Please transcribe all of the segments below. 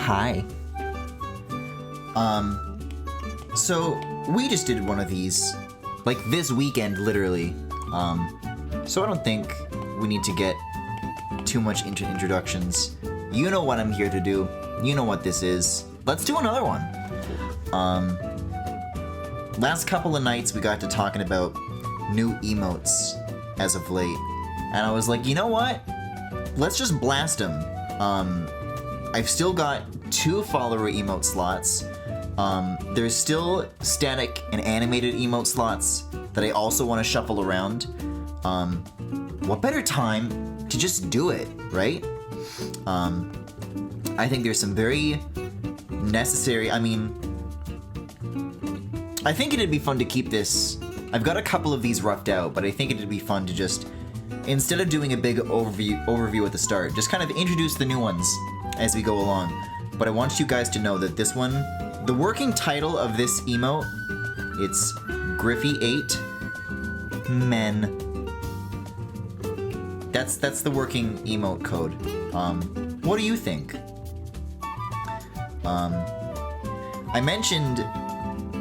Hi. So we just did one of these, like this weekend, literally. So I don't think we need to get too much into introductions. You know what I'm here to do. You know what this is. Let's do another one. Last couple of nights we got to talking about new emotes as of late, and I was like, you know what? Let's just blast them. I've still got 2 follower emote slots. There's still static and animated emote slots that I also want to shuffle around. What better time to just do it, right? I think there's some very necessary, I think it'd be fun to keep this. I've got a couple of these roughed out, but I think it'd be fun to just, instead of doing a big overview at the start, just kind of introduce the new ones as we go along. But I want you guys to know that this one, the working title of this emote, it's Griffy8 Men. That's the working emote code. What do you think? I mentioned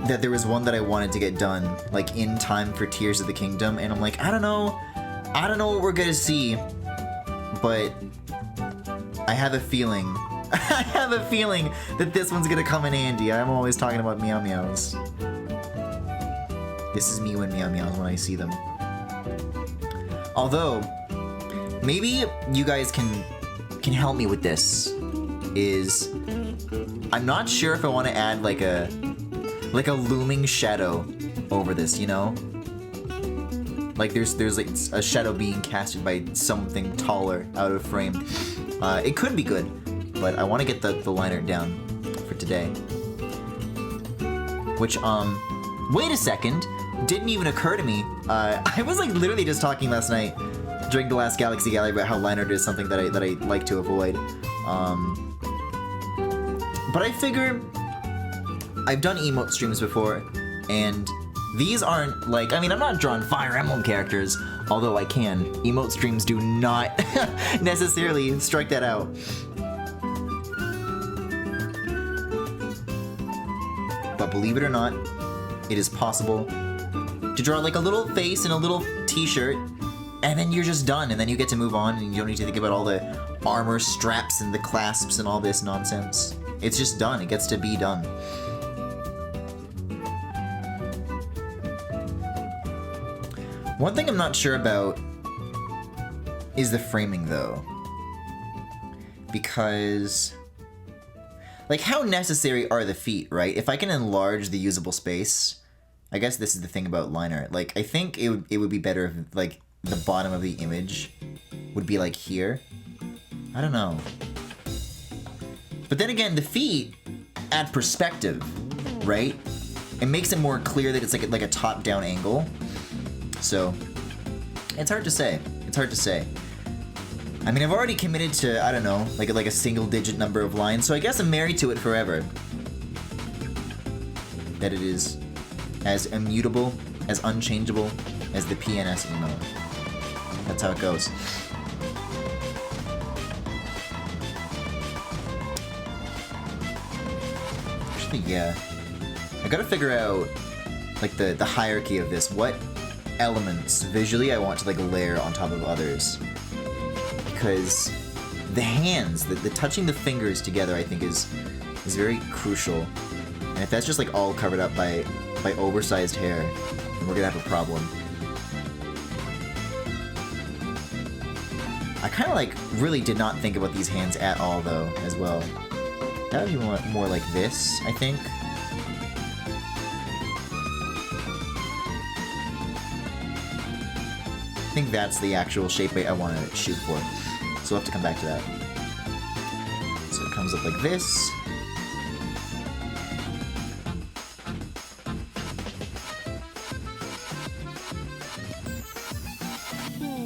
that there was one that I wanted to get done, like in time for Tears of the Kingdom, and I'm like, I don't know what we're gonna see, but I have a feeling. I have a feeling that this one's gonna come in handy. I'm always talking about Meow Meows. This is me when Meow Meows when I see them. Although, maybe you guys can help me with this. I'm not sure if I want to add like a looming shadow over this, you know? Like there's like a shadow being casted by something taller out of frame. It could be good, but I want to get the liner down for today. Which, wait a second, didn't even occur to me. I was like literally just talking last night during the last Galaxy Gallery about how liner is something that I like to avoid. But I figure I've done emote streams before, and these aren't like, I'm not drawing Fire Emblem characters, although I can. Emote streams do not necessarily strike that out. But believe it or not, it is possible to draw like a little face and a little t-shirt, and then you're just done, and then you get to move on, and you don't need to think about all the armor straps and the clasps and all this nonsense. It's just done. It gets to be done. One thing I'm not sure about is the framing, though. Because, like, how necessary are the feet, right? If I can enlarge the usable space, I guess this is the thing about line art. Like, I think it would be better if, like, the bottom of the image would be, like, here. I don't know. But then again, the feet add perspective, right? It makes it more clear that it's like a top-down angle. So, it's hard to say. It's hard to say. I've already committed to, I don't know, like a single-digit number of lines, so I guess I'm married to it forever. That it is as immutable, as unchangeable as the PNS emote. That's how it goes. Yeah, I gotta figure out like the hierarchy of this. What elements visually I want to like layer on top of others, because the hands, the touching the fingers together, I think is very crucial. And if that's just like all covered up by oversized hair, then we're gonna have a problem. I kind of like really did not think about these hands at all though, as well. That would be more like this, I think. I think that's the actual shape I want to shoot for. So we'll have to come back to that. So it comes up like this.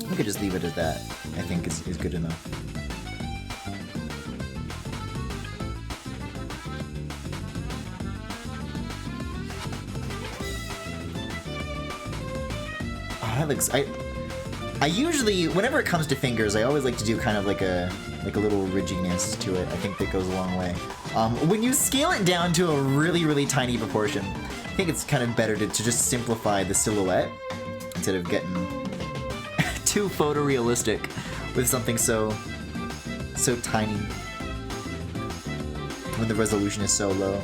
We could just leave it at that. I think is good enough. That looks, I usually, whenever it comes to fingers, I always like to do kind of like a little ridginess to it. I think that goes a long way. When you scale it down to a really, really tiny proportion, I think it's kind of better to just simplify the silhouette instead of getting too photorealistic with something so tiny when the resolution is so low.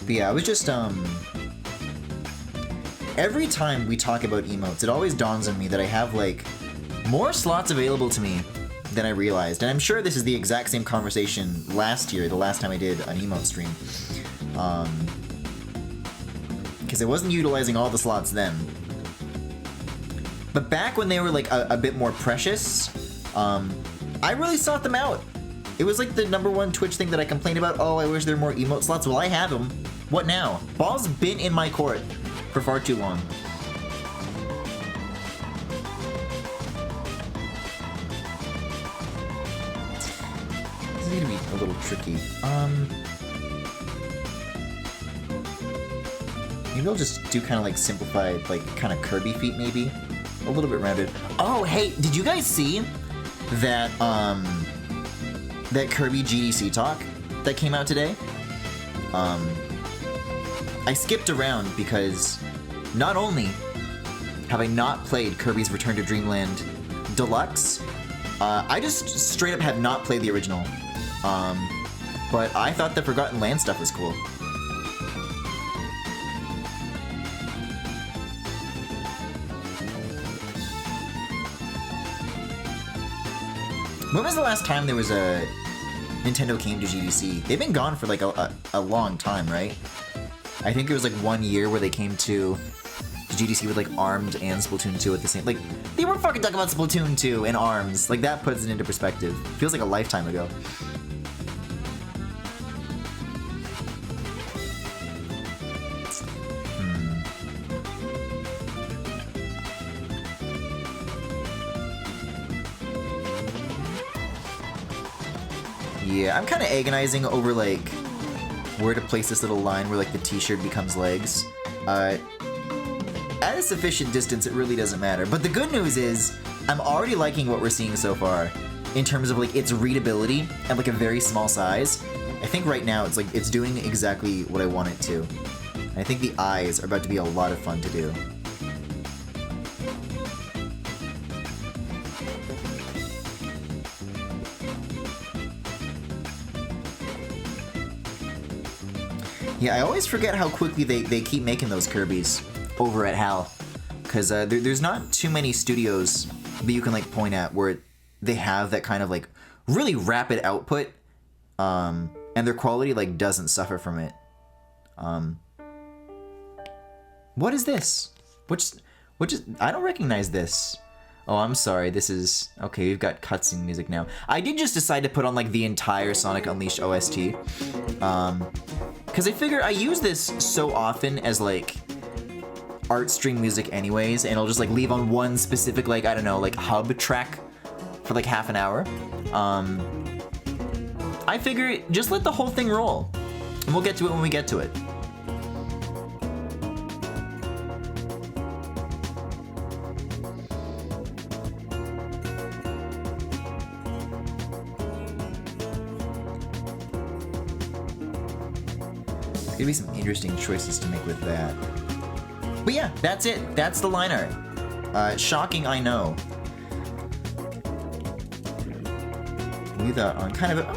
But yeah, I was just, every time we talk about emotes, it always dawns on me that I have, like, more slots available to me than I realized. And I'm sure this is the exact same conversation last year, the last time I did an emote stream. Because I wasn't utilizing all the slots then. But back when they were, like, a bit more precious, I really sought them out. It was like the #1 Twitch thing that I complained about. Oh, I wish there were more emote slots. Well, I have them. What now? Ball's been in my court for far too long. This is gonna be a little tricky. Maybe I'll just do kind of like simplified, like kind of Kirby feet maybe? A little bit rounded. Oh, hey, did you guys see that, that Kirby GDC talk that came out today? I skipped around because not only have I not played Kirby's Return to Dreamland Deluxe, I just straight up have not played the original. But I thought the Forgotten Land stuff was cool. When was the last time there was a Nintendo came to GDC? They've been gone for like a long time, right? I think there was like 1 year where they came to GDC with like ARMS and Splatoon 2 at the same. Like they were fucking talking about Splatoon 2 and ARMS. Like that puts it into perspective. Feels like a lifetime ago. Yeah, I'm kind of agonizing over like where to place this little line where like the t-shirt becomes legs. At a sufficient distance, it really doesn't matter. But the good news is I'm already liking what we're seeing so far in terms of like its readability at like a very small size. I think right now it's like it's doing exactly what I want it to. And I think the eyes are about to be a lot of fun to do. Yeah, I always forget how quickly they keep making those Kirbys over at HAL. Because there's not too many studios that you can like point at where they have that kind of like really rapid output and their quality like doesn't suffer from it. What is this? Which is, I don't recognize this. Oh, I'm sorry, this is, okay, we've got cutscene music now. I did just decide to put on like the entire Sonic Unleashed OST. Because I figure I use this so often as like art stream music anyways, and I'll just like leave on one specific like, I don't know, like hub track for like half an hour. I figure just let the whole thing roll, and we'll get to it when we get to it. Gonna be some interesting choices to make with that. But yeah, that's it. That's the line art. Shocking, I know. Leave that on kind of a...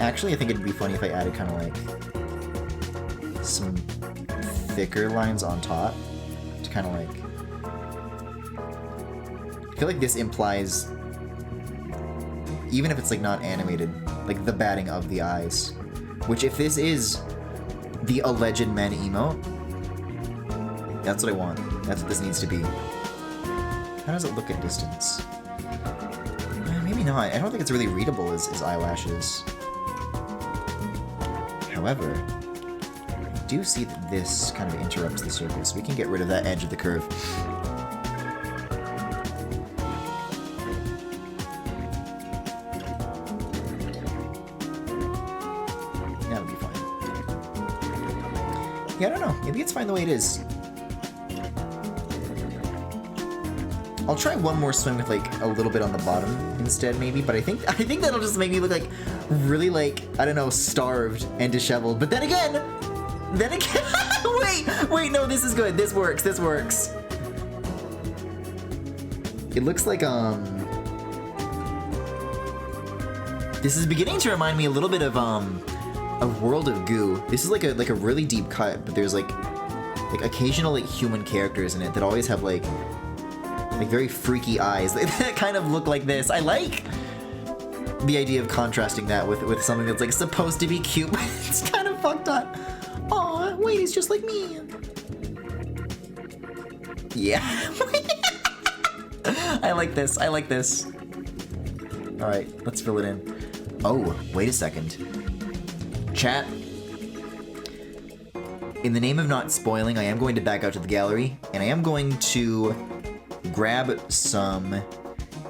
Actually, I think it'd be funny if I added kind of like some thicker lines on top to kind of like... I feel like this implies, even if it's like not animated, like the batting of the eyes. Which if this is the alleged men emote, that's what I want. That's what this needs to be. How does it look at distance? Maybe not. I don't think it's really readable as eyelashes. However, I do see that this kind of interrupts the circle, so we can get rid of that edge of the curve. Yeah, I don't know. Maybe it's fine the way it is. I'll try one more swim with like a little bit on the bottom instead, maybe. But I think that'll just make me look like really like, I don't know, starved and disheveled. But then again, wait, no, this is good. This works. It looks like this is beginning to remind me a little bit of World of Goo. This is like a really deep cut, but there's like occasional like human characters in it that always have like very freaky eyes that kind of look like this. I like the idea of contrasting that with something that's like supposed to be cute, but it's kind of fucked up. Aw, wait, he's just like me. Yeah. I like this. All right, let's fill it in. Oh, wait a second. Chat. In the name of not spoiling, I am going to back out to the gallery, and I am going to grab some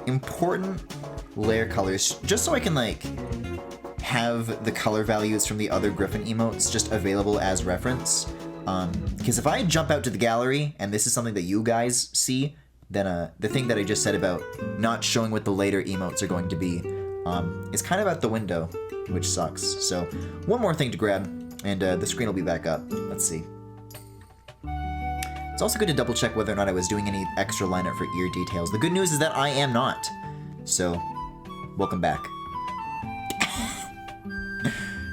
important layer colors just so I can like have the color values from the other Griffin emotes just available as reference. Because if I jump out to the gallery and this is something that you guys see, then the thing that I just said about not showing what the later emotes are going to be is kind of out the window, which sucks. So one more thing to grab and the screen will be back up. Let's see. It's also good to double check whether or not I was doing any extra line art for ear details. The good news is that I am not. So, welcome back.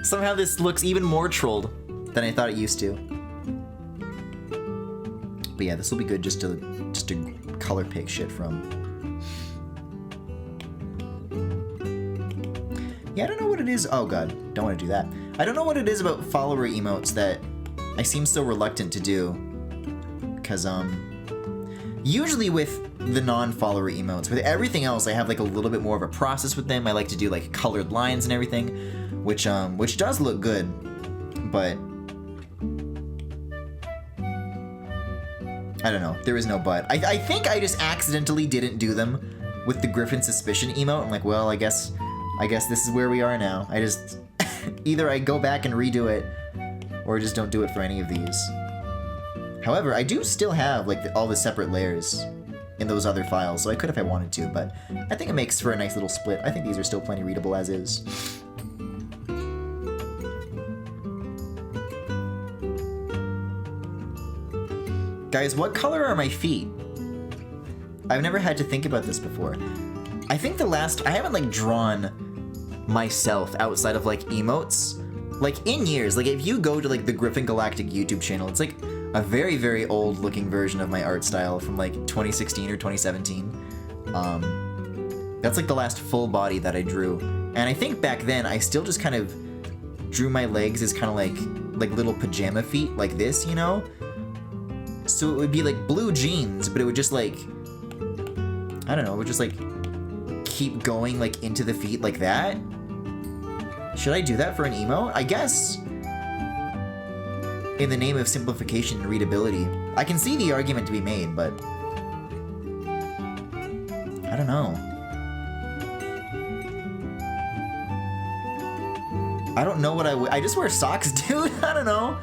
Somehow this looks even more trolled than I thought it used to. But yeah, this will be good just to color pick shit from. Yeah, I don't know what it is. Oh god, don't want to do that. I don't know what it is about follower emotes that I seem so reluctant to do. Because, usually with the non-follower emotes, with everything else, I have like a little bit more of a process with them. I like to do like colored lines and everything, which does look good, but I don't know. There is no but. I think I just accidentally didn't do them with the Griffin Suspicion emote. I'm like, well, I guess this is where we are now. I just either I go back and redo it, or just don't do it for any of these. However, I do still have like all the separate layers in those other files, so I could if I wanted to, but I think it makes for a nice little split. I think these are still plenty readable as is. Guys, what color are my feet? I've never had to think about this before. I think I haven't like drawn myself outside of like emotes, like in years. Like if you go to like the Griffin Galactic YouTube channel, it's like a very, very old looking version of my art style from like 2016 or 2017. That's like the last full body that I drew. And I think back then I still just kind of drew my legs as kind of like little pajama feet like this, you know? So it would be like blue jeans, but it would just like, I don't know, it would just like keep going like into the feet like that. Should I do that for an emo? I guess. In the name of simplification and readability. I can see the argument to be made, but I don't know. I don't know what I just wear socks, dude. I don't know.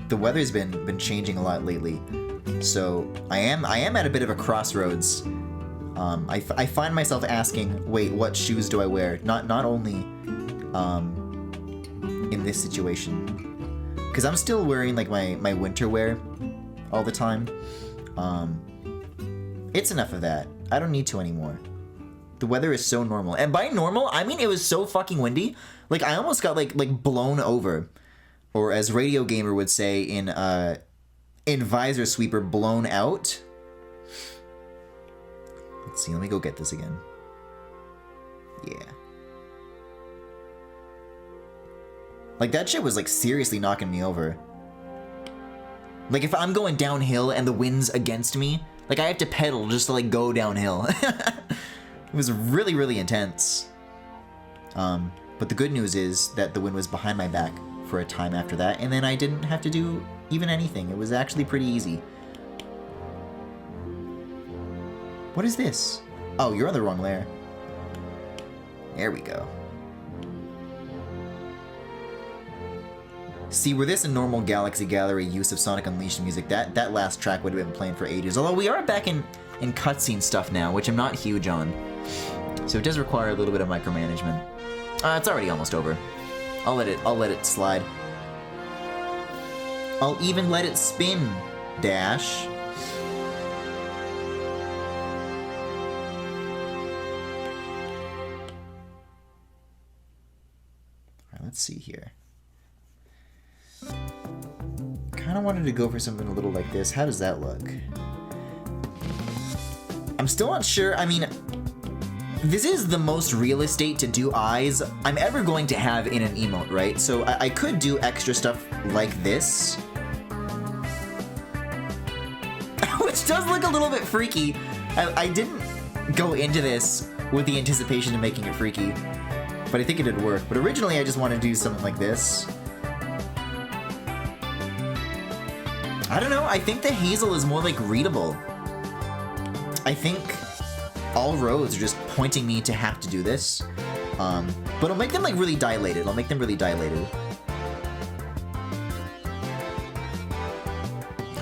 The weather's been changing a lot lately, so I am at a bit of a crossroads. I find myself asking, wait, what shoes do I wear? Not only in this situation, because I'm still wearing like my winter wear all the time. It's enough of that. I don't need to anymore. The weather is so normal, and by normal I mean it was so fucking windy. Like I almost got like blown over, or as Radio Gamer would say in Visor Sweeper, blown out. Let's see, let me go get this again. Yeah. Like, that shit was, like, seriously knocking me over. Like, if I'm going downhill and the wind's against me, like, I have to pedal just to, like, go downhill. It was really, really intense. But the good news is that the wind was behind my back for a time after that, and then I didn't have to do even anything. It was actually pretty easy. What is this? Oh, you're on the wrong layer. There we go. See, were this a normal Galaxy Gallery use of Sonic Unleashed music, that last track would have been playing for ages. Although we are back in cutscene stuff now, which I'm not huge on. So it does require a little bit of micromanagement. It's already almost over. I'll let it slide. I'll even let it spin, Dash. Alright, let's see here. Kinda wanted to go for something a little like this. How does that look? I'm still not sure. I mean, this is the most real estate to do eyes I'm ever going to have in an emote, right? So I could do extra stuff like this. Which does look a little bit freaky. I didn't go into this with the anticipation of making it freaky, but I think it did work. But originally I just wanted to do something like this. I don't know, I think the hazel is more like readable. I think all roads are just pointing me to have to do this. But I'll make them like really dilated. I'll make them really dilated.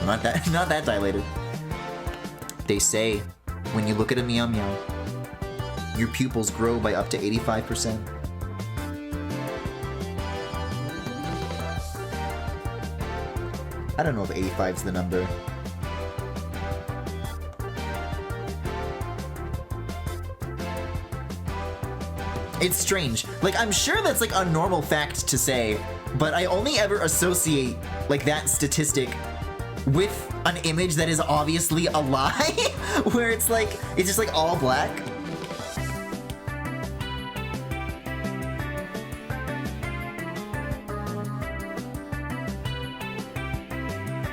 Not that dilated. They say when you look at a Meow Meow, your pupils grow by up to 85%. I don't know if 85's the number. It's strange. Like, I'm sure that's like a normal fact to say, but I only ever associate like that statistic with an image that is obviously a lie, where it's just like all black.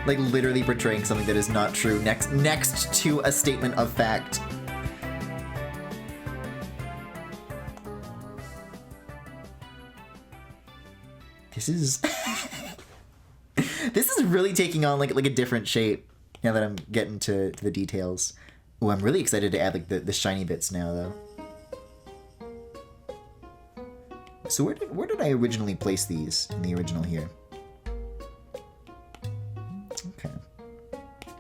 Like literally portraying something that is not true next to a statement of fact. This is this is really taking on like a different shape now that I'm getting to the details. Oh, I'm really excited to add like the shiny bits now though. So where did I originally place these in the original here? Okay.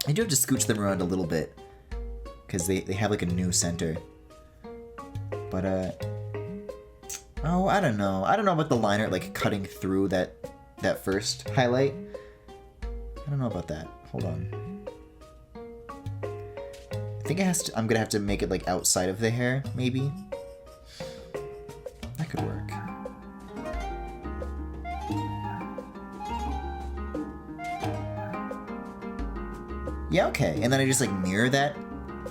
I do have to scooch them around a little bit because they have like a new center. But oh, I don't know. I don't know about the liner like cutting through that first highlight. I don't know about that. Hold on. I think I'm gonna have to make it like outside of the hair, maybe. That could work. Yeah, okay. And then I just like mirror that?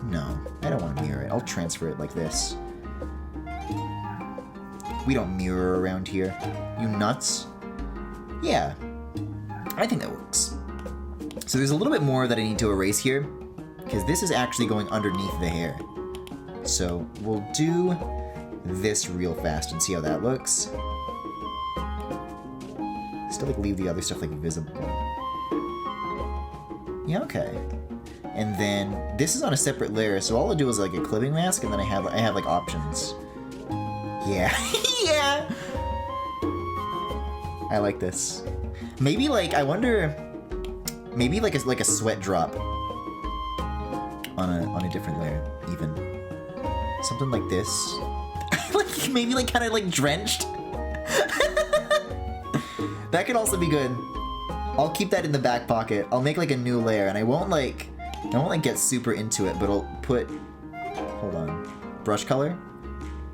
No, I don't want to mirror it. I'll transfer it like this. We don't mirror around here. You nuts? Yeah, I think that works. So there's a little bit more that I need to erase here, because this is actually going underneath the hair. So we'll do this real fast and see how that looks. Still like leave the other stuff like visible. Yeah, okay. And then this is on a separate layer, so all I'll do is like a clipping mask, and then I have like options. Yeah, yeah. I like this. Maybe like I wonder, maybe like a sweat drop on a different layer, even something like this. Like maybe like kind of like drenched. That could also be good. I'll keep that in the back pocket. I'll make like a new layer, and I won't like get super into it, but I'll put, hold on, brush color,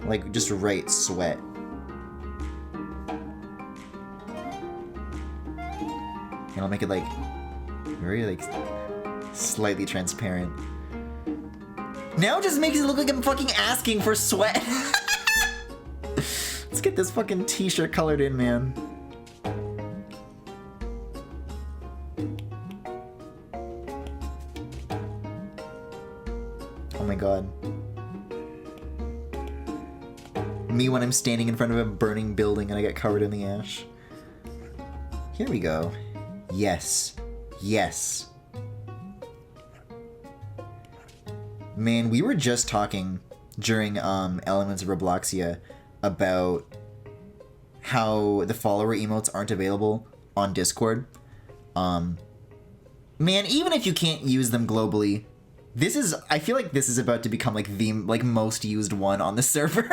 like just write sweat. And I'll make it like very like slightly transparent. Now it just makes it look like I'm fucking asking for sweat. Let's get this fucking t-shirt colored in, man. Oh my god. Me when I'm standing in front of a burning building and I get covered in the ash. Here we go. Yes. Yes. Man, we were just talking during Elements of Robloxia about how the follower emotes aren't available on Discord. Man, even if you can't use them globally, I feel like this is about to become like the most used one on the server.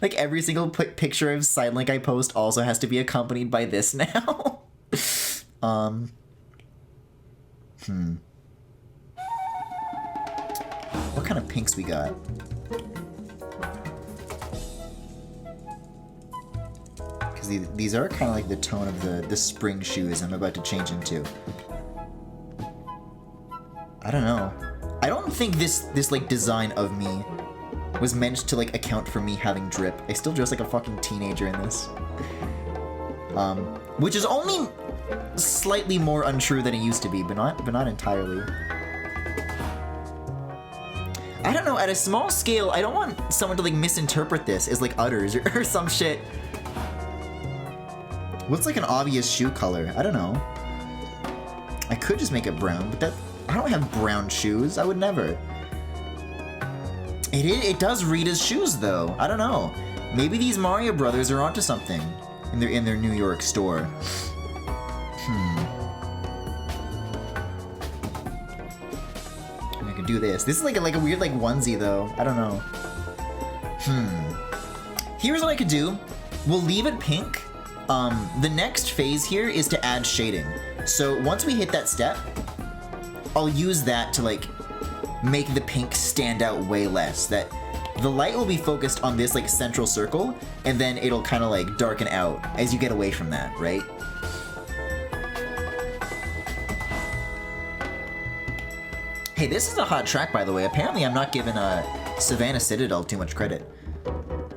Like every single picture of Sidelink I post also has to be accompanied by this now. What kind of pinks we got? Because these are kind of like the tone of the spring shoes I'm about to change into. I don't know. I don't think this like design of me was meant to like account for me having drip. I still dress like a fucking teenager in this. Which is only slightly more untrue than it used to be, but not entirely. I don't know, at a small scale, I don't want someone to like misinterpret this as like udders or some shit. What's like an obvious shoe color? I don't know. I could just make it brown, but I don't have brown shoes. I would never. It does read as shoes though. I don't know. Maybe these Mario Brothers are onto something in their New York store. I could do this. This is like a weird like onesie though. I don't know. Here's what I could do. We'll leave it pink. The next phase here is to add shading. So once we hit that step, I'll use that to like make the pink stand out way less. That the light will be focused on this like central circle, and then it'll kind of like darken out as you get away from that, right? Hey, this is a hot track, by the way. Apparently I'm not giving Savannah Citadel too much credit.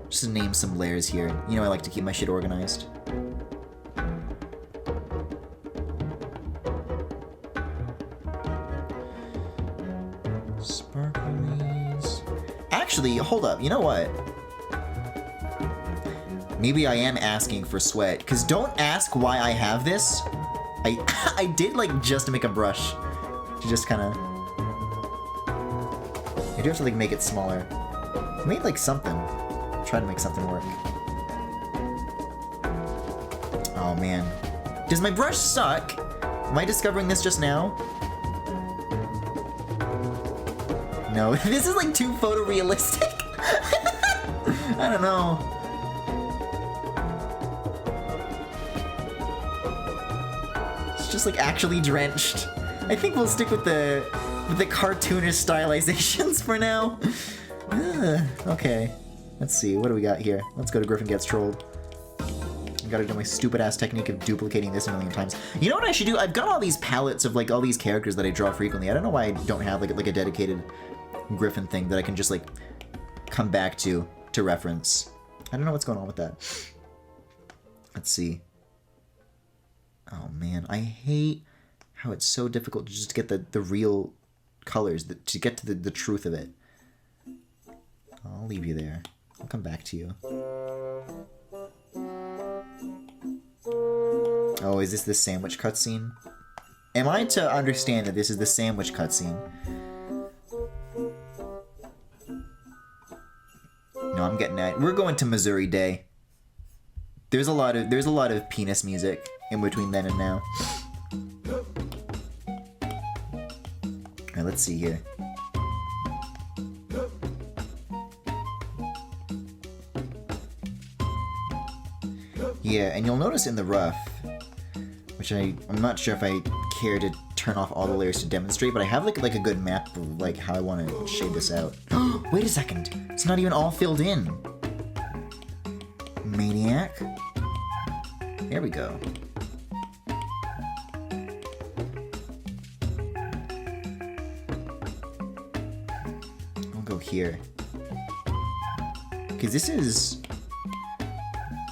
Just to name some layers here. You know I like to keep my shit organized. Sparklies. Actually, hold up. You know what? Maybe I am asking for sweat, because don't ask why I have this. I did like just make a brush to just kind of. I do have to like make it smaller. I made like something. Try to make something work. Oh man. Does my brush suck? Am I discovering this just now? No, this is like too photorealistic. I don't know. It's just like actually drenched. I think we'll stick with the cartoonish stylizations for now. Okay. Let's see, what do we got here? Let's go to Griffin Gets Trolled. I gotta do my stupid ass technique of duplicating this a million times. You know what I should do? I've got all these palettes of like all these characters that I draw frequently. I don't know why I don't have like a dedicated Griffin thing that I can just like come back to reference. I don't know what's going on with that. Let's see. Oh man, I hate how it's so difficult to just get the real colors, to get to the truth of it. I'll leave you there. I'll come back to you. Oh, is this the sandwich cutscene? Am I to understand that this is the sandwich cutscene? No, I'm getting that. We're going to Missouri Day. There's a lot of penis music in between then and now. Alright, let's see here. Yeah, and you'll notice in the rough, which I'm not sure if I care to turn off all the layers to demonstrate, but I have like a good map of like how I want to shade this out. Wait a second, it's not even all filled in. Maniac. There we go. I'll go here. Because this is...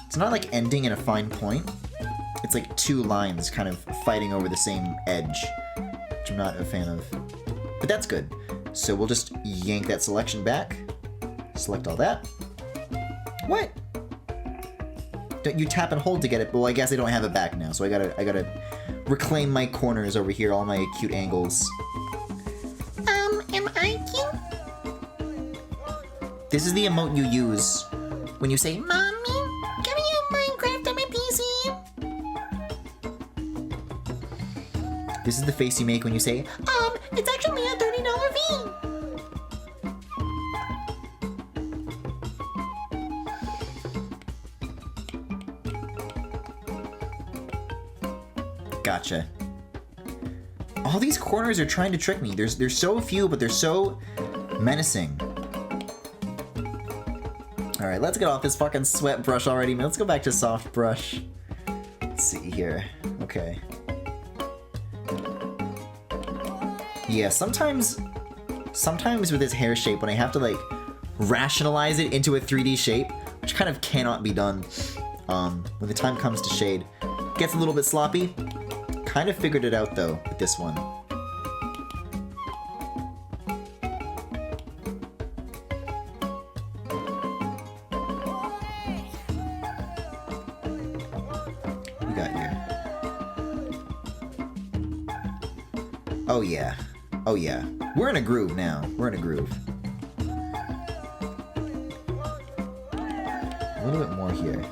It's not like ending in a fine point. It's like two lines kind of fighting over the same edge, which I'm not a fan of. But that's good. So we'll just yank that selection back. Select all that. What? Don't you tap and hold to get it? Well, I guess I don't have it back now, so I gotta reclaim my corners over here, all my cute angles. Am I cute? This is the emote you use when you say, "Mommy, can we have Minecraft on my PC?" This is the face you make when you say, it's actually a $30 fee. Gotcha. All these corners are trying to trick me. There's so few, but they're so menacing. All right, let's get off this fucking sweat brush already. Let's go back to soft brush. Let's see here. Okay. Yeah, sometimes with this hair shape, when I have to like rationalize it into a 3D shape, which kind of cannot be done when the time comes to shade, it gets a little bit sloppy. Kind of figured it out though with this one. What we got here? Oh yeah. Oh yeah. We're in a groove now. We're in a groove. A little bit more here.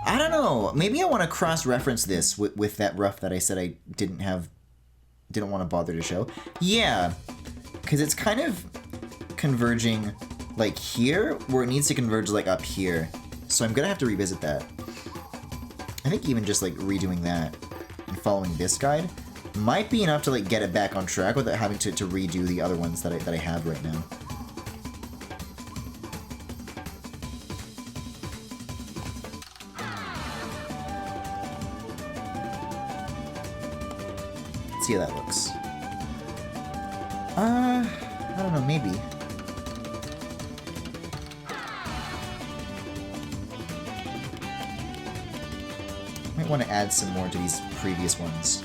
I don't know. Maybe I want to cross-reference this with that rough that I said I didn't want to bother to show. Yeah, because it's kind of converging like here, where it needs to converge like up here. So I'm gonna have to revisit that. I think even just like redoing that and following this guide might be enough to like get it back on track without having to redo the other ones that I have right now. See how that looks. I don't know, maybe. Might want to add some more to these previous ones.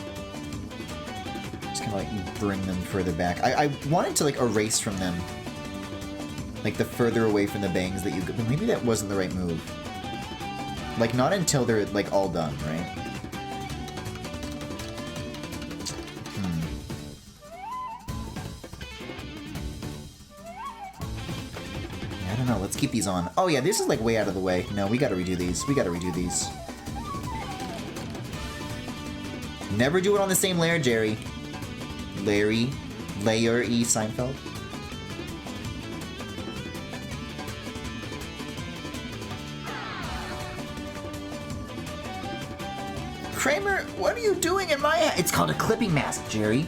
Just kind of like bring them further back. I wanted to like erase from them, like the further away from the bangs that you go. But maybe that wasn't the right move. Like not until they're like all done, right? No, let's keep these on. Oh yeah, this is like way out of the way. No, we gotta redo these. We gotta redo these. Never do it on the same layer, Jerry. Larry. Layer E. Seinfeld. Kramer, what are you doing in my hat? It's called a clipping mask, Jerry.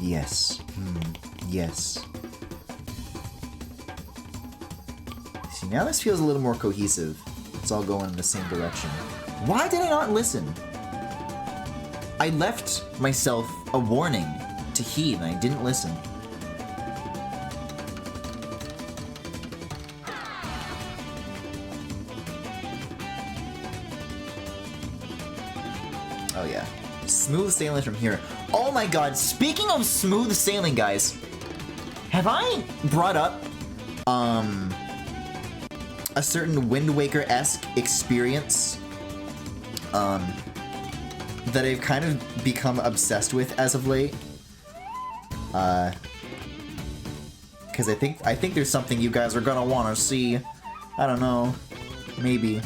Yes. Yes. See, now this feels a little more cohesive. It's all going in the same direction. Why did I not listen? I left myself a warning to heed and I didn't listen. Oh yeah. Smooth sailing from here. Oh my god, speaking of smooth sailing, guys, have I brought up a certain Wind Waker-esque experience that I've kind of become obsessed with as of late? Because I think there's something you guys are gonna want to see. I don't know, maybe.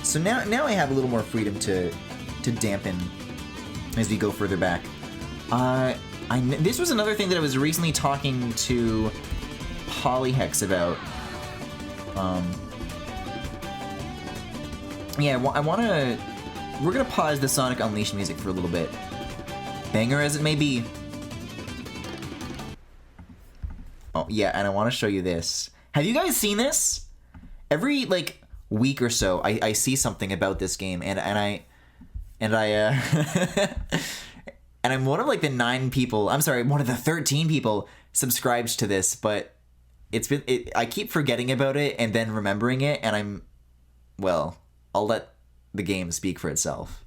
So now I have a little more freedom to dampen as we go further back. This was another thing that I was recently talking to Polyhex about. Yeah, we're gonna pause the Sonic Unleashed music for a little bit. Banger as it may be. Oh yeah, and I want to show you this. Have you guys seen this? Every like week or so, I see something about this game, and I and I'm one of like the 9 people. I'm sorry, one of the 13 people subscribed to this, but I keep forgetting about it and then remembering it, and well, I'll let the game speak for itself.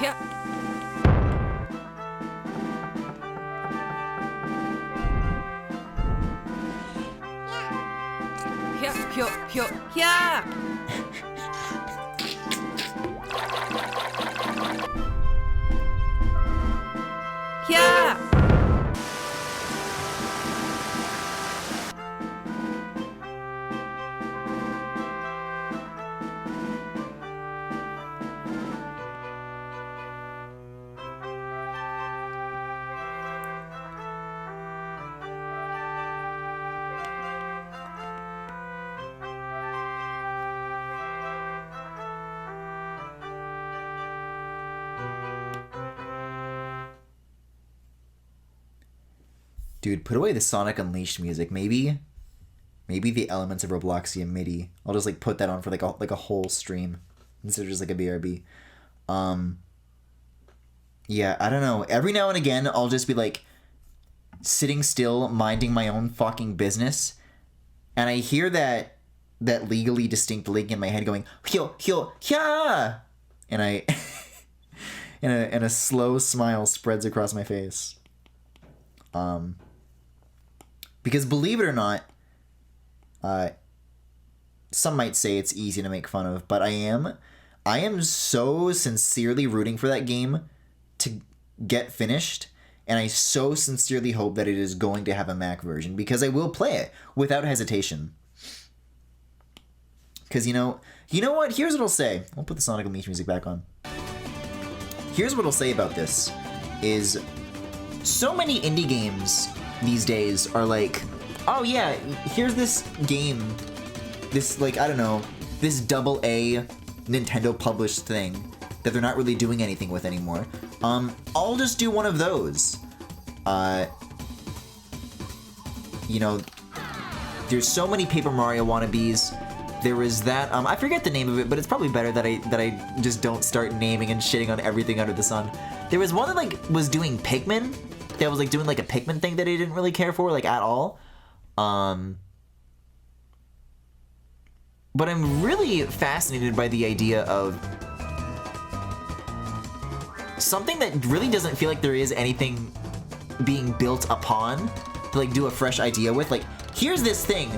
Yeah. Yeah. Yeah. Dude, put away the Sonic Unleashed music. Maybe the elements of Robloxia MIDI. I'll just like put that on for like a whole stream instead of just like a BRB. Yeah, I don't know. Every now and again, I'll just be like sitting still, minding my own fucking business, and I hear that legally distinct link in my head going "Hyo, hyo, yeah," and I and a slow smile spreads across my face. Because believe it or not, some might say it's easy to make fun of, but I am so sincerely rooting for that game to get finished, and I so sincerely hope that it is going to have a Mac version, because I will play it without hesitation. Because you know what? Here's what I'll say. I'll put the Sonic Unleashed music back on. Here's what I'll say about this, is so many indie games these days are like, oh yeah, here's this game, this like, I don't know, this AA Nintendo published thing that they're not really doing anything with anymore. I'll just do one of those. You know, there's so many Paper Mario wannabes. There was that, I forget the name of it, but it's probably better that I just don't start naming and shitting on everything under the sun. There was one that like was doing Pikmin, that was like doing like a Pikmin thing that I didn't really care for, like at all. But I'm really fascinated by the idea of something that really doesn't feel like there is anything being built upon to like do a fresh idea with. Like, here's this thing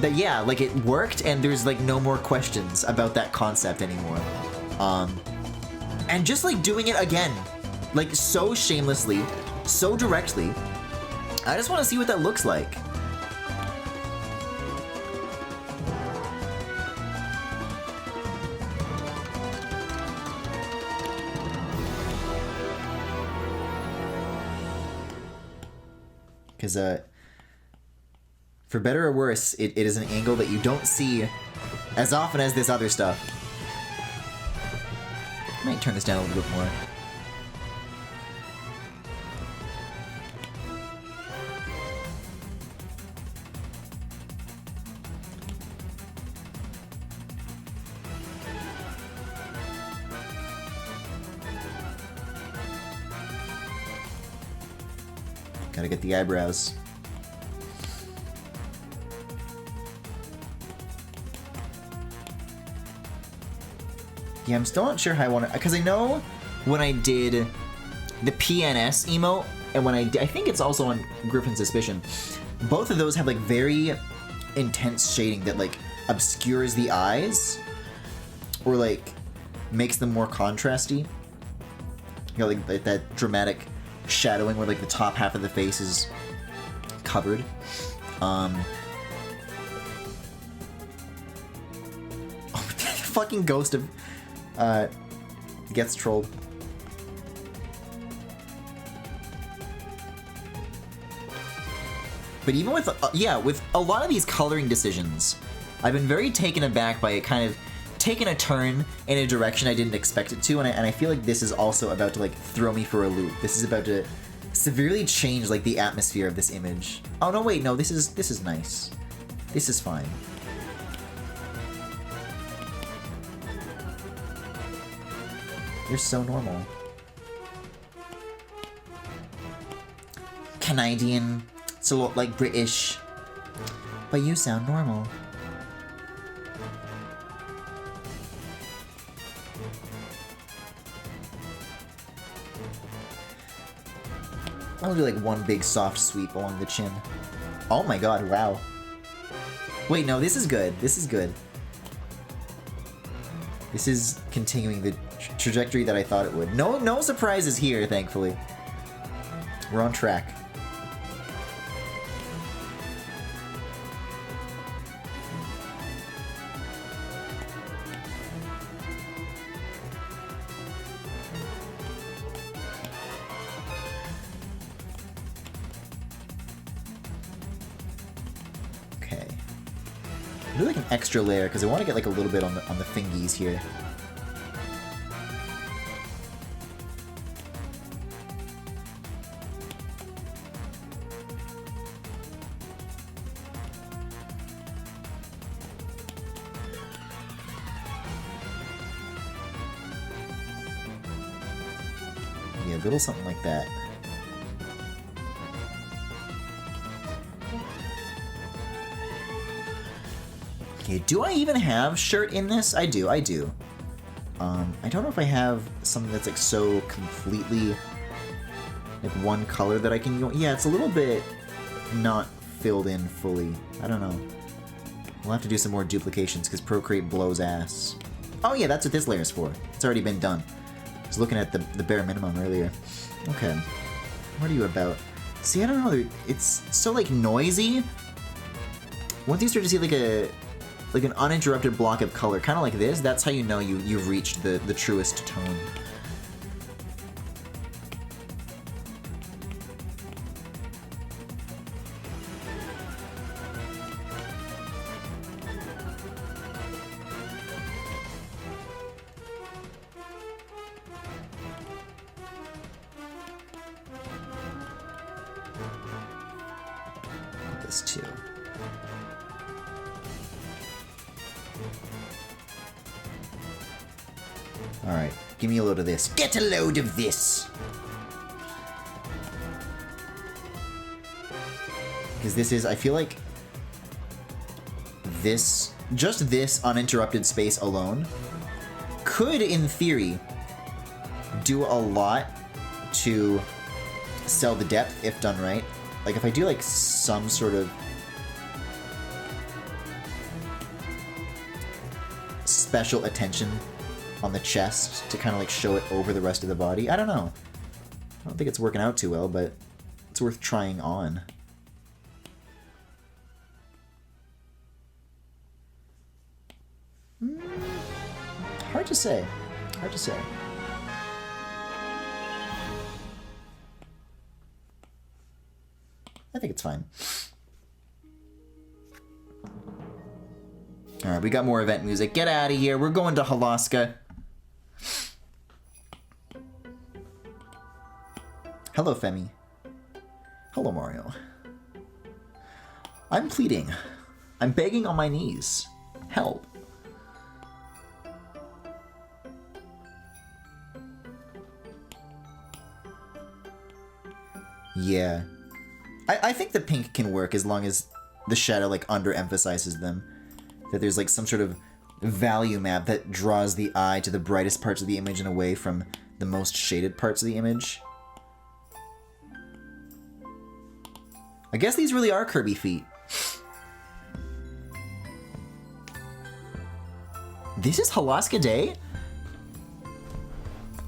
that, yeah, like it worked and there's like no more questions about that concept anymore. And just like doing it again, like so shamelessly, so directly. I just want to see what that looks like. Because, for better or worse, it is an angle that you don't see as often as this other stuff. I might turn this down a little bit more. Gotta get the eyebrows. Yeah, I'm still not sure how I want to, because I know when I did the PNS emote, and when I think it's also on Griffin's Suspicion, both of those have like very intense shading that like obscures the eyes, or like makes them more contrasty. You know, like that dramatic shadowing where like the top half of the face is covered. Oh, the fucking ghost of gets trolled. But even with, yeah, with a lot of these coloring decisions, I've been very taken aback by it kind of taking a turn in a direction I didn't expect it to, and I feel like this is also about to, like, throw me for a loop. This is about to severely change, like, the atmosphere of this image. Oh, no, wait, no, this is nice. This is fine. You're so normal. Canadian. It's a lot like British. But you sound normal. I'll do like one big soft sweep along the chin. Oh my god, wow. Wait, no, this is good. This is good. This is continuing the trajectory that I thought it would. No surprises here, thankfully. We're on track. Okay. I'll do like an extra layer because I want to get like a little bit on the fingies here. Yeah, a little something like that. Okay, do I even have shirt in this? I do. I don't know if I have something that's like so completely like one color that I can go. Yeah, it's a little bit not filled in fully. I don't know. We'll have to do some more duplications because Procreate blows ass. Oh yeah, that's what this layer is for. It's already been done. I was looking at the bare minimum earlier. Okay. What are you about? See, I don't know. It's so like noisy. Once you start to see like an uninterrupted block of color, kind of like this, that's how you know you've reached the truest tone. This too. Alright, give me a load of this. Get a load of this! Because this is, I feel like this, just this uninterrupted space alone could, in theory, do a lot to sell the depth if done right. Like if I do like some sort of special attention on the chest to kind of like show it over the rest of the body. I don't know. I don't think it's working out too well, but it's worth trying on. Hard to say. Hard to say. I think it's fine. Alright, we got more event music. Get out of here. We're going to Halaska. Hello, Femi. Hello, Mario. I'm pleading. I'm begging on my knees. Help. Yeah. I think the pink can work as long as the shadow like underemphasizes them. That there's like some sort of value map that draws the eye to the brightest parts of the image and away from the most shaded parts of the image. I guess these really are Kirby feet. This is Halaska Day?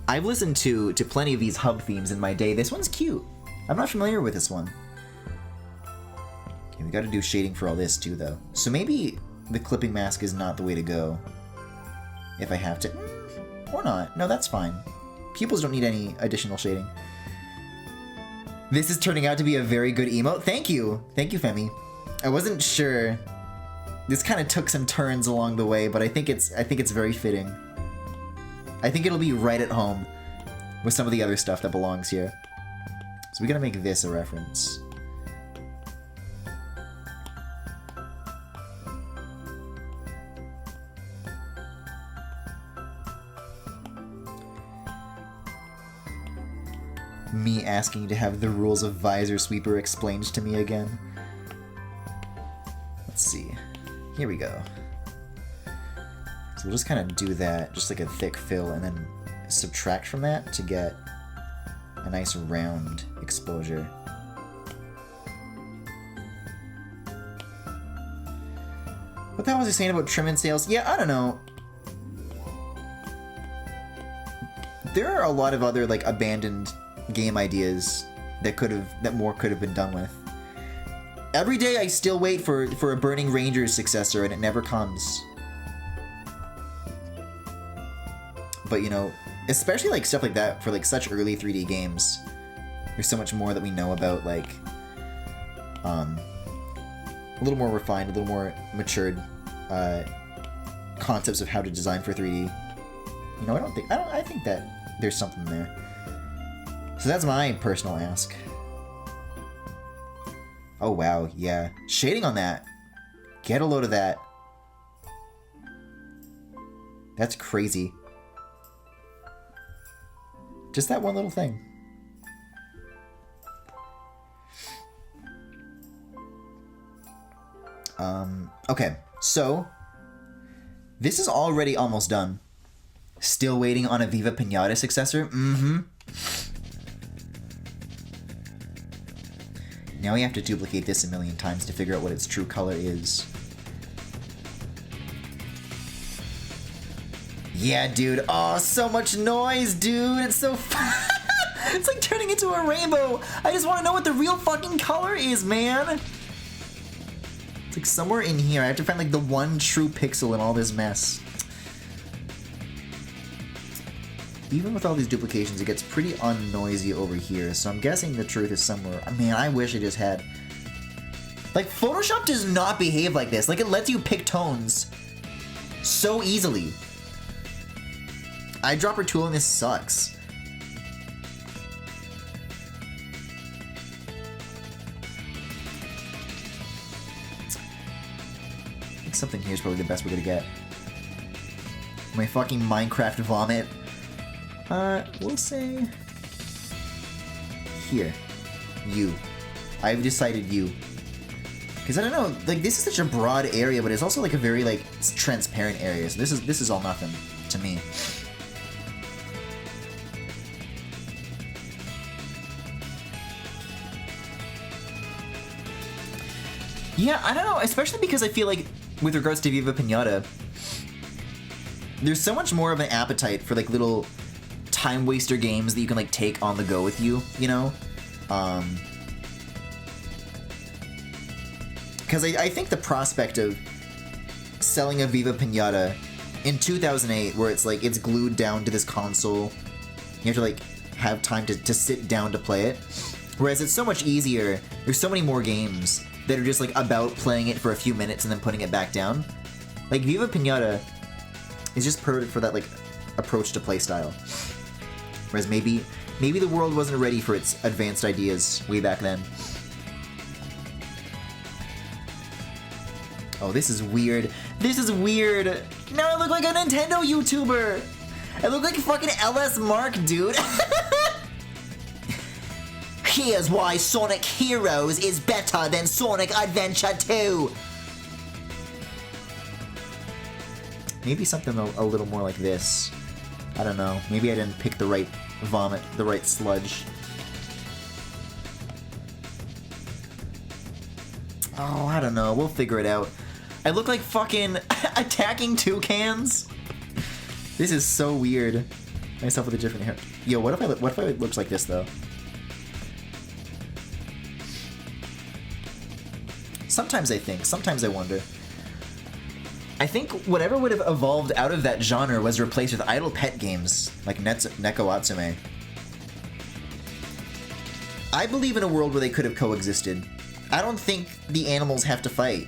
I've listened to plenty of these hub themes in my day. This one's cute. I'm not familiar with this one. Okay, we gotta do shading for all this too, though. So maybe the clipping mask is not the way to go. If I have to. Or not. No, that's fine. Pupils don't need any additional shading. This is turning out to be a very good emote. Thank you. Thank you, Femi. I wasn't sure. This kind of took some turns along the way, but I think it's very fitting. I think it'll be right at home with some of the other stuff that belongs here. So we gotta make this a reference. Me asking to have the rules of Visor Sweeper explained to me again. Let's see. Here we go. So we'll just kind of do that, just like a thick fill, and then subtract from that to get a nice round exposure. What the hell was I saying about trim and sales? Yeah, I don't know. There are a lot of other like abandoned game ideas that more could have been done with. Every day I still wait for a Burning Rangers successor and it never comes. But you know, especially like stuff like that for like such early 3D games, there's so much more that we know about, like a little more refined, a little more matured concepts of how to design for 3D. You know, I think that there's something there. So that's my personal ask. Oh wow, yeah. Shading on that. Get a load of that. That's crazy. Just that one little thing. Okay, so this is already almost done. Still waiting on a Viva Pinata successor? Mm-hmm. Now we have to duplicate this a million times to figure out what its true color is. Yeah, dude. Oh, so much noise, dude. It's so fun. It's like turning into a rainbow. I just want to know what the real fucking color is, man. It's like somewhere in here. I have to find like the one true pixel in all this mess. Even with all these duplications, it gets pretty unnoisy over here, so I'm guessing the truth is somewhere. Man, I wish I just had... Like, Photoshop does not behave like this. Like, it lets you pick tones so easily. Eyedropper tooling, this sucks. I think something here is probably the best we're gonna get. My fucking Minecraft vomit. We'll say... Here. You. I've decided you. Because I don't know, like, this is such a broad area, but it's also like a very, like, transparent area, so this is all nothing to me. Yeah, I don't know, especially because I feel like, with regards to Viva Pinata, there's so much more of an appetite for, like, little time waster games that you can, like, take on the go with you, you know? Because I think the prospect of selling a Viva Pinata in 2008, where it's, like, it's glued down to this console, you have to, like, have time to sit down to play it, whereas it's so much easier, there's so many more games that are just, like, about playing it for a few minutes and then putting it back down. Like, Viva Pinata is just perfect for that, like, approach to playstyle. Whereas maybe the world wasn't ready for its advanced ideas way back then. Oh, this is weird. This is weird. Now I look like a Nintendo YouTuber. I look like fucking LS Mark, dude. Here's why Sonic Heroes is better than Sonic Adventure 2. Maybe something a little more like this. I don't know. Maybe I didn't pick the right vomit, the right sludge. Oh, I don't know. We'll figure it out. I look like fucking attacking toucans. This is so weird. Myself with a different hair. Yo, what if it looks like this though? Sometimes I think. Sometimes I wonder. I think whatever would have evolved out of that genre was replaced with idle pet games like Neko Atsume. I believe in a world where they could have coexisted. I don't think the animals have to fight.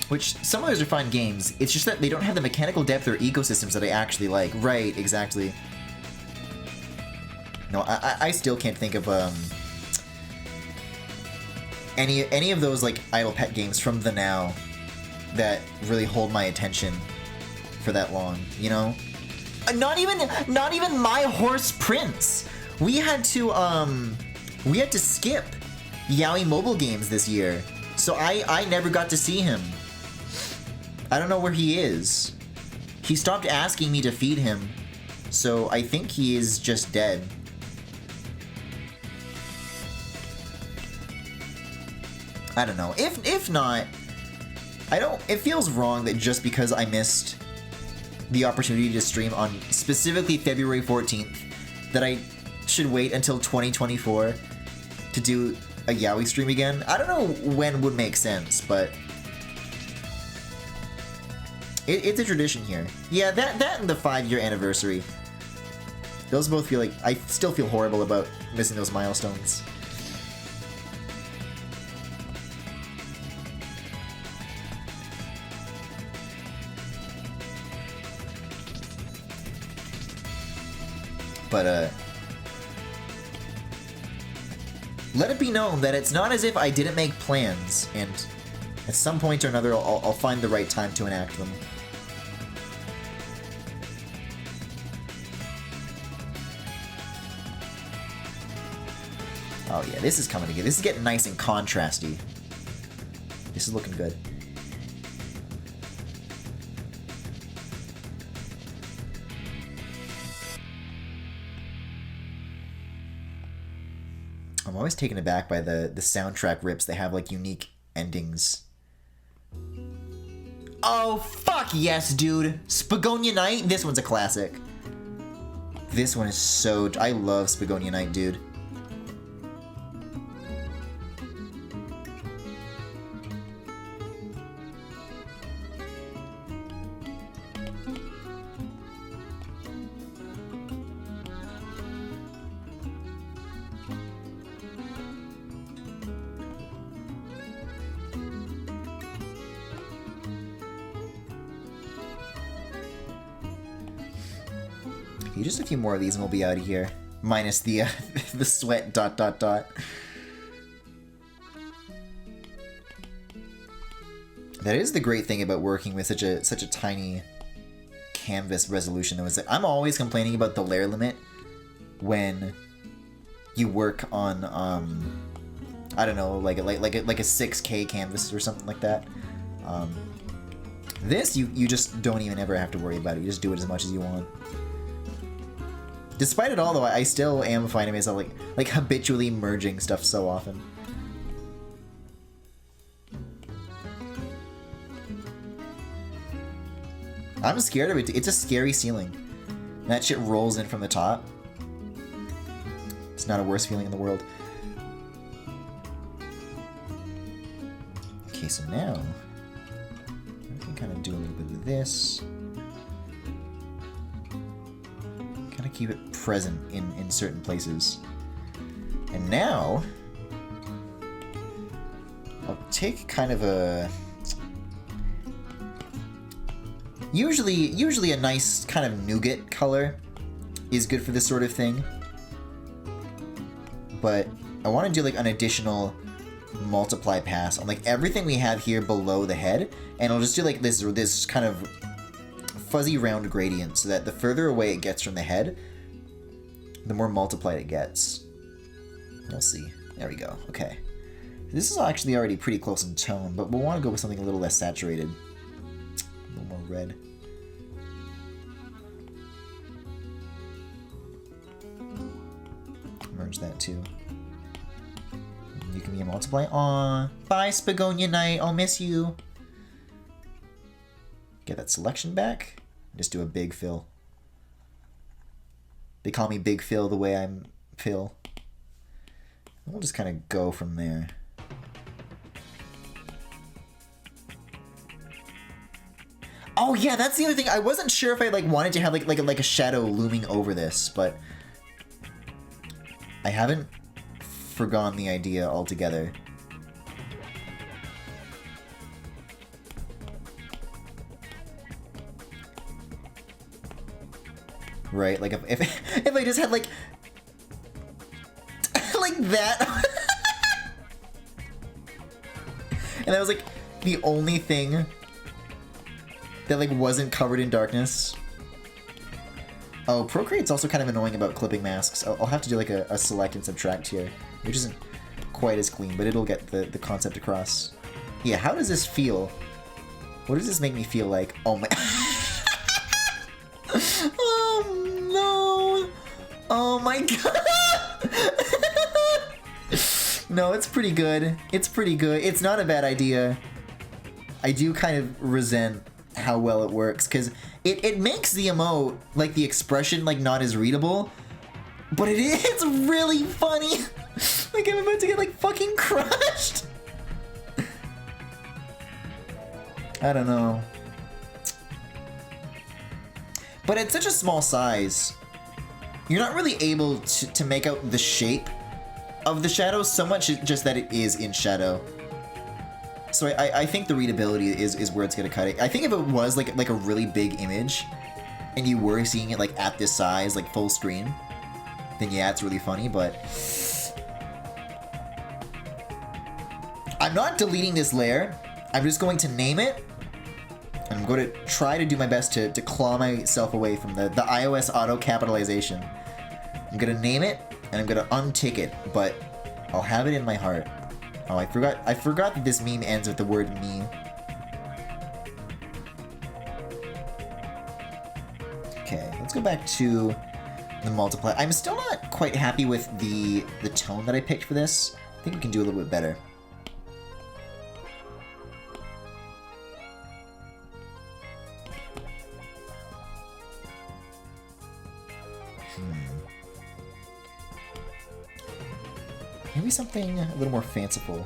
Which, some of those are fine games, it's just that they don't have the mechanical depth or ecosystems that I actually like. Right, exactly. No, I still can't think of, any of those, like, idle pet games from the now that really hold my attention for that long, you know? Not even My Horse Prince! We had to skip Yaoi mobile games this year, so I never got to see him. I don't know where he is. He stopped asking me to feed him, so I think he is just dead. I don't know. If not, it feels wrong that just because I missed the opportunity to stream on specifically February 14th, that I should wait until 2024 to do a Yaoi stream again. I don't know when would make sense, but it's a tradition here. Yeah, that and the 5-year anniversary. Those both feel like... I still feel horrible about missing those milestones. But, let it be known that it's not as if I didn't make plans, and at some point or another I'll find the right time to enact them. Oh yeah, this is coming together. This is getting nice and contrasty. This is looking good. I'm always taken aback by the soundtrack rips. They have like unique endings. Oh fuck yes, dude! Spagonia Night. This one's a classic. This one is so... I love Spagonia Night, dude. Just a few more of these and we'll be out of here. Minus the the sweat ... That is the great thing about working with such a tiny canvas resolution. Though, is that I'm always complaining about the layer limit when you work on I don't know, like a 6K canvas or something like that. This you just don't even ever have to worry about it. You just do it as much as you want. Despite it all, though, I still am finding myself like habitually merging stuff so often. I'm scared of it. It's a scary ceiling. And that shit rolls in from the top. It's not a worse feeling in the world. Okay, so now I can kind of do a little bit of this. Keep it present in certain places. And now I'll take kind of a usually a nice kind of nougat color is good for this sort of thing, but I want to do like an additional multiply pass on like everything we have here below the head, and I'll just do like this kind of fuzzy round gradient so that the further away it gets from the head, the more multiplied it gets. We'll see. There we go. Okay. This is actually already pretty close in tone, but we'll want to go with something a little less saturated. A little more red. Merge that too. You can be a multiply. Aw, bye Spagonia Night. I'll miss you. Get that selection back. Just do a big fill. They call me Big Phil the way I'm Phil. We'll just kind of go from there. Oh yeah, that's the other thing. I wasn't sure if I like wanted to have like a shadow looming over this, but I haven't forgone the idea altogether. Right, like if I just had like like that, and that was like the only thing that like wasn't covered in darkness. Oh, Procreate's also kind of annoying about clipping masks. I'll have to do like a select and subtract here, which isn't quite as clean, but it'll get the concept across. Yeah, how does this feel? What does this make me feel like? Oh my... Oh no! Oh my god! No, it's pretty good. It's pretty good. It's not a bad idea. I do kind of resent how well it works, because it makes the emote, like the expression, like not as readable, but it's really funny. Like I'm about to get like fucking crushed. I don't know. But it's such a small size, you're not really able to make out the shape of the shadow so much, just that it is in shadow. So I think the readability is where it's gonna cut it. I think if it was like a really big image, and you were seeing it like at this size, like full screen, then yeah, it's really funny, but... I'm not deleting this layer, I'm just going to name it, and I'm going to try to do my best to claw myself away from the iOS auto capitalization. I'm gonna name it, and I'm gonna untick it, but I'll have it in my heart. Oh, I forgot that this meme ends with the word me. Okay, let's go back to the multiply. I'm still not quite happy with the tone that I picked for this. I think we can do a little bit better. Maybe something a little more fanciful.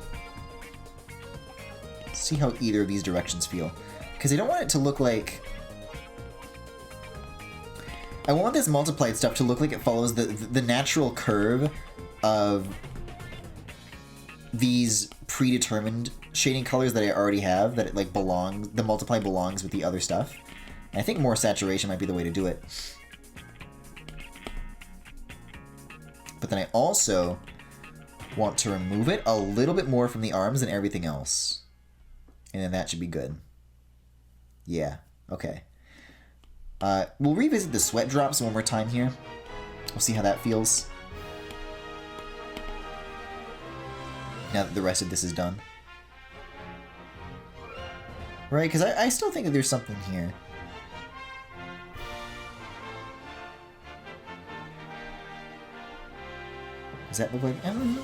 See how either of these directions feel. Because I don't want it to look like... I want this multiplied stuff to look like it follows the natural curve of these predetermined shading colors that I already have, that it like belongs, the multiply belongs with the other stuff. And I think more saturation might be the way to do it. But then I also want to remove it a little bit more from the arms than everything else. And then that should be good. Yeah, okay. We'll revisit the sweat drops one more time here. We'll see how that feels. Now that the rest of this is done. Right, because I still think that there's something here. Does that look like... I don't know.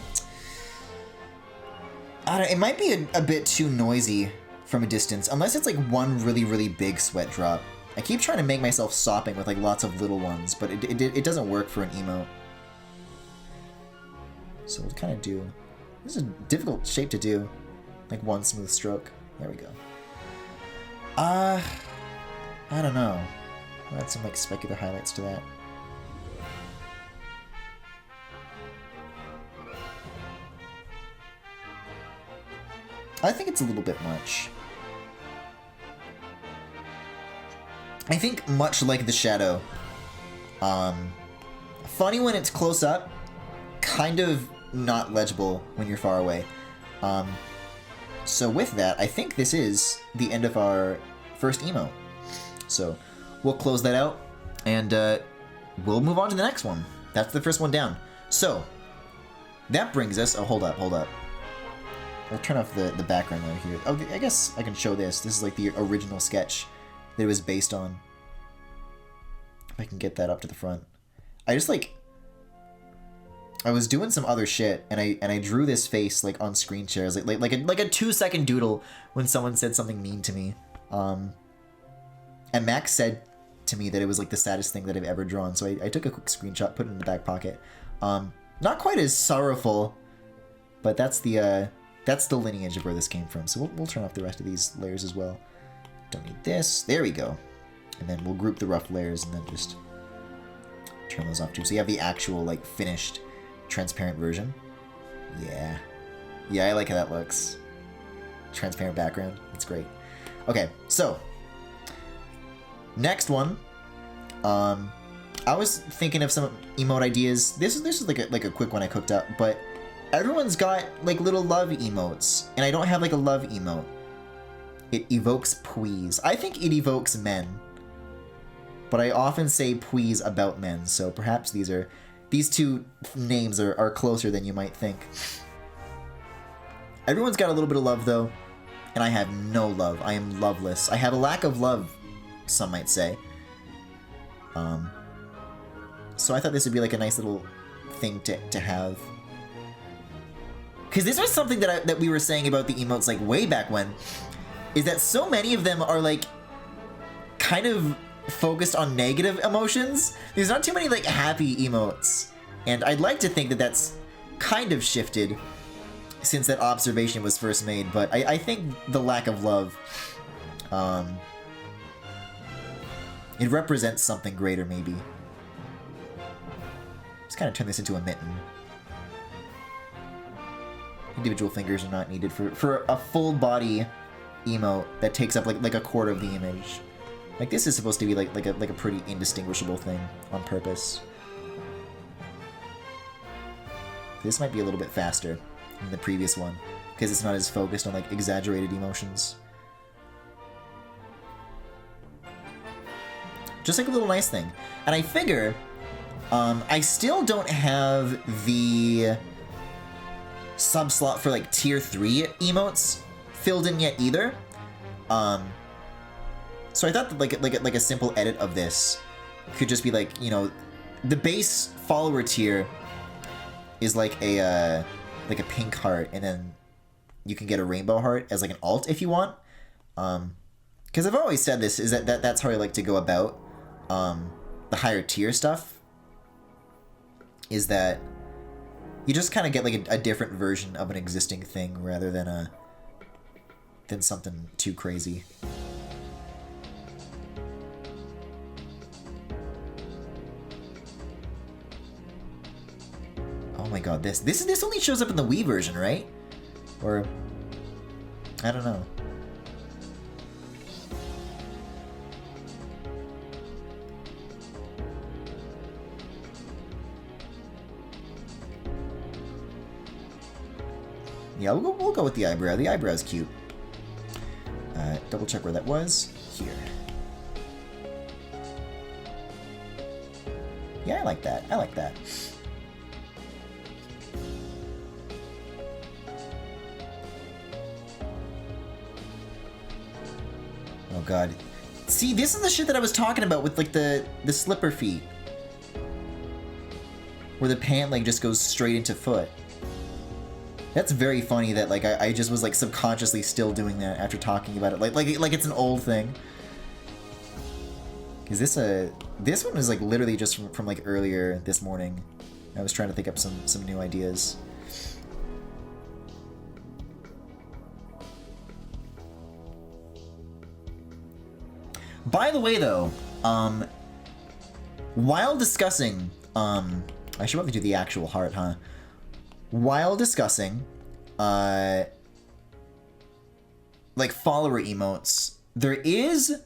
It might be a bit too noisy from a distance, unless it's like one really, really big sweat drop. I keep trying to make myself sopping with like lots of little ones, but it doesn't work for an emote. So we'll kind of do... This is a difficult shape to do. Like one smooth stroke. There we go. I don't know. I'll add some like specular highlights to that. I think it's a little bit much. I think much like the shadow. Funny when it's close up, kind of not legible when you're far away. So with that, I think this is the end of our first emote. So we'll close that out, and we'll move on to the next one. That's the first one down. So that brings us... Oh, hold up. I'll turn off the background layer here. Oh, I guess I can show this. This is like the original sketch that it was based on. If I can get that up to the front. I just like... I was doing some other shit, and I drew this face like on screen shares, like a 2-second doodle when someone said something mean to me. And Max said to me that it was like the saddest thing that I've ever drawn, so I took a quick screenshot, put it in the back pocket. Not quite as sorrowful But that's the lineage of where this came from. So we'll turn off the rest of these layers as well. Don't need this. There we go. And then we'll group the rough layers and then just turn those off too. So you have the actual, like, finished transparent version. Yeah. Yeah, I like how that looks. Transparent background. That's great. Okay, so next one. I was thinking of some emote ideas. This is like a quick one I cooked up, but everyone's got like little love emotes, and I don't have like a love emote. It evokes please. I think it evokes men, but I often say please about men, so perhaps these two names are closer than you might think. Everyone's got a little bit of love though, and I have no love. I am loveless. I have a lack of love, some might say. So I thought this would be like a nice little thing to have. Because this was something that we were saying about the emotes like way back when, is that so many of them are like kind of focused on negative emotions. There's not too many like happy emotes, and I'd like to think that that's kind of shifted since that observation was first made, but I think the lack of love, it represents something greater maybe. Just kind of turn this into a mitten. Individual fingers are not needed for a full body emote that takes up like a quarter of the image. Like this is supposed to be like a pretty indistinguishable thing on purpose. This might be a little bit faster than the previous one because it's not as focused on like exaggerated emotions. Just like a little nice thing. And I figure I still don't have the sub-slot for like tier 3 emotes filled in yet either. So I thought that like a simple edit of this could just be like, you know, the base follower tier is like a pink heart, and then you can get a rainbow heart as like an alt if you want. Because I've always said this, is that's how I like to go about the higher tier stuff, is that you just kind of get like a different version of an existing thing rather than something too crazy. Oh my god, this only shows up in the Wii version, right? Or I don't know. Yeah, we'll go with the eyebrow. The eyebrow's cute. Double check where that was. Here. Yeah, I like that. I like that. Oh god. See, this is the shit that I was talking about with like the slipper feet. Where the pant leg just goes straight into foot. That's very funny that like I just was like subconsciously still doing that after talking about it. Like it's an old thing. Is this this one was like literally just from like earlier this morning. I was trying to think up some new ideas. By the way though, while discussing I should probably do the actual heart, huh? While discussing, like follower emotes, there is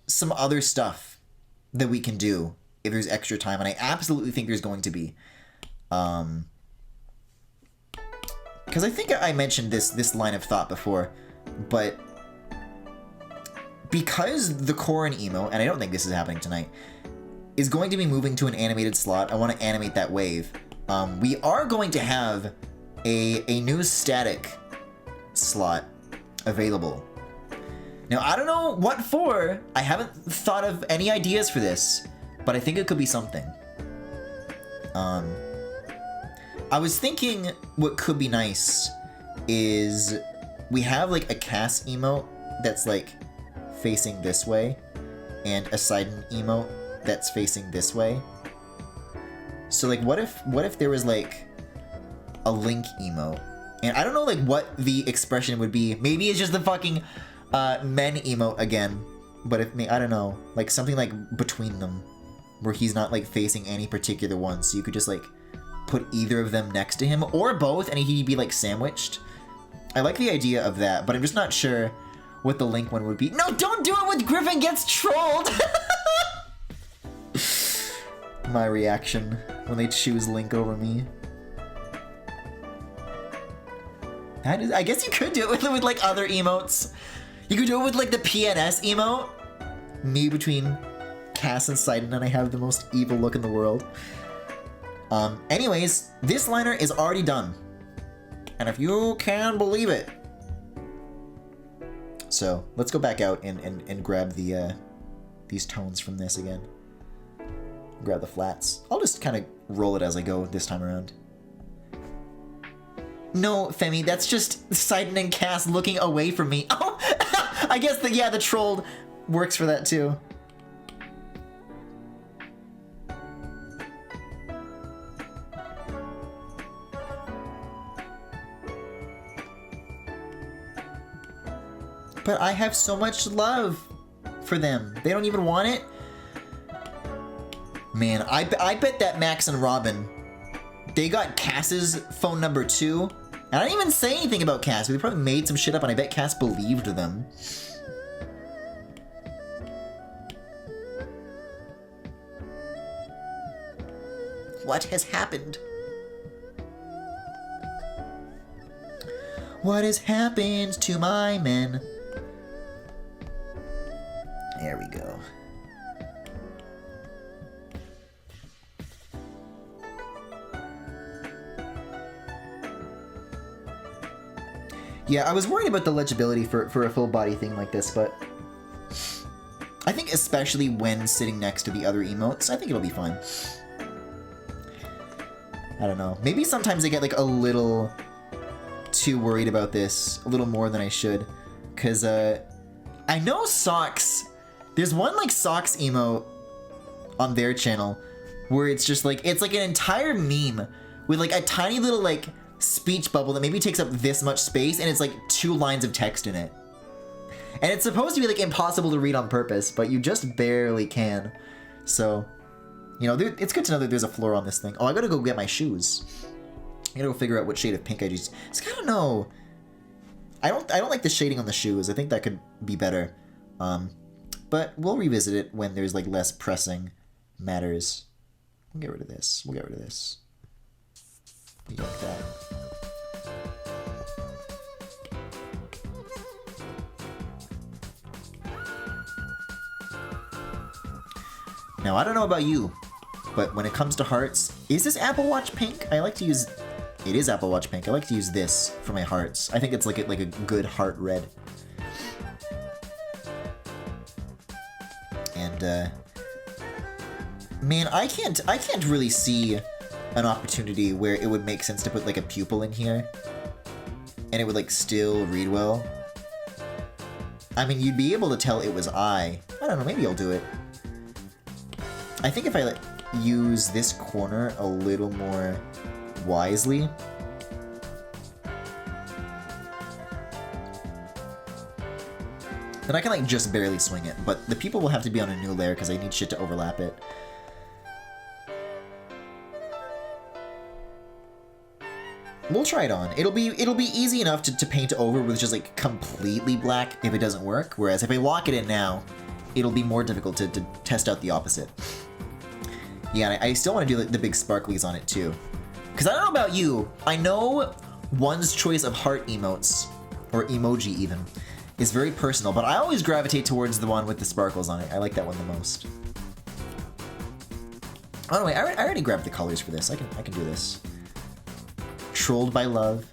some other stuff that we can do if there's extra time, and I absolutely think there's going to be. Because I think I mentioned this line of thought before, but because the Corrin emote, and I don't think this is happening tonight, is going to be moving to an animated slot, I want to animate that wave. We are going to have a new static slot available. Now, I don't know what for. I haven't thought of any ideas for this, but I think it could be something. I was thinking what could be nice is we have like a Cass emote that's like facing this way, and a Sidon emote that's facing this way. So like what if there was like a Link emote. And I don't know like what the expression would be. Maybe it's just the fucking men emote again. But if I don't know, like something like between them, where he's not like facing any particular one, so you could just like put either of them next to him or both, and he'd be like sandwiched. I like the idea of that, but I'm just not sure what the Link one would be. No, don't do it with Griffin gets trolled. My reaction when they choose Link over me. That is, I guess you could do it with like other emotes. You could do it with like the PNS emote. Me between Cass and Sidon, and I have the most evil look in the world. Anyways, this liner is already done. And if you can believe it. So let's go back out and grab the these tones from this again. Grab the flats. I'll just kind of roll it as I go this time around. No, Femi, that's just Sidon and Cass looking away from me. Oh, I guess the trolled works for that too. But I have so much love for them. They don't even want it. Man, I bet that Max and Robin, they got Cass's phone number too. And I didn't even say anything about Cass. We probably made some shit up, and I bet Cass believed them. What has happened? What has happened to my men? There we go. Yeah, I was worried about the legibility for a full body thing like this, but I think especially when sitting next to the other emotes, I think it'll be fine. I don't know. Maybe sometimes I get like a little too worried about this, a little more than I should, because I know Socks, there's one like Socks emote on their channel where it's just like, it's like an entire meme with like a tiny little like speech bubble that maybe takes up this much space, and it's like 2 lines of text in it. And it's supposed to be like impossible to read on purpose, but you just barely can. So, you know, it's good to know that there's a floor on this thing. Oh, I gotta go get my shoes. I gotta go figure out what shade of pink I use. I don't know. I don't like the shading on the shoes. I think that could be better. But we'll revisit it when there's like less pressing matters. We'll get rid of this. We'll get rid of this. Like that. Now, I don't know about you, but when it comes to hearts, is this Apple Watch pink? I like to use... It is Apple Watch pink. I like to use this for my hearts. I think it's like a good heart red. And, man, I can't really see an opportunity where it would make sense to put like a pupil in here and it would like still read well. I mean, you'd be able to tell it was I don't know, maybe I'll do it. I think if I like use this corner a little more wisely, then I can like just barely swing it, but the pupil will have to be on a new layer because I need shit to overlap it. We'll try it on. It'll be easy enough to paint over with just like completely black if it doesn't work, whereas if I lock it in now, it'll be more difficult to test out the opposite. Yeah, and I still want to do the big sparklies on it too. Because I don't know about you, I know one's choice of heart emotes, or emoji even, is very personal, but I always gravitate towards the one with the sparkles on it. I like that one the most. Oh no, wait, I already grabbed the colors for this. I can do this. Trolled by love.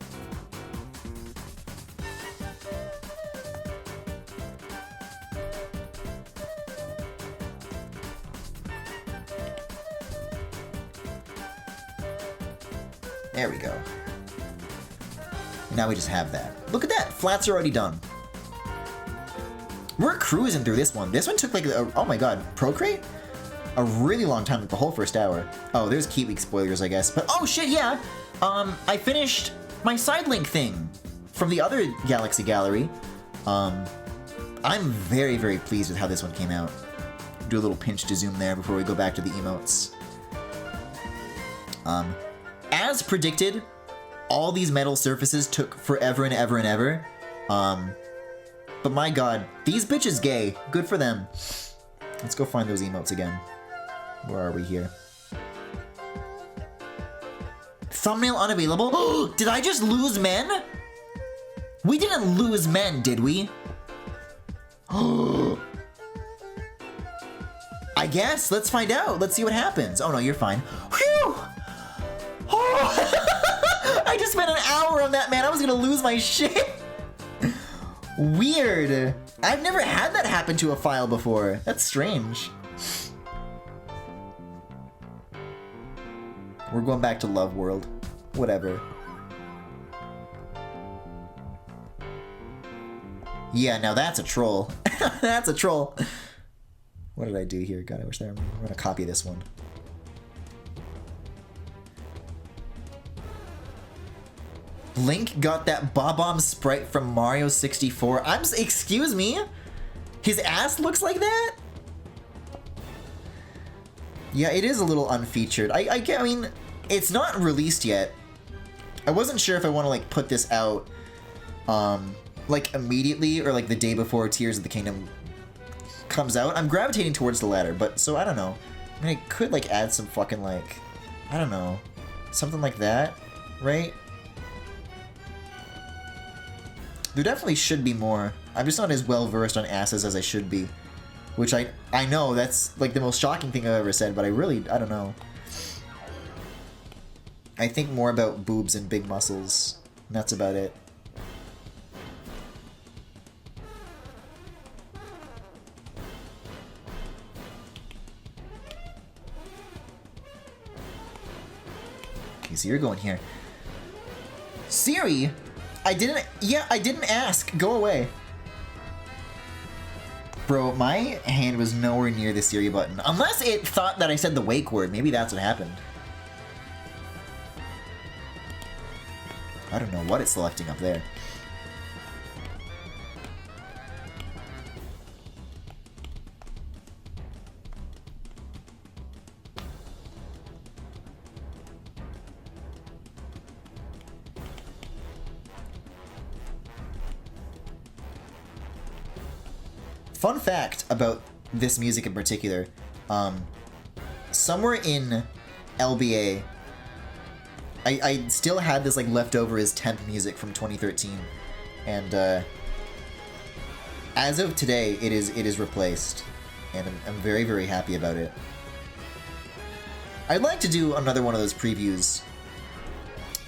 There we go. Now we just have that. Look at that! Flats are already done. We're cruising through this one. This one took like, oh my god, Procreate? a really long time, like the whole first hour. Oh, there's Key Week spoilers, I guess. But oh shit, yeah. I finished my side link thing from the other Galaxy Gallery. I'm very, very pleased with how this one came out. Do a little pinch to zoom there before we go back to the emotes. As predicted, all these metal surfaces took forever and ever and ever. But my god, these bitches gay. Good for them. Let's go find those emotes again. Where are we here? Thumbnail unavailable? Did I just lose men? We didn't lose men, did we? I guess. Let's find out. Let's see what happens. Oh no, you're fine. Whew! Oh! I just spent an hour on that, man. I was gonna lose my shit. Weird. I've never had that happen to a file before. That's strange. We're going back to Love World. Whatever. Yeah, now that's a troll. That's a troll. What did I do here? God, I wish I'm gonna copy this one. Link got that Bob-omb sprite from Mario 64. Excuse me? His ass looks like that? Yeah, it is a little unfeatured. I mean, it's not released yet. I wasn't sure if I want to like put this out like immediately or like the day before Tears of the Kingdom comes out. I'm gravitating towards the latter, but so I don't know. I mean, I could like add some fucking like, I don't know, something like that, right? There definitely should be more. I'm just not as well versed on asses as I should be. Which I know that's like the most shocking thing I've ever said, but I don't know. I think more about boobs and big muscles. And that's about it. Okay, so you're going here. Siri! I didn't ask. Go away. Bro, my hand was nowhere near the Siri button. Unless it thought that I said the wake word. Maybe that's what happened. I don't know what it's selecting up there. Fun fact about this music in particular, somewhere in LBA, I still had this like leftover as temp music from 2013, and as of today, it is replaced, and I'm very, very happy about it. I'd like to do another one of those previews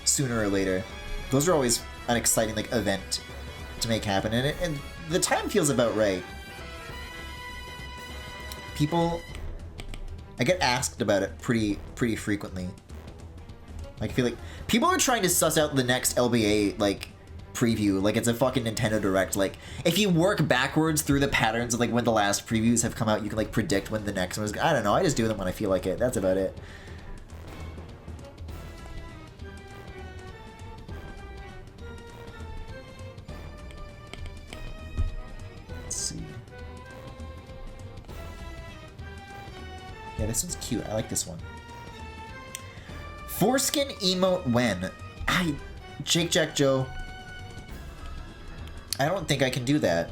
sooner or later. Those are always an exciting like event to make happen, and the time feels about right. People, I get asked about it pretty frequently. Like, I feel like people are trying to suss out the next LBA like preview, like it's a fucking Nintendo Direct. Like, if you work backwards through the patterns of like when the last previews have come out, you can like predict when the next one is. I don't know. I just do them when I feel like it. That's about it. Let's see. Yeah, this one's cute. I like this one. Foreskin emote when? Jake Jack Joe. I don't think I can do that.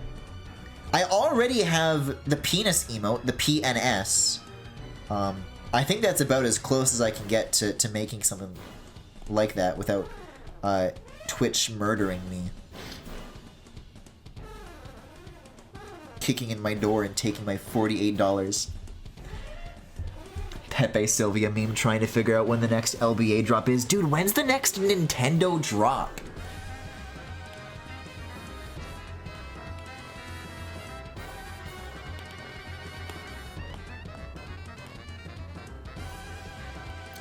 I already have the penis emote, the PNS. I think that's about as close as I can get to making something like that without Twitch murdering me. Kicking in my door and taking my $48. Pepe Sylvia meme trying to figure out when the next LBA drop is. Dude, when's the next Nintendo drop?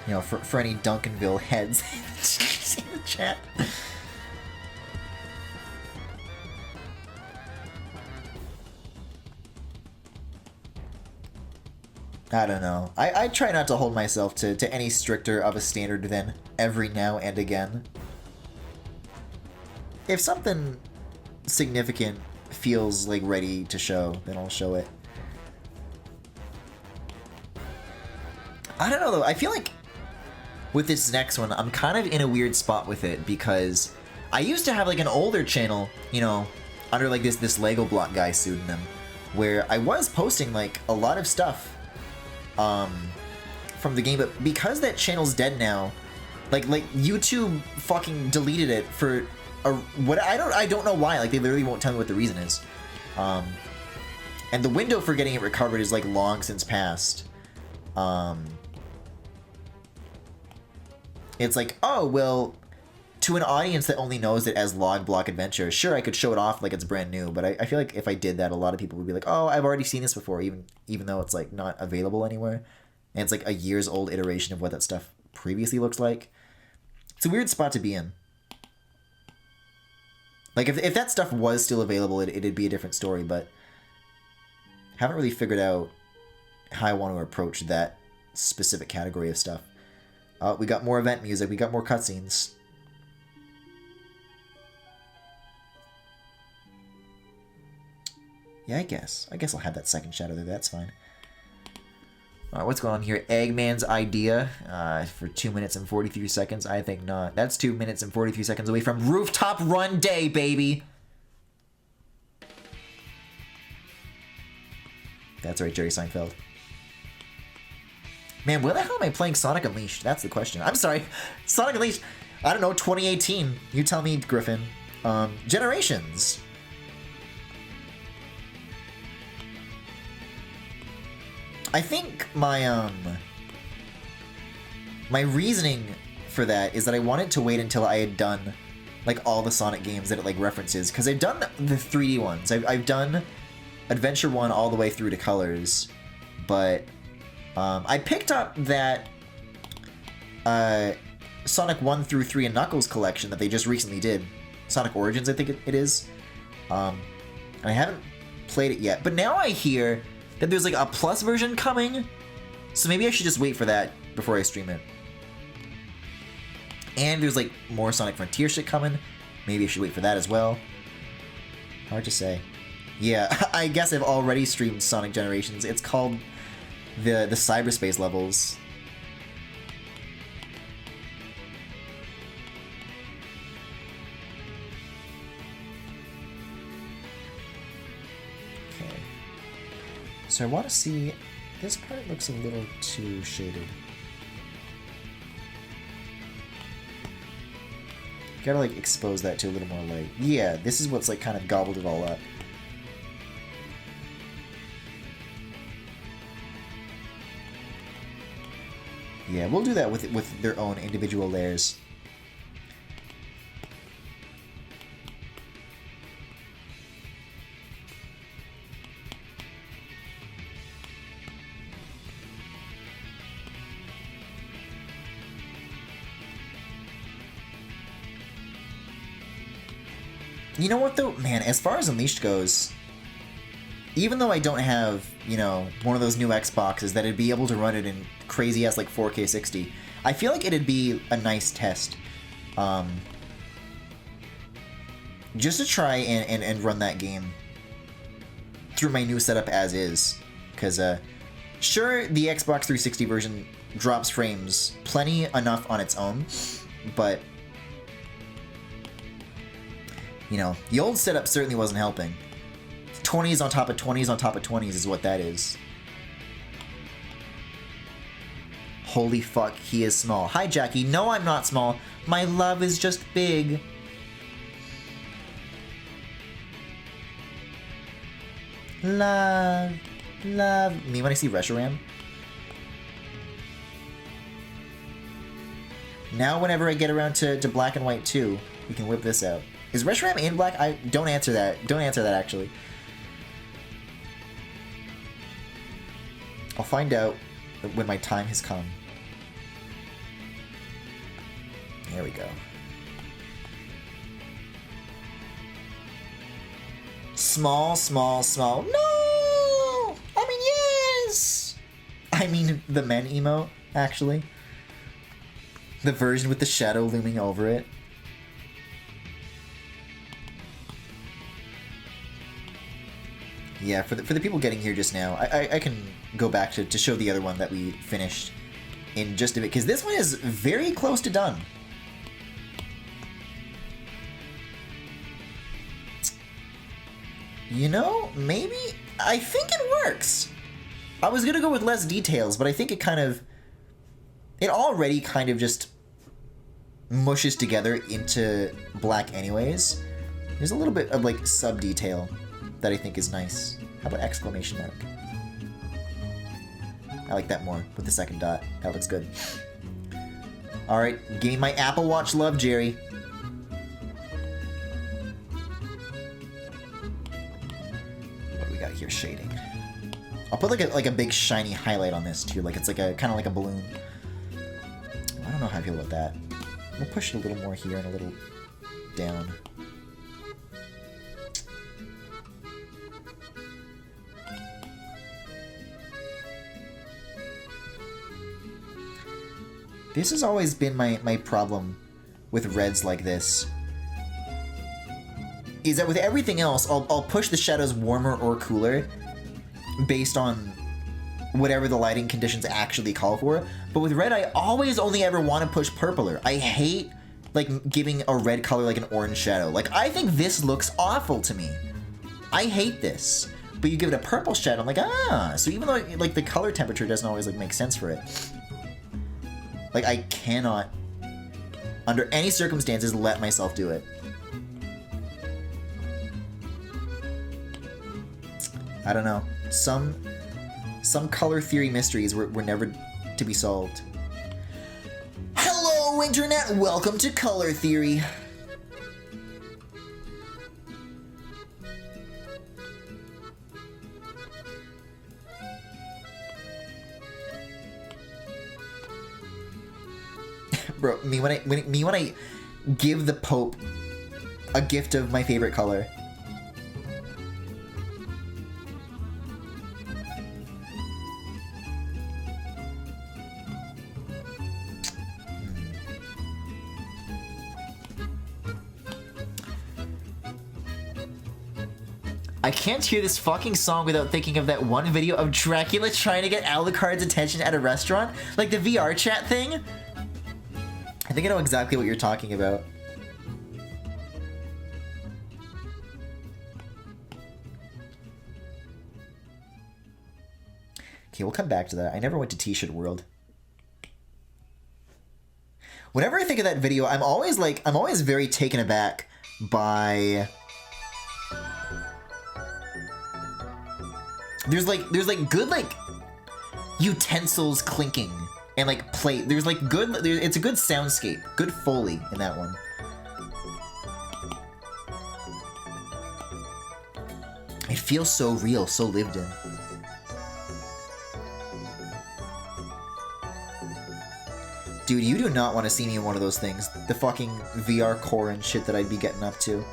You know, for any Duncanville heads in the chat. I don't know. I try not to hold myself to any stricter of a standard than every now and again. If something significant feels like ready to show, then I'll show it. I don't know though, I feel like with this next one, I'm kind of in a weird spot with it because I used to have like an older channel, you know, under like this Lego block guy pseudonym, where I was posting like a lot of stuff from the game, but because that channel's dead now, like YouTube fucking deleted it for what I don't know why. Like they literally won't tell me what the reason is, and the window for getting it recovered is like long since passed. It's like, oh well, to an audience that only knows it as Log Block Adventure, sure, I could show it off like it's brand new, but I feel like if I did that, a lot of people would be like, oh, I've already seen this before, even though it's like not available anywhere, and it's like a years old iteration of what that stuff previously looks like. It's a weird spot to be in. Like if that stuff was still available, it'd be a different story, but haven't really figured out how I want to approach that specific category of stuff. We got more event music, we got more cutscenes. Yeah, I guess I'll have that second shadow there, that's fine. Alright, what's going on here? Eggman's idea for 2 minutes and 43 seconds? I think not. That's 2 minutes and 43 seconds away from Rooftop Run Day, baby! That's right, Jerry Seinfeld. Man, where the hell am I playing Sonic Unleashed? That's the question. I'm sorry. Sonic Unleashed, I don't know, 2018. You tell me, Griffin. Generations. I think my reasoning for that is that I wanted to wait until I had done like all the Sonic games that it like references, because I've done the 3D ones. I've done Adventure 1 all the way through to Colors, but I picked up that Sonic 1 through 3 and Knuckles collection that they just recently did. Sonic Origins, I think it is. And I haven't played it yet, but now I hear that there's like a plus version coming, so maybe I should just wait for that before I stream it. And there's like more Sonic Frontier shit coming. Maybe I should wait for that as well. Hard to say. Yeah, I guess I've already streamed Sonic Generations. It's called the cyberspace levels. Okay. So I want to see, this part looks a little too shaded. Gotta like expose that to a little more light. Yeah, this is what's like kind of gobbled it all up. Yeah, we'll do that with their own individual layers. You know what though? Man, as far as Unleashed goes, even though I don't have, you know, one of those new Xboxes that'd be able to run it in crazy-ass like 4K 60, I feel like it'd be a nice test. Just to try and run that game through my new setup as is. Because, sure, the Xbox 360 version drops frames plenty enough on its own, but you know, the old setup certainly wasn't helping. 20s on top of 20s on top of 20s is what that is. Holy fuck, he is small. Hi, Jackie. No, I'm not small. My love is just big. Love. Love. Me when I see Reshiram. Now whenever I get around to Black and White 2, we can whip this out. Is Reshiram in black? Don't answer that. Don't answer that, actually. I'll find out when my time has come. There we go. Small, small, small. No! I mean, yes! I mean the men emo, actually. The version with the shadow looming over it. Yeah, for the people getting here just now, I can go back to show the other one that we finished in just a bit, because this one is very close to done. You know, maybe, I think it works. I was gonna go with less details, but I think it kind of, it already kind of just mushes together into black anyways. There's a little bit of like sub-detail that I think is nice. How about exclamation mark? I like that more with the second dot. That looks good. Alright, give me my Apple Watch love, Jerry. What do we got here? Shading. I'll put like a big shiny highlight on this too, like it's like a kind of like a balloon. I don't know how I feel about that. We'll push it a little more here and a little down. This has always been my problem with reds like this. Is that with everything else, I'll push the shadows warmer or cooler based on whatever the lighting conditions actually call for. But with red, I always only ever want to push purpler. I hate like giving a red color like an orange shadow. Like I think this looks awful to me. I hate this. But you give it a purple shadow, I'm like, ah. So even though like the color temperature doesn't always like make sense for it. Like I cannot, under any circumstances, let myself do it. I don't know. Some color theory mysteries were never to be solved. Hello, Internet! Welcome to Color Theory. Bro, me when I give the Pope a gift of my favorite color. I can't hear this fucking song without thinking of that one video of Dracula trying to get Alucard's attention at a restaurant. Like the VR chat thing. I think I know exactly what you're talking about. Okay, we'll come back to that. I never went to T-shirt World. Whenever I think of that video, I'm always very taken aback by... There's like good like utensils clinking and like plate. There's like good. It's a good soundscape, good Foley in that one. It feels so real, so lived in. Dude, you do not want to see me in one of those things. The fucking VR core and shit that I'd be getting up to.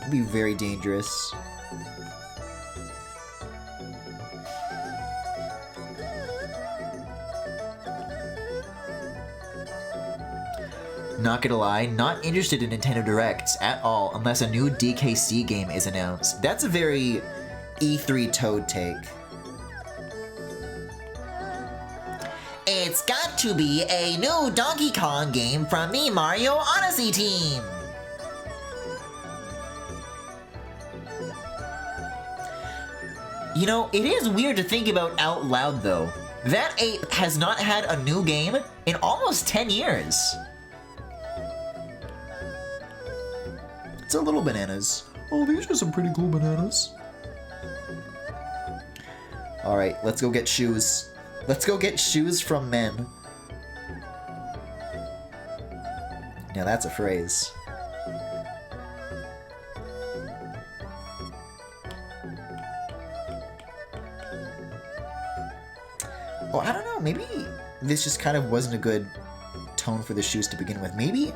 It'd be very dangerous. Not gonna lie, not interested in Nintendo Directs at all unless a new DKC game is announced. That's a very E3 Toad take. It's got to be a new Donkey Kong game from the Mario Odyssey team! You know, it is weird to think about out loud though. That ape has not had a new game in almost 10 years. It's a little bananas. Oh, these are some pretty cool bananas. Alright, let's go get shoes. Let's go get shoes from men. Now that's a phrase. Oh, I don't know, maybe this just kind of wasn't a good tone for the shoes to begin with. Maybe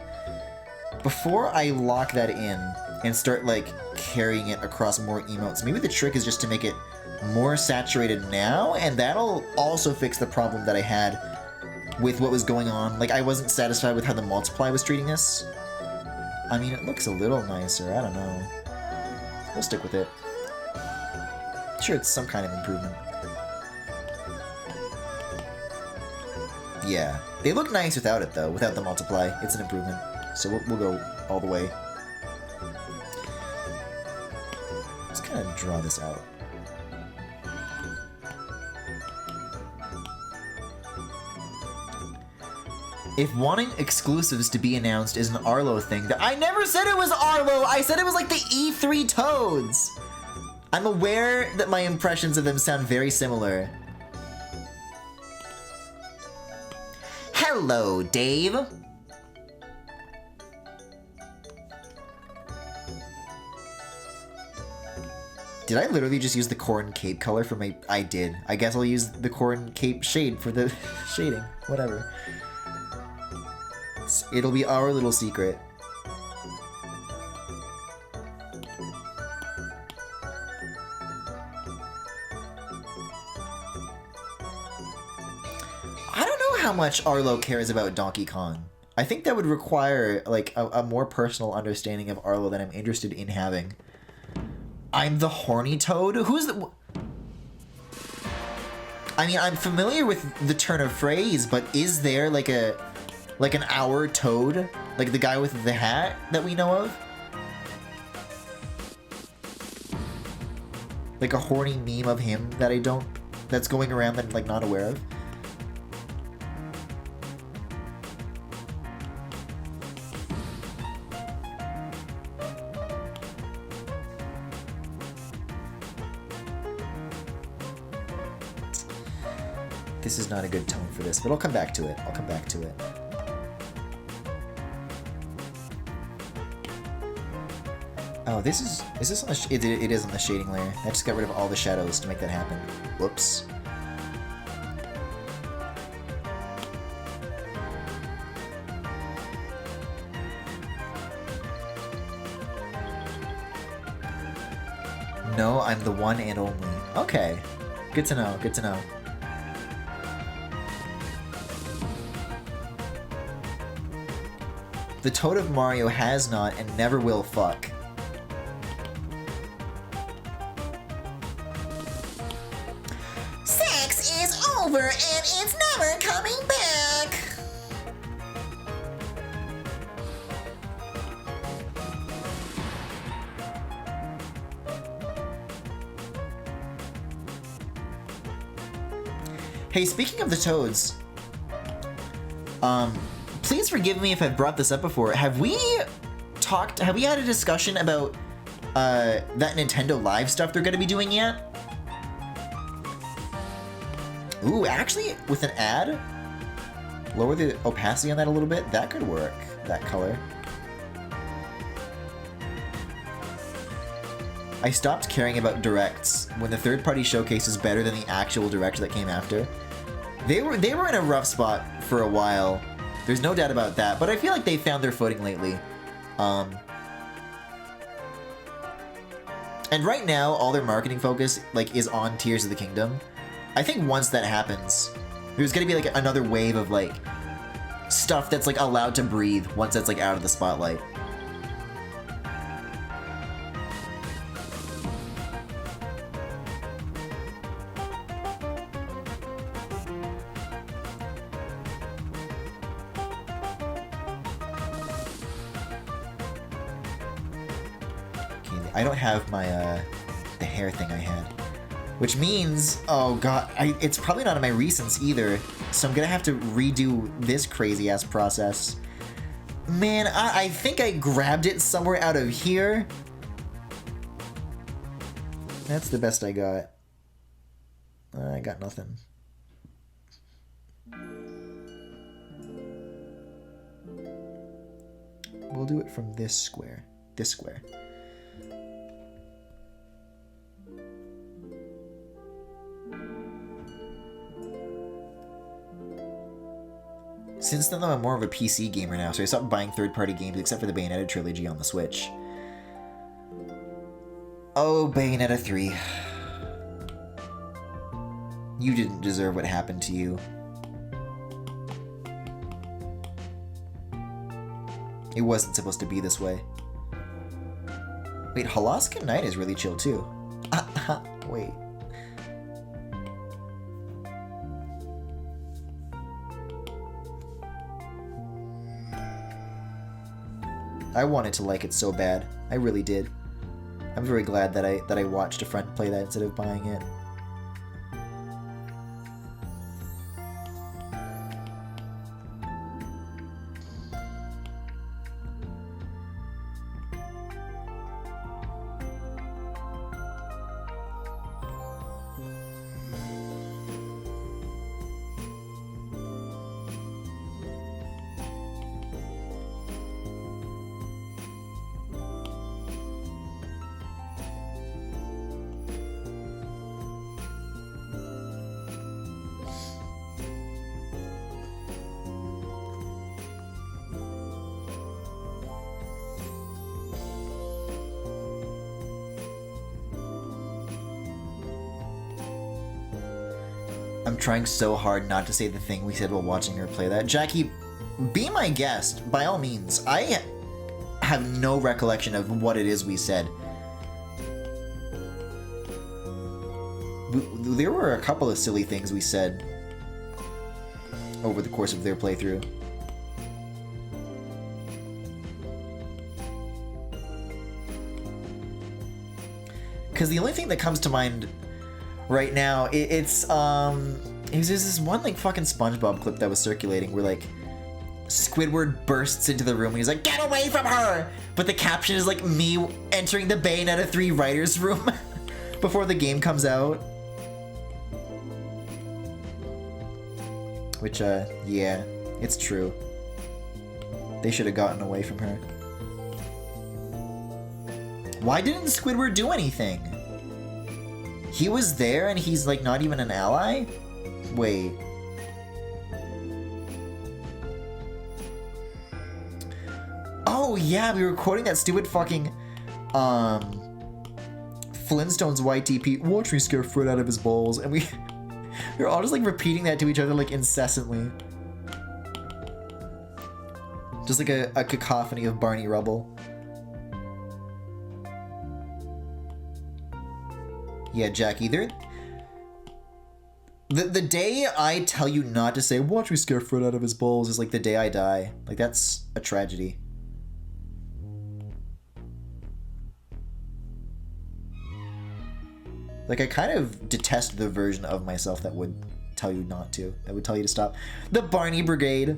before I lock that in and start like carrying it across more emotes. Maybe the trick is just to make it more saturated now, and that'll also fix the problem that I had with what was going on. Like, I wasn't satisfied with how the multiply was treating this. I mean, it looks a little nicer. I don't know. We'll stick with it. Sure, it's some kind of improvement. Yeah. They look nice without it, though. Without the multiply. It's an improvement. So we'll go all the way. Let's kind of draw this out. If wanting exclusives to be announced is an Arlo thing, I never said it was Arlo! I said it was like the E3 Toads! I'm aware that my impressions of them sound very similar. Hello, Dave! Did I literally just use the corn cape color for my... I did. I guess I'll use the corn cape shade for the shading. Whatever. It'll be our little secret. I don't know how much Arlo cares about Donkey Kong. I think that would require, like, a more personal understanding of Arlo that I'm interested in having. I'm the horny toad? Who's the... I mean, I'm familiar with the turn of phrase, but is there, like, an our toad? Like the guy with the hat that we know of? Like a horny meme of him that that's going around that I'm, like, not aware of? This is not a good tone for this, but I'll come back to it. I'll come back to it. Oh, is this on the it is on the shading layer. I just got rid of all the shadows to make that happen. Whoops. No, I'm the one and only. Okay. Good to know, good to know. The Toad of Mario has not and never will fuck. Sex is over and it's never coming back. Hey, speaking of the Toads, please forgive me if I've brought this up before. Have we had a discussion about that Nintendo Live stuff they're gonna be doing yet? Ooh, actually, with an ad? Lower the opacity on that a little bit? That could work, that color. I stopped caring about directs when the third-party showcase is better than the actual direct that came after. They were in a rough spot for a while. There's no doubt about that, but I feel like they found their footing lately. And right now, all their marketing focus, like, is on Tears of the Kingdom. I think once that happens, there's gonna be, like, another wave of, like, stuff that's, like, allowed to breathe once that's, like, out of the spotlight. I don't have my, the hair thing I had. Which means, oh god, it's probably not in my recents either, so I'm gonna have to redo this crazy-ass process. Man, I think I grabbed it somewhere out of here. That's the best I got. I got nothing. We'll do it from this square. This square. Since then, though, I'm more of a PC gamer now, so I stopped buying third-party games except for the Bayonetta trilogy on the Switch. Oh, Bayonetta 3. You didn't deserve what happened to you. It wasn't supposed to be this way. Wait, Halaska Knight is really chill too. Wait. I wanted to like it so bad. I really did. I'm very glad that I watched a friend play that instead of buying it. I'm trying so hard not to say the thing we said while watching her play that. Jackie, be my guest, by all means. I have no recollection of what it is we said. There were a couple of silly things we said over the course of their playthrough. Because the only thing that comes to mind right now, there's this one like fucking SpongeBob clip that was circulating where like Squidward bursts into the room and he's like, "Get away from her!" But the caption is like me entering the Bayonetta 3 writer's room before the game comes out. Which, yeah, it's true. They should have gotten away from her. Why didn't Squidward do anything? He was there and he's like not even an ally? Wait. Oh yeah, we were quoting that stupid fucking Flintstones YTP, "Watch me scare Fred out of his balls," and we were all just like repeating that to each other like incessantly. Just like a cacophony of Barney Rubble. Yeah, Jackie, the day I tell you not to say, "Watch me scare Fred out of his balls," is like the day I die. Like, that's a tragedy. Like, I kind of detest the version of myself that would tell you not to. That would tell you to stop. The Barney Brigade.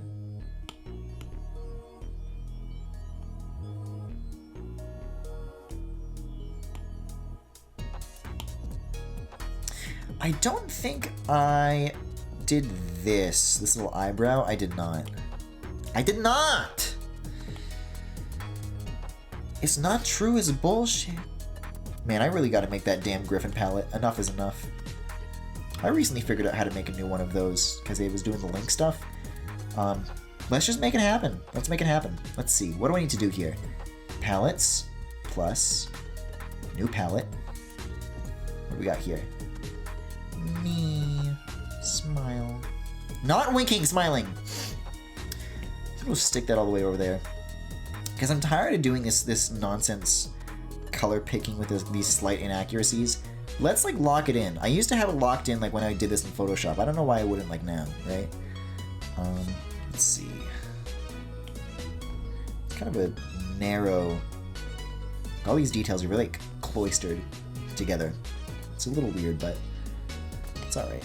I don't think I did this little eyebrow. I did not. I did not! It's not true as bullshit. Man, I really gotta make that damn Griffin palette. Enough is enough. I recently figured out how to make a new one of those because they was doing the link stuff. Let's just make it happen. Let's make it happen. Let's see. What do I need to do here? Palettes plus new palette. What do we got here? Me. Smile. Not winking, smiling. We'll stick that all the way over there. Because I'm tired of doing this nonsense color picking with these slight inaccuracies. Let's like lock it in. I used to have it locked in like when I did this in Photoshop. I don't know why I wouldn't like now, right? Let's see. It's kind of a narrow. All these details are really like cloistered together. It's a little weird, but it's alright.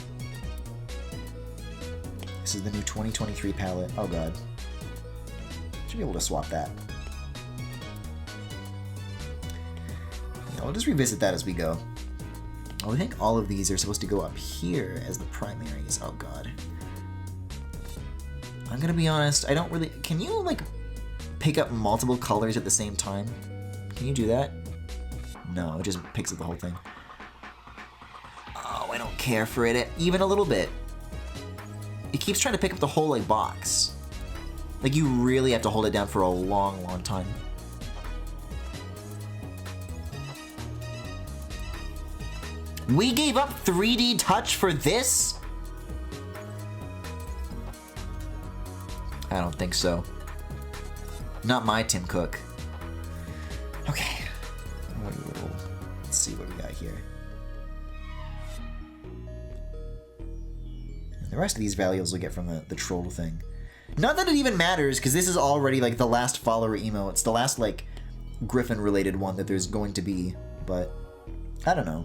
This is the new 2023 palette. Oh god. Should be able to swap that. Yeah, we'll just revisit that as we go. Oh, I think all of these are supposed to go up here as the primaries. Oh god. I'm gonna be honest, I don't really... Can you, like, pick up multiple colors at the same time? Can you do that? No, it just picks up the whole thing. Oh, I don't care for it even a little bit. It keeps trying to pick up the whole, like, box. Like, you really have to hold it down for a long, long time. We gave up 3D touch for this? I don't think so. Not my Tim Cook. Okay. Let's see what we got here. And the rest of these values we'll get from the troll thing. Not that it even matters, because this is already like the last follower emo. It's the last like Griffin related one that there's going to be, but I don't know.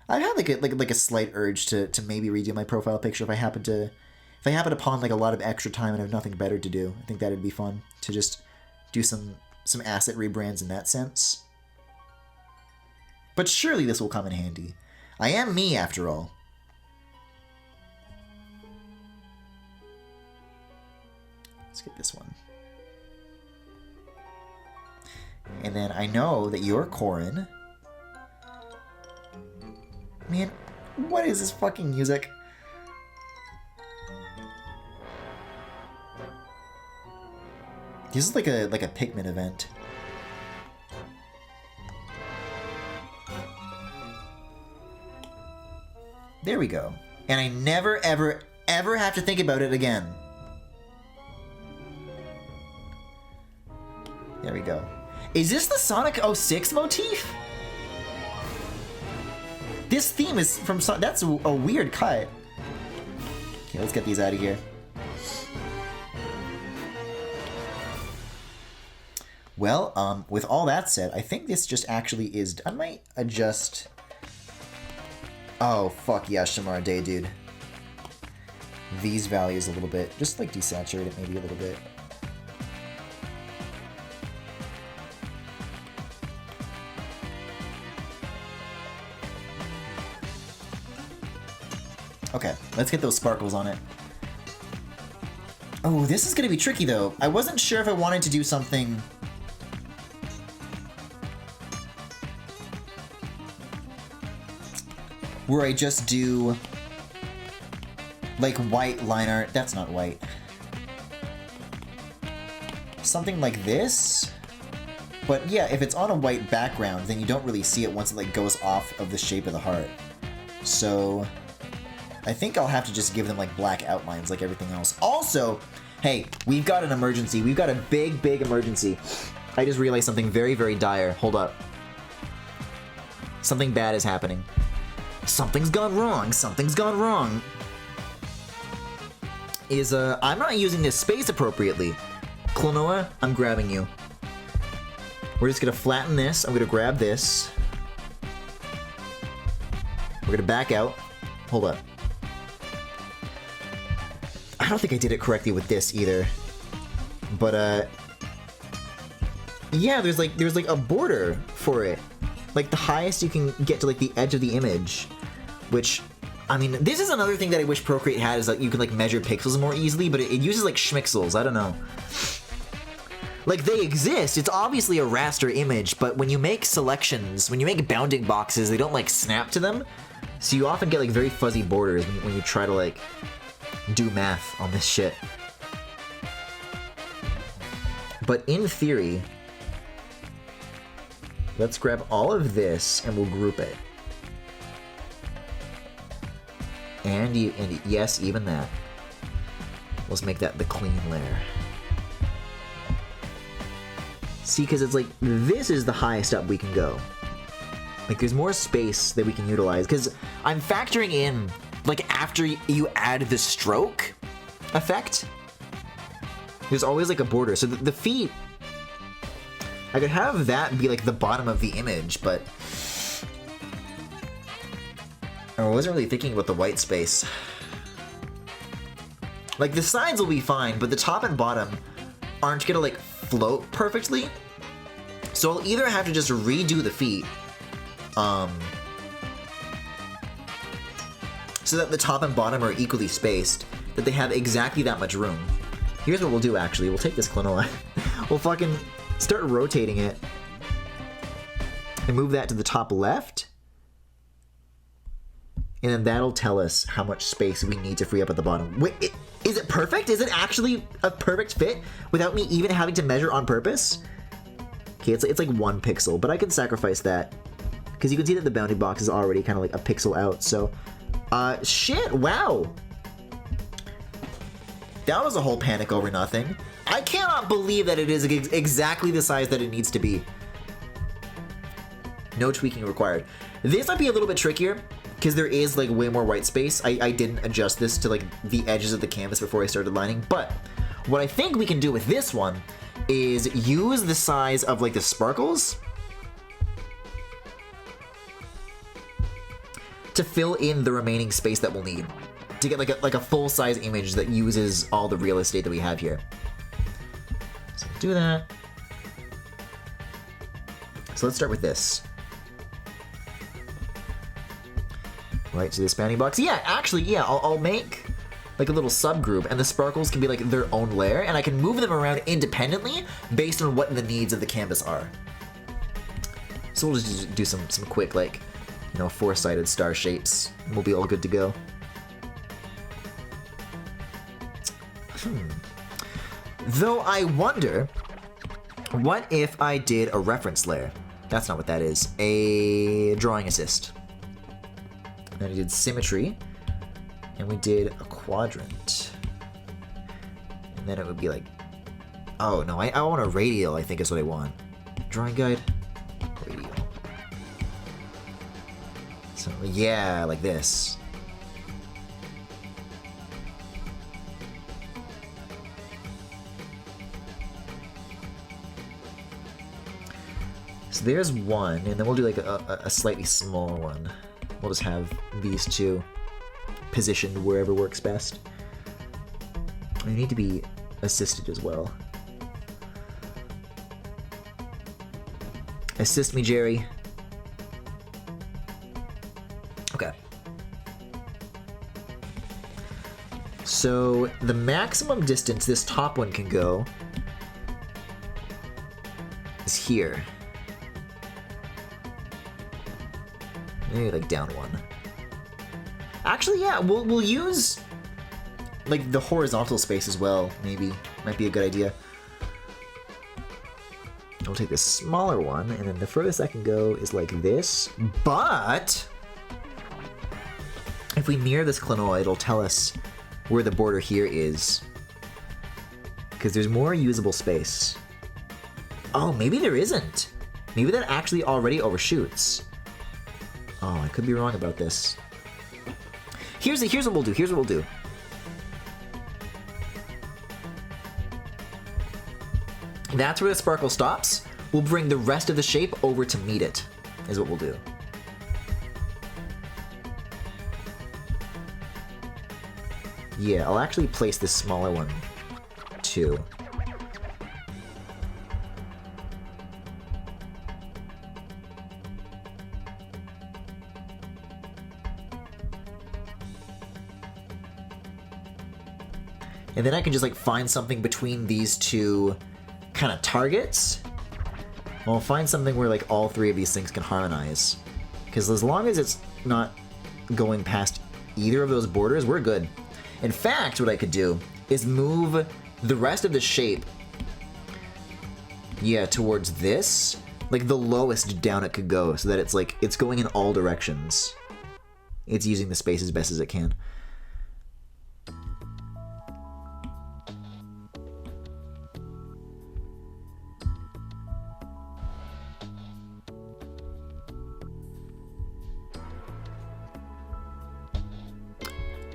I've had like a slight urge to maybe redo my profile picture if I happen upon like a lot of extra time and have nothing better to do. I think that'd be fun to just do some asset rebrands in that sense. But surely this will come in handy. I am me after all. Let's get this one. And then I know that you're Corin. Man, what is this fucking music? This is like a Pikmin event. There we go. And I never, ever, ever have to think about it again. There we go. Is this the Sonic 06 motif? This theme is from that's a weird cut. Okay, let's get these out of here. Well, with all that said, I think this just actually is... I might adjust... Oh, fuck yeah, Shamar Day, dude. These values a little bit. Just, like, desaturate it maybe a little bit. Okay, let's get those sparkles on it. Oh, this is gonna be tricky, though. I wasn't sure if I wanted to do something... where I just do... like, white line art. That's not white. Something like this? But yeah, if it's on a white background, then you don't really see it once it, like, goes off of the shape of the heart. So... I think I'll have to just give them like black outlines like everything else. Also, hey, we've got an emergency. We've got a big, big emergency. I just realized something very, very dire. Hold up. Something bad is happening. Something's gone wrong. Something's gone wrong. I'm not using this space appropriately. Klonoa, I'm grabbing you. We're just gonna flatten this. I'm gonna grab this. We're gonna back out. Hold up. I don't think I did it correctly with this either. But, yeah, there's like a border for it. Like, the highest you can get to, like, the edge of the image. Which, I mean, this is another thing that I wish Procreate had, is that you can, like, measure pixels more easily, but it uses, like, schmixels. I don't know. Like, they exist. It's obviously a raster image, but when you make selections, when you make bounding boxes, they don't, like, snap to them. So you often get, like, very fuzzy borders when you try to, like, do math on this shit. But in theory, let's grab all of this and we'll group it. And yes, even that. Let's make that the clean layer. See, because it's like, this is the highest up we can go. Like, there's more space that we can utilize, because I'm factoring in, like, after you add the stroke effect, there's always, like, a border. So the feet, I could have that be, like, the bottom of the image, but I wasn't really thinking about the white space. Like, the sides will be fine, but the top and bottom aren't gonna, like, float perfectly. So I'll either have to just redo the feet, so that the top and bottom are equally spaced, that they have exactly that much room. Here's what we'll do, actually. We'll take this Klonoa. We'll fucking start rotating it and move that to the top left. And then that'll tell us how much space we need to free up at the bottom. Wait, is it perfect? Is it actually a perfect fit without me even having to measure on purpose? Okay, it's like 1 pixel, but I can sacrifice that. Because you can see that the bounding box is already kind of like a pixel out, so... shit, wow! That was a whole panic over nothing. I cannot believe that it is exactly the size that it needs to be. No tweaking required. This might be a little bit trickier, because there is like way more white space. I didn't adjust this to like the edges of the canvas before I started lining, but what I think we can do with this one is use the size of like the sparkles to fill in the remaining space that we'll need to get like a full-size image that uses all the real estate that we have here. So do that. So let's start with this. Right to this bounding box. Yeah, actually, yeah, I'll make like a little subgroup, and the sparkles can be like their own layer, and I can move them around independently based on what the needs of the canvas are. So we'll just do some quick, like, you know, 4-sided star shapes, and we'll be all good to go. Though I wonder, what if I did a reference layer? That's not what that is. A drawing assist. Then I did symmetry, and we did a quadrant. And then it would be like, oh no, I want a radial, I think is what I want. Drawing guide, radial. So yeah, like this. So there's one, and then we'll do like a slightly smaller one. We'll just have these two positioned wherever works best. They need to be assisted as well. Assist me, Jerry. Okay. So the maximum distance this top one can go is here. Maybe like down 1. Actually, yeah, we'll use like the horizontal space as well. Maybe might be a good idea. We'll take this smaller one, and then the furthest I can go is like this. But if we mirror this Klonoa, it'll tell us where the border here is, because there's more usable space. Oh, maybe there isn't. Maybe that actually already overshoots. Oh, I could be wrong about this. Here's what we'll do. Here's what we'll do. That's where the sparkle stops. We'll bring the rest of the shape over to meet it, is what we'll do. Yeah, I'll actually place this smaller one too. And then I can just like find something between these two kind of targets. I'll find something where like all 3 of these things can harmonize. Because as long as it's not going past either of those borders, we're good. In fact, what I could do is move the rest of the shape, yeah, towards this, like the lowest down it could go, so that it's like, it's going in all directions. It's using the space as best as it can.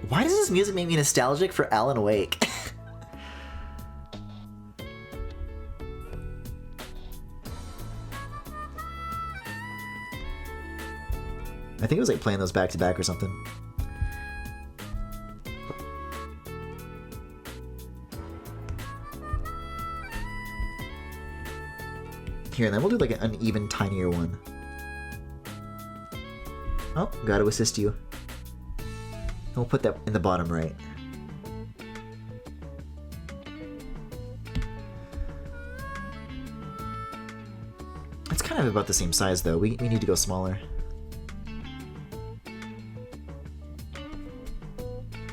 Why does this music make me nostalgic for Alan Wake? I think it was like playing those back to back or something. Here, and then we'll do like an even tinier one. Oh, gotta assist you. And we'll put that in the bottom right. It's kind of about the same size though. We need to go smaller.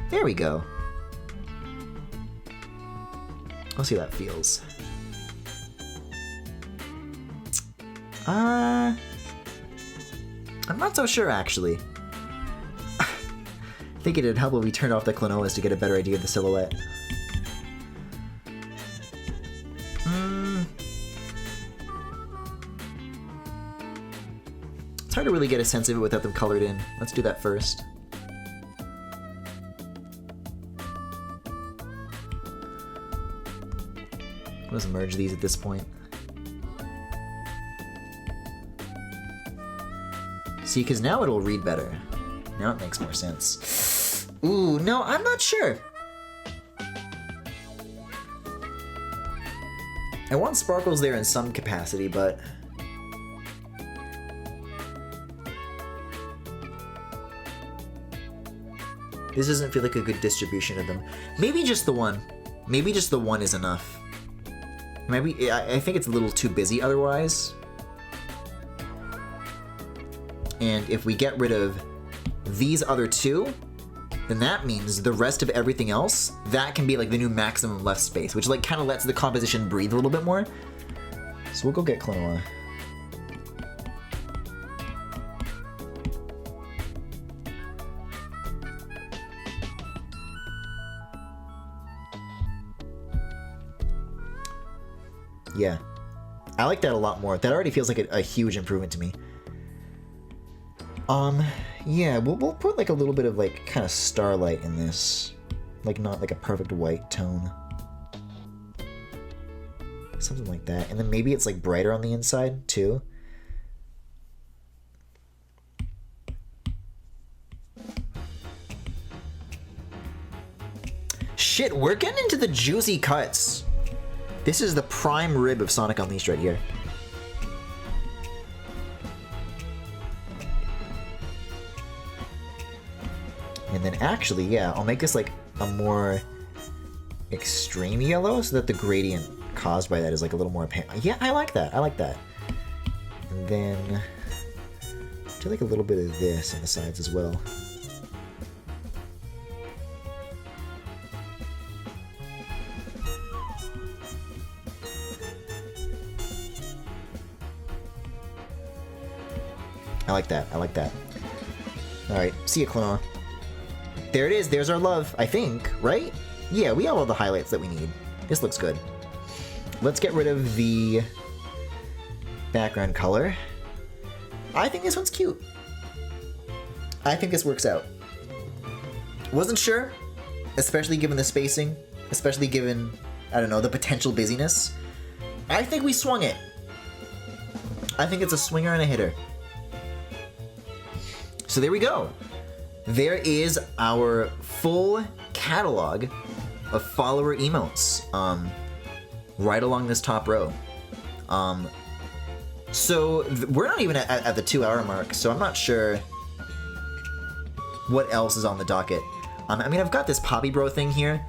There we go. I'll see how that feels. I'm not so sure, actually. I think it'd help if we turned off the Klonoas to get a better idea of the silhouette. It's hard to really get a sense of it without them colored in. Let's do that first. Let's merge these at this point. See, because now it'll read better. Now it makes more sense. Ooh, no, I'm not sure. I want sparkles there in some capacity, but... this doesn't feel like a good distribution of them. Maybe just the one. Maybe just the one is enough. Maybe I think it's a little too busy otherwise. And if we get rid of these other two, then that means the rest of everything else, that can be like the new maximum left space, which like kind of lets the composition breathe a little bit more. So we'll go get Klonoa. Yeah, I like that a lot more. That already feels like a huge improvement to me. Yeah, we'll put like a little bit of like kind of starlight in this. Like not like a perfect white tone. Something like that. And then maybe it's like brighter on the inside too. Shit, we're getting into the juicy cuts. This is the prime rib of Sonic Unleashed right here. And then actually, yeah, I'll make this like a more extreme yellow so that the gradient caused by that is like a little more apparent. Yeah, I like that. I like that. And then do like a little bit of this on the sides as well. I like that. I like that. Alright, see ya, Klonoa. There it is. There's our love, I think, right? Yeah, we have all the highlights that we need. This looks good. Let's get rid of the background color. I think this one's cute. I think this works out. Wasn't sure, especially given the spacing, especially given, I don't know, the potential busyness. I think we swung it. I think it's a swinger and a hitter. So there we go. There is our full catalog of follower emotes right along this top row. So we're not even at the 2 hour mark, so I'm not sure what else is on the docket. I mean, I've got this Poppy Bro thing here.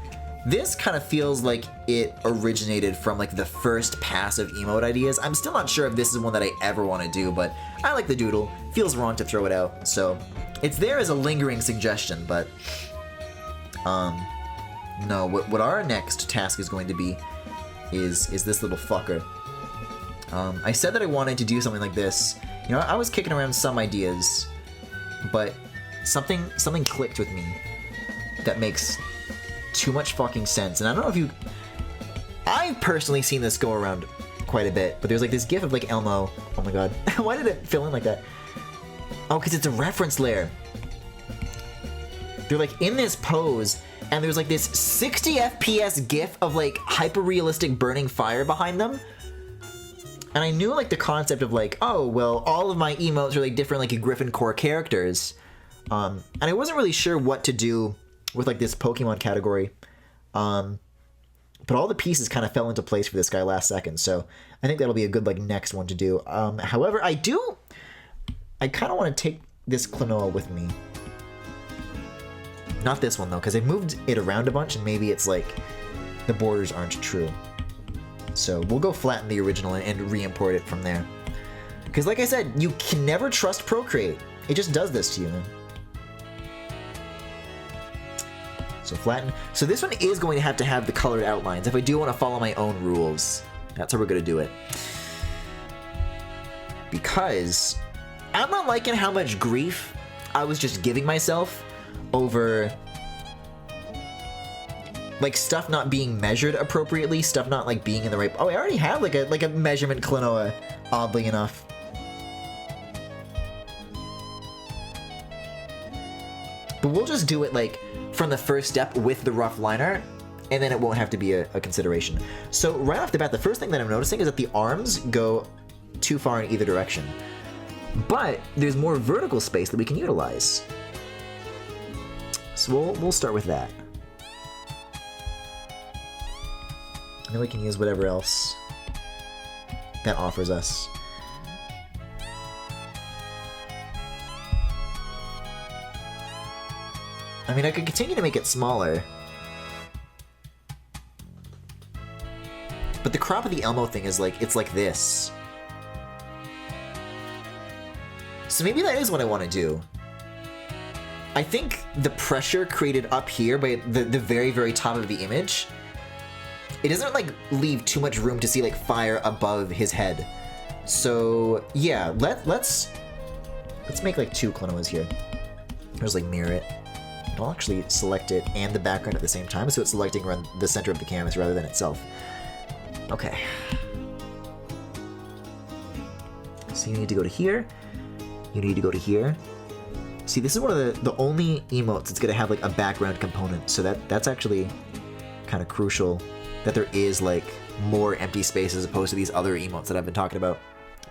This kind of feels like it originated from like the first pass of emote ideas. I'm still not sure if this is one that I ever want to do, but I like the doodle. Feels wrong to throw it out, so it's there as a lingering suggestion, but no, what our next task is going to be is this little fucker. I said that I wanted to do something like this. You know, I was kicking around some ideas, but something clicked with me that makes too much fucking sense. And I don't know if you... I've personally seen this go around quite a bit, but there's like this gif of like Elmo. Oh my god. Why did it fill in like that? Oh, because it's a reference layer. They're like in this pose, and there's like this 60 FPS gif of like hyper-realistic burning fire behind them. And I knew like the concept of like, oh, well, all of my emotes are like different like Griffin core characters. And I wasn't really sure what to do with like this Pokemon category. But all the pieces kind of fell into place for this guy last second, so I think that'll be a good like next one to do. However, I kind of want to take this Klonoa with me. Not this one though, because I've moved it around a bunch and maybe it's like the borders aren't true. So we'll go flatten the original and re-import it from there. Because like I said, you can never trust Procreate. It just does this to you, man. So flatten. So this one is going to have the colored outlines if I do want to follow my own rules. That's how we're going to do it. because I'm not liking how much grief I was just giving myself over like stuff not being measured appropriately, stuff not like being in the right. Oh, I already have like a measurement Klonoa, oddly enough. But we'll just do it like from the first step with the rough line art, and then it won't have to be a consideration. So right off the bat, the first thing that I'm noticing is that the arms go too far in either direction. But there's more vertical space that we can utilize. So we'll start with that. And then we can use whatever else that offers us. I mean, I could continue to make it smaller. But the crop of the Elmo thing is like, it's like this. So maybe that is what I want to do. I think the pressure created up here by the very, very top of the image, it doesn't like leave too much room to see like fire above his head. So yeah, let's make like 2 Klonoas here. Just like mirror it. I'll actually select it and the background at the same time, so it's selecting around the center of the canvas rather than itself. Okay. So you need to go to here. You need to go to here. See, this is one of the only emotes that's gonna have like a background component, so that's actually kind of crucial that there is like more empty space as opposed to these other emotes that I've been talking about.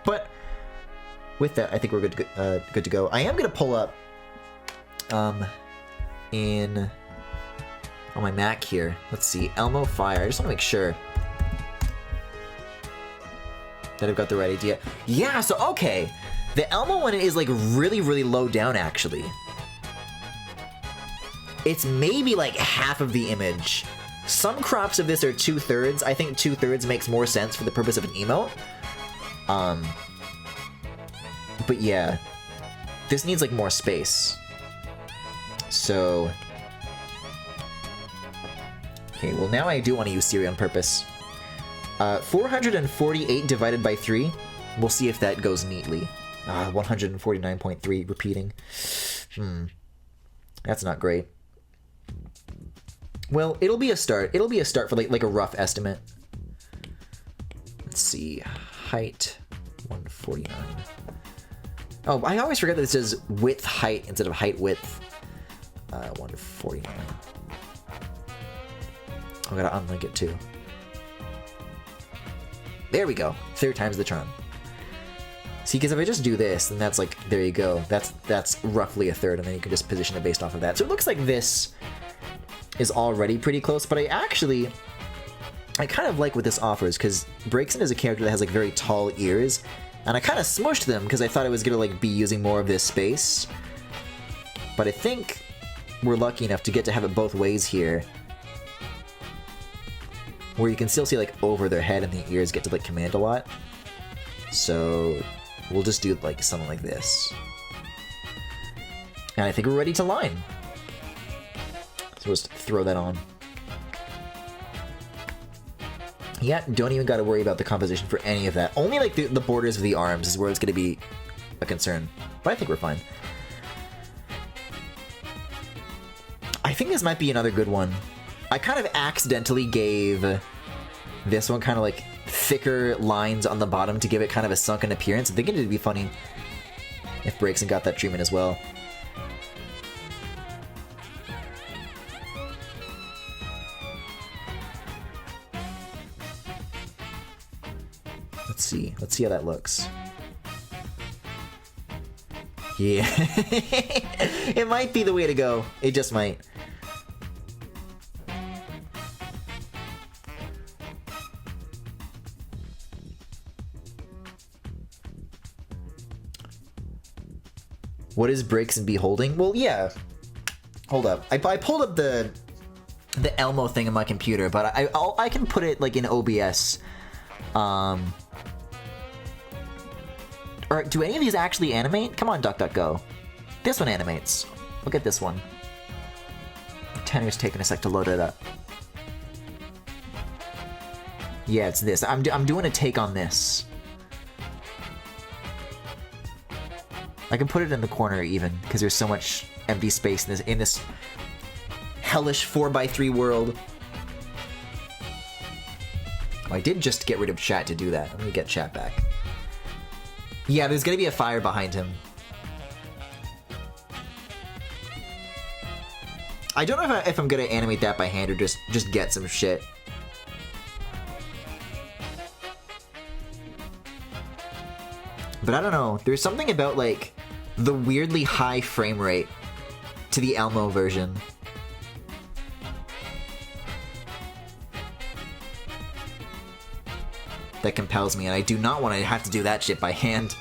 But with that, I think we're good to go. I am gonna pull up on my Mac here. Let's see, Elmo Fire. I just want to make sure that I've got the right idea. Yeah, so okay. The Elmo one is like really, really low down actually. It's maybe like half of the image. Some crops of this are 2/3. I think 2/3 makes more sense for the purpose of an emote. But yeah, this needs like more space. So, okay, well now I do want to use Siri on purpose. 448 divided by 3. We'll see if that goes neatly. 149.3 repeating. That's not great. Well, it'll be a start. It'll be a start for like a rough estimate. Let's see. Height 149. Oh, I always forget that it says width height instead of height width. 149. I gotta unlink it too. There we go. 3rd time's the charm. See, because if I just do this, then that's like, there you go. That's roughly a 1/3, and then you can just position it based off of that. So it looks like this is already pretty close, but I kind of like what this offers, because Breakson is a character that has like very tall ears, and I kind of smushed them because I thought I was gonna like be using more of this space. But I think we're lucky enough to get to have it both ways here, where you can still see like over their head and the ears get to like command a lot. So we'll just do like something like this. And I think we're ready to line. So we'll just throw that on. Yeah, don't even gotta worry about the composition for any of that. Only like the borders of the arms is where it's gonna be a concern. But I think we're fine. I think this might be another good one. I kind of accidentally gave this one kind of like thicker lines on the bottom to give it kind of a sunken appearance. I think it'd be funny if Breakson got that treatment as well. Let's see how that looks. Yeah. It might be the way to go. It just might. What is Breakson be holding? Well, yeah. Hold up. I pulled up the Elmo thing on my computer, but I can put it like in OBS. Or do any of these actually animate? Come on, DuckDuckGo. This one animates. Look at this one. Tanner's taking a sec to load it up. Yeah, it's this. I'm doing a take on this. I can put it in the corner even, because there's so much empty space in this hellish 4x3 world. Oh, I did just get rid of chat to do that. Let me get chat back. Yeah, there's gonna be a fire behind him. I don't know if I'm gonna animate that by hand or just get some shit. But I don't know, there's something about like the weirdly high frame rate to the Elmo version. That compels me, and I do not want to have to do that shit by hand.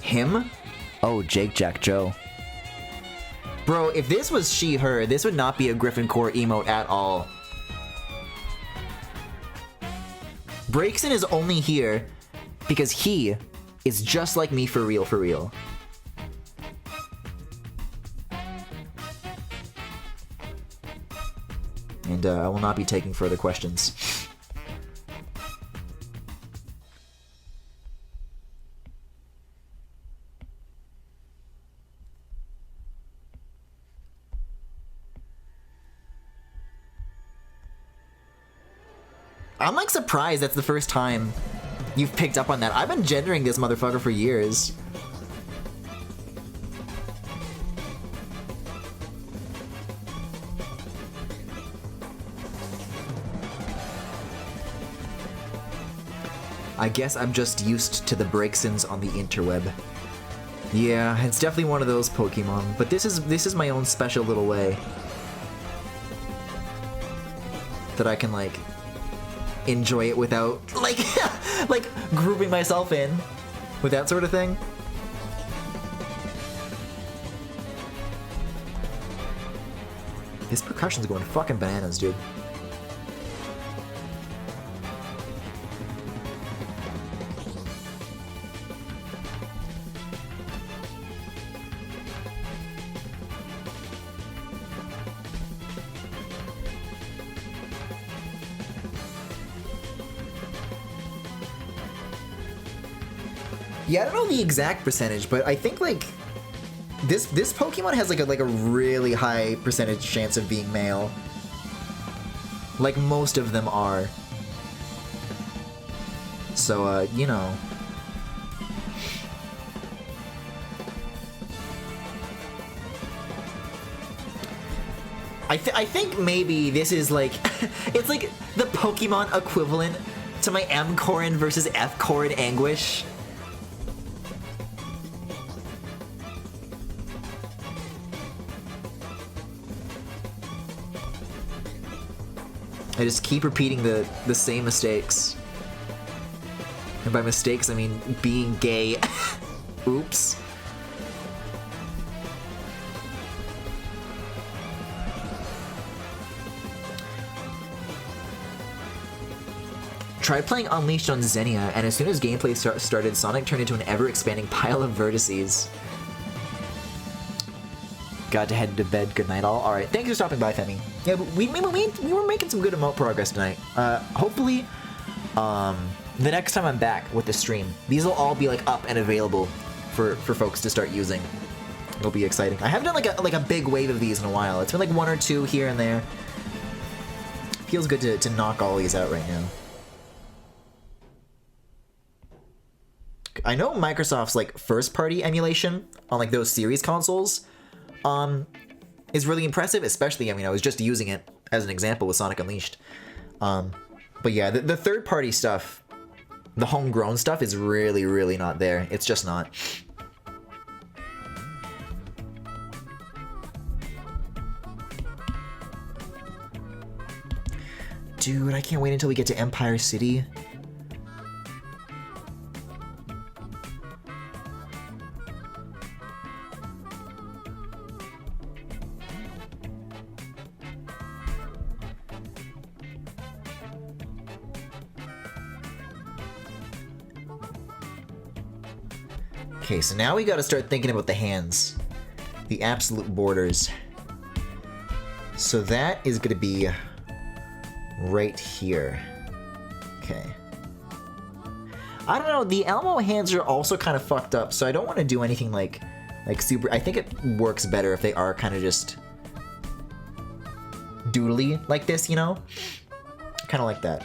Him? Oh, Jake Jack Joe. Bro, if this was she, her, this would not be a Griffin Core emote at all. Breakson is only here because he is just like me for real, for real. And I will not be taking further questions. I'm like surprised that's the first time you've picked up on that. I've been gendering this motherfucker for years. I guess I'm just used to the Breaksons on the interweb. Yeah, it's definitely one of those Pokemon, but this is my own special little way that I can like enjoy it without like like grouping myself in with that sort of thing. This percussion's going fucking bananas, dude. Yeah, I don't know the exact percentage, but I think like this Pokemon has like a really high percentage chance of being male. Like most of them are. So you know. I think maybe this is like it's like the Pokemon equivalent to my M Corin versus F Corin Anguish. I just keep repeating the same mistakes. And by mistakes, I mean being gay. Oops. Tried playing Unleashed on Xenia, and as soon as gameplay started, Sonic turned into an ever-expanding pile of vertices. Got to head to bed. Good night, all. All right, thanks for stopping by, Femi. Yeah, but we were making some good emote progress tonight. Hopefully, the next time I'm back with the stream, these will all be like up and available for folks to start using. It'll be exciting. I haven't done like a big wave of these in a while. It's been like one or two here and there. Feels good to knock all these out right now. I know Microsoft's like first-party emulation on like those series consoles is really impressive, especially, I mean, I was just using it as an example with Sonic Unleashed. But yeah, the third-party stuff, the homegrown stuff is really, really not there. It's just not. Dude, I can't wait until we get to Empire City. Okay, so now we gotta start thinking about the hands. The absolute borders. So that is gonna be right here. Okay. I don't know, the Elmo hands are also kind of fucked up, so I don't want to do anything like super... I think it works better if they are kind of just doodly like this, you know? Kind of like that.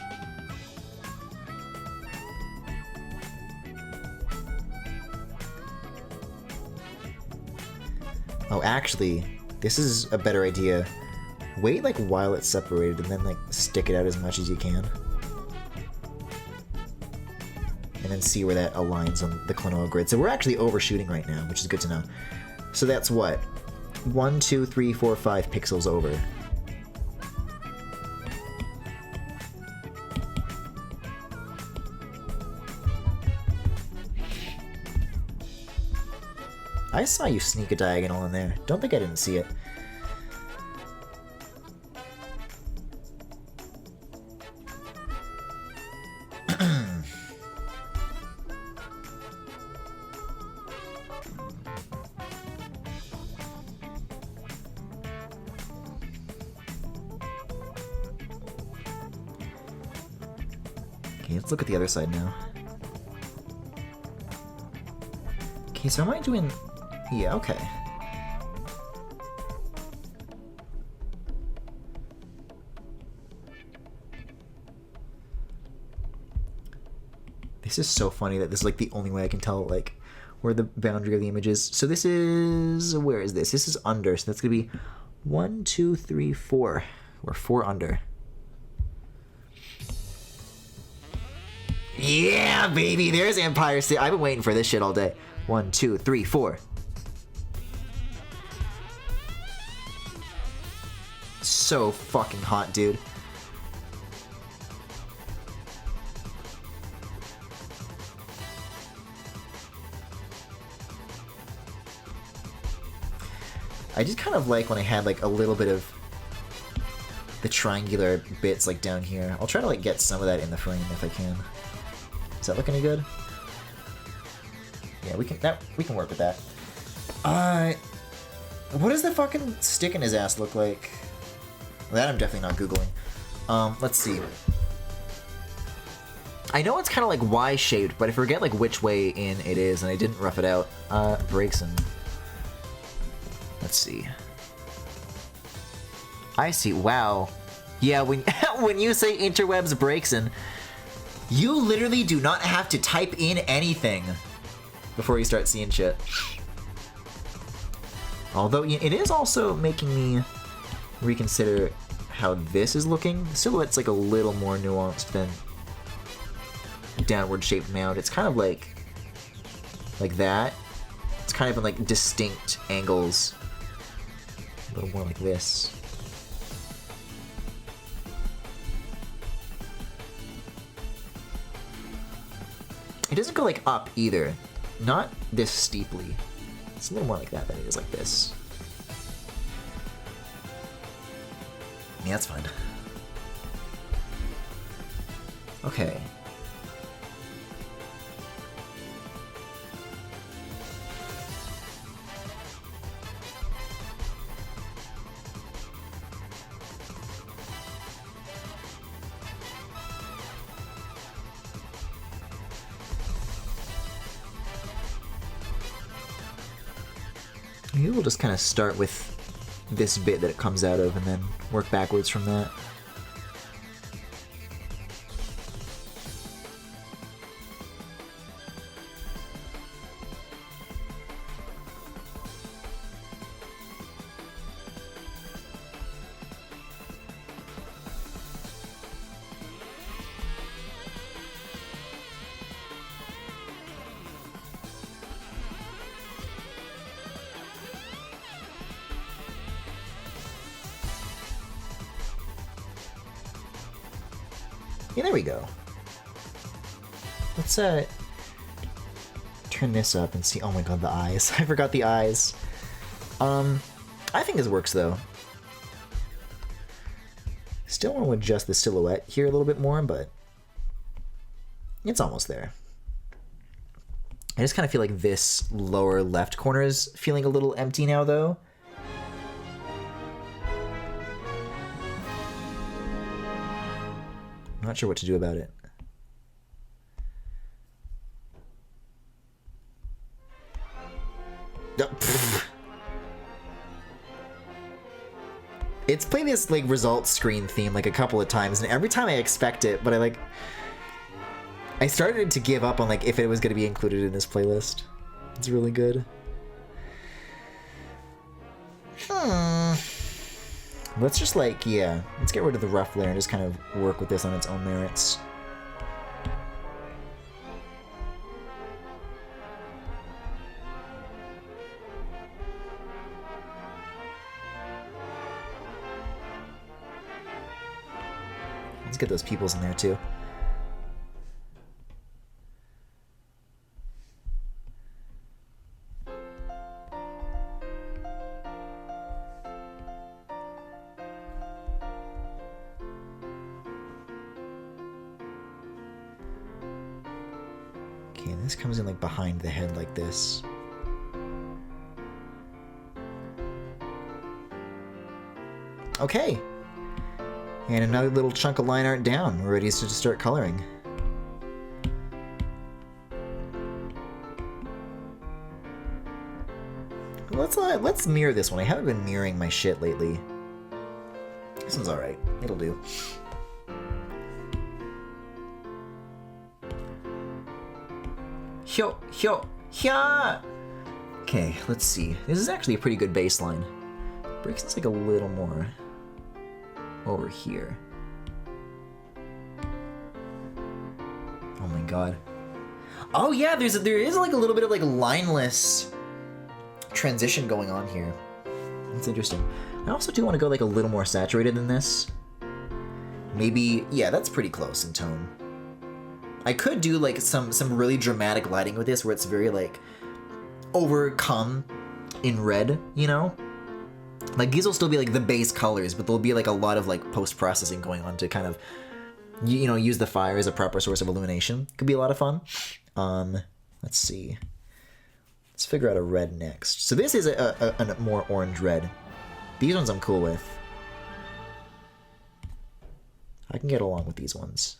Oh, actually, this is a better idea. Wait like while it's separated and then like stick it out as much as you can. And then see where that aligns on the Klonoa grid. So we're actually overshooting right now, which is good to know. So that's what? 1, 2, 3, 4, 5 pixels over. I saw you sneak a diagonal in there. Don't think I didn't see it. Okay, let's look at the other side now. Okay, so am I doing... Yeah, okay. This is so funny that this is like the only way I can tell like where the boundary of the image is. So this is... Where is this? This is under, so that's gonna be 1, 2, 3, 4. We're 4 under. Yeah, baby! There's Empire State. I've been waiting for this shit all day. 1, 2, 3, 4. So fucking hot, dude. I just kind of like when I had like a little bit of the triangular bits like down here. I'll try to like get some of that in the frame if I can. Does that look any good? Yeah, we can work with that. What does the fucking stick in his ass look like? That I'm definitely not Googling. Let's see. I know it's kind of like Y-shaped, but I forget like which way in it is, and I didn't rough it out. Breaks and... Let's see. I see. Wow. Yeah, when when you say interwebs breaks in, you literally do not have to type in anything before you start seeing shit. Although it is also making me reconsider how this is looking. The silhouette's like a little more nuanced than downward shaped mount. It's kind of like that. It's kind of in like distinct angles. A little more like this. It doesn't go like up either. Not this steeply. It's a little more like that than it is like this. Yeah, that's fine. Okay. Maybe we'll just kind of start with this bit that it comes out of and then work backwards from that. Yeah, there we go. Let's turn this up and see. Oh my god, the eyes. I forgot the eyes. I think this works though. Still want to adjust the silhouette here a little bit more, but it's almost there. I just kind of feel like this lower left corner is feeling a little empty now though. I'm not sure what to do about it. It's played this like results screen theme like a couple of times, and every time I expect it, but I started to give up on like if it was going to be included in this playlist. It's really good. Let's just like, yeah, let's get rid of the rough layer and just kind of work with this on its own merits. Let's get those peoples in there too. Okay, this comes in like behind the head like this. Okay. And another little chunk of line art down. We're ready to just start coloring. Let's mirror this one. I haven't been mirroring my shit lately. This one's alright. It'll do. Hyo! Okay, let's see. This is actually a pretty good baseline. Brixton's like a little more over here. Oh my god. Oh yeah, there is like a little bit of like lineless transition going on here. That's interesting. I also do want to go like a little more saturated than this. Maybe, yeah, that's pretty close in tone. I could do like some really dramatic lighting with this where it's very like overcome in red, you know? Like these will still be like the base colors, but there'll be like a lot of like post-processing going on to kind of, you know, use the fire as a proper source of illumination. Could be a lot of fun. Let's see. Let's figure out a red next. So this is a more orange red. These ones I'm cool with. I can get along with these ones.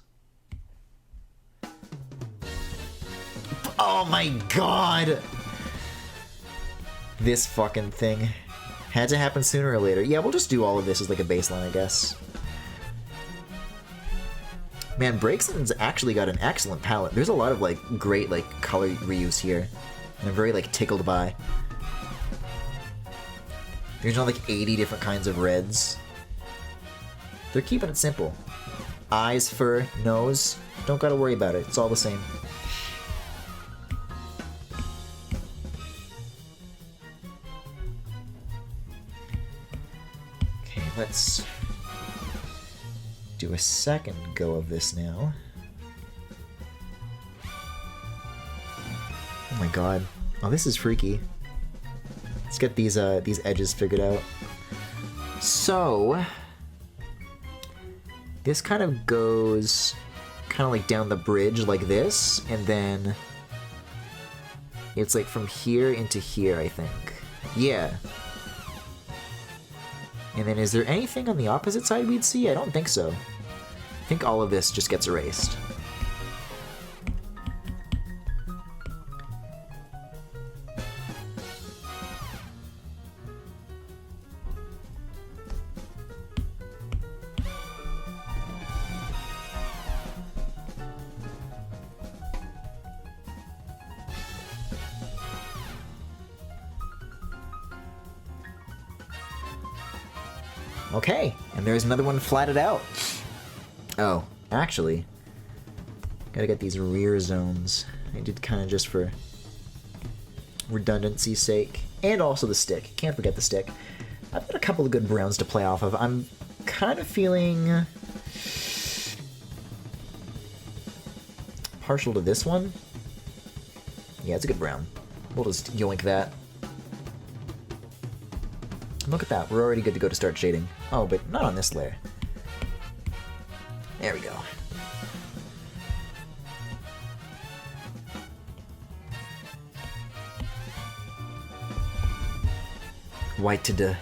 Oh my god! This fucking thing. Had to happen sooner or later. Yeah, we'll just do all of this as like a baseline, I guess. Man, Brixton's actually got an excellent palette. There's a lot of like great like color reuse here. And I'm very like tickled by. There's not like 80 different kinds of reds. They're keeping it simple. Eyes, fur, nose. Don't gotta worry about it. It's all the same. Okay, let's do a second go of this now. Oh my god. Oh, this is freaky. Let's get these edges figured out. So this kind of goes kind of like down the bridge like this, and then it's like from here into here, I think. Yeah. And then is there anything on the opposite side we'd see? I don't think so. I think all of this just gets erased. Okay, and there's another one flatted out. Oh, actually, gotta get these rear zones. I did kind of just for redundancy's sake. And also the stick. Can't forget the stick. I've got a couple of good browns to play off of. I'm kind of feeling partial to this one. Yeah, it's a good brown. We'll just yoink that. Look at that, we're already good to go to start shading. Oh, but not on this layer. There we go. White to the...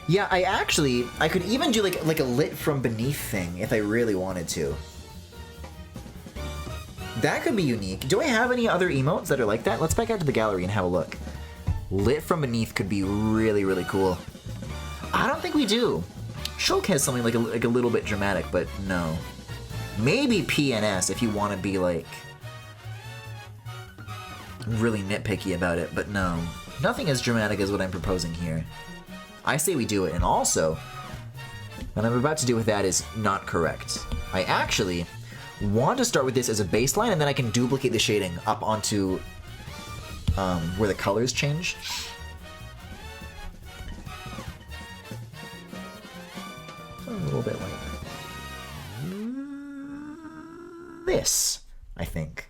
Yeah, I could even do like a lit from beneath thing if I really wanted to. That could be unique. Do I have any other emotes that are like that? Let's back out to the gallery and have a look. Lit from beneath could be really, really cool. I don't think we do. Shulk has something like a little bit dramatic, but no. Maybe PNS if you want to be like really nitpicky about it, but no. Nothing as dramatic as what I'm proposing here. I say we do it, and also, what I'm about to do with that is not correct. I actually want to start with this as a baseline, and then I can duplicate the shading up onto where the colors change. A little bit like this, I think.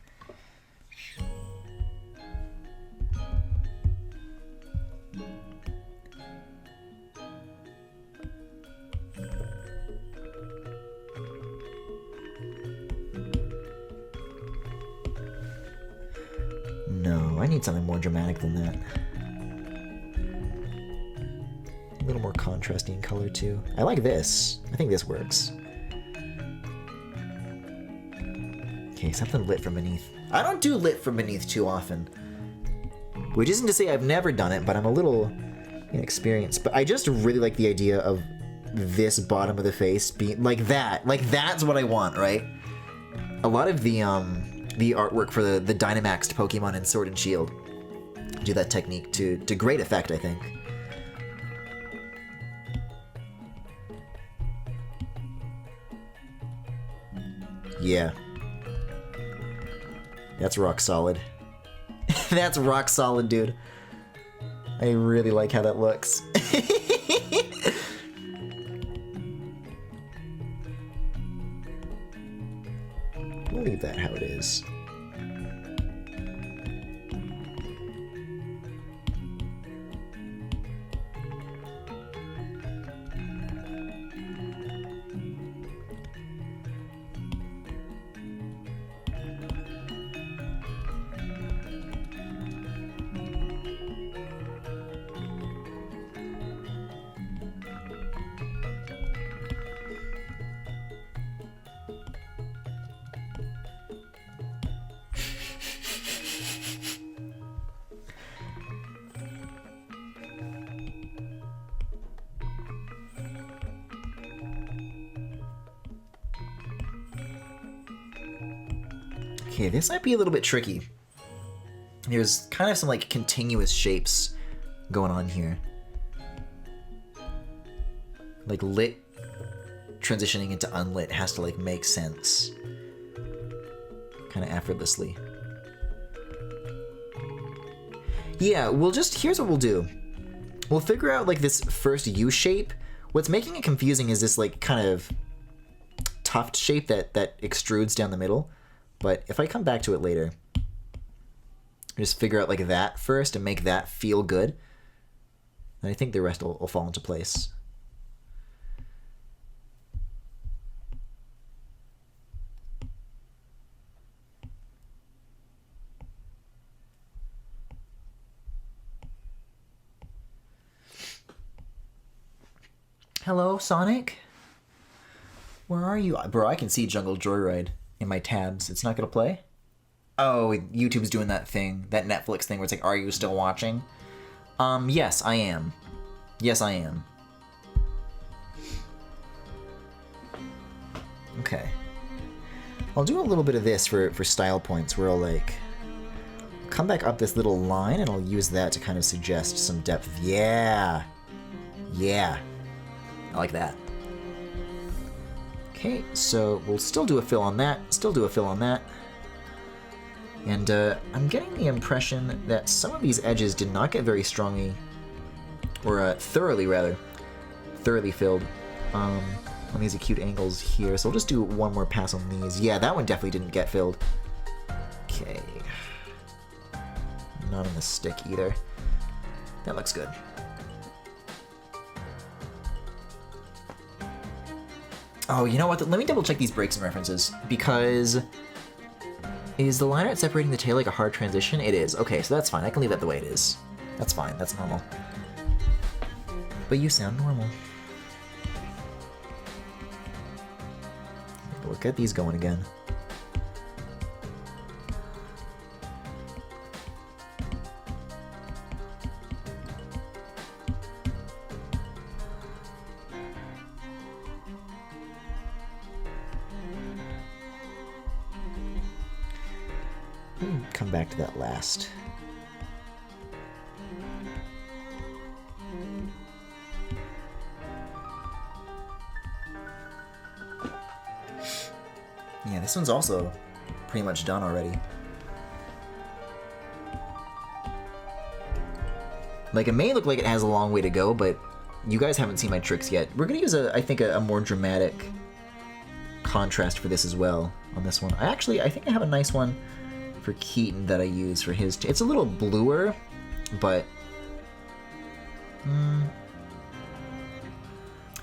No, I need something more dramatic than that. A little more contrasty in color too. I like this. I think this works. Okay, something lit from beneath. I don't do lit from beneath too often. Which isn't to say I've never done it, but I'm a little inexperienced. But I just really like the idea of this bottom of the face being like that. Like that's what I want, right? A lot of the artwork for the Dynamaxed Pokemon in Sword and Shield do that technique to great effect, I think. Yeah. That's rock solid. That's rock solid, dude. I really like how that looks. We'll leave that how it is. Okay, this might be a little bit tricky. There's kind of some like continuous shapes going on here. Like lit transitioning into unlit has to like make sense. Kind of effortlessly. Yeah, here's what we'll do. We'll figure out like this first U shape. What's making it confusing is this like kind of tuft shape that extrudes down the middle. But if I come back to it later, just figure out like that first and make that feel good, then I think the rest will fall into place. Hello, Sonic? Where are you? Bro, I can see Jungle Joyride in my tabs. It's not gonna play? Oh, YouTube's doing that thing, that Netflix thing where it's like, are you still watching? Yes, I am. Yes, I am. Okay. I'll do a little bit of this for style points where I'll like come back up this little line and I'll use that to kind of suggest some depth. Yeah. Yeah. I like that. Okay, so we'll still do a fill on that, still do a fill on that. And I'm getting the impression that some of these edges did not get very strongly, or thoroughly filled on these acute angles here. So I'll just do one more pass on these. Yeah, that one definitely didn't get filled. Okay. Not on the stick either. That looks good. Oh, you know what? Let me double check these breaks and references, because is the line art separating the tail like a hard transition? It is. Okay, so that's fine. I can leave that the way it is. That's fine. That's normal. But you sound normal. We'll get these going again. Come back to that last. Yeah, this one's also pretty much done already. Like, it may look like it has a long way to go, but you guys haven't seen my tricks yet. We're gonna use, I think, a more dramatic contrast for this as well on this one. I think I have a nice one for Keaton that I use for his. It's a little bluer, but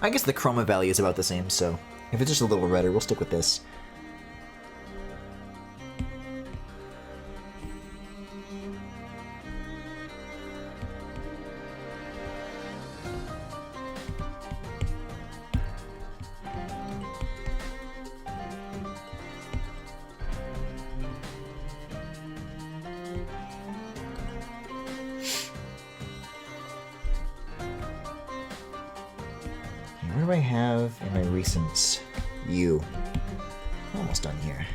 I guess the chroma value is about the same, so if it's just a little redder, we'll stick with this. What do I have in my recents? You. Almost done here.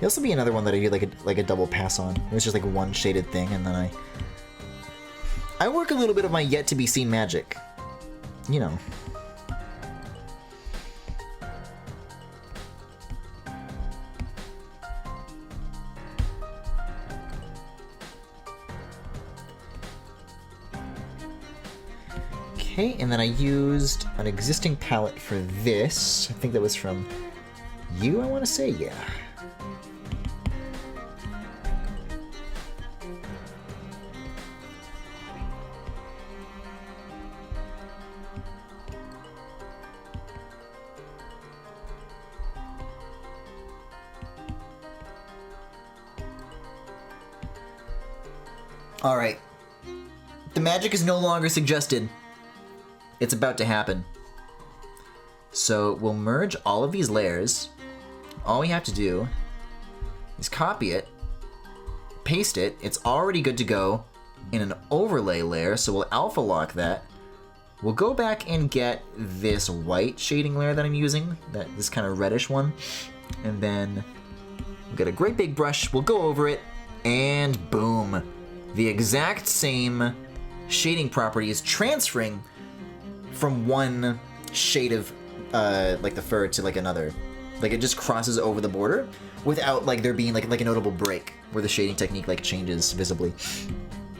This will be another one that I do like a double pass on. It's just like one shaded thing, and then I work a little bit of my yet to be seen magic. You know. Okay, and then I used an existing palette for this. I think that was from you, I want to say, yeah. All right. The magic is no longer suggested. It's about to happen. So we'll merge all of these layers. All we have to do is copy it, paste it. It's already good to go in an overlay layer, so we'll alpha lock that. We'll go back and get this white shading layer that I'm using, this kind of reddish one, and then we'll get a great big brush, we'll go over it, and boom. The exact same shading properties transferring from one shade of like the fur to like another. Like it just crosses over the border without like there being like a notable break where the shading technique like changes visibly.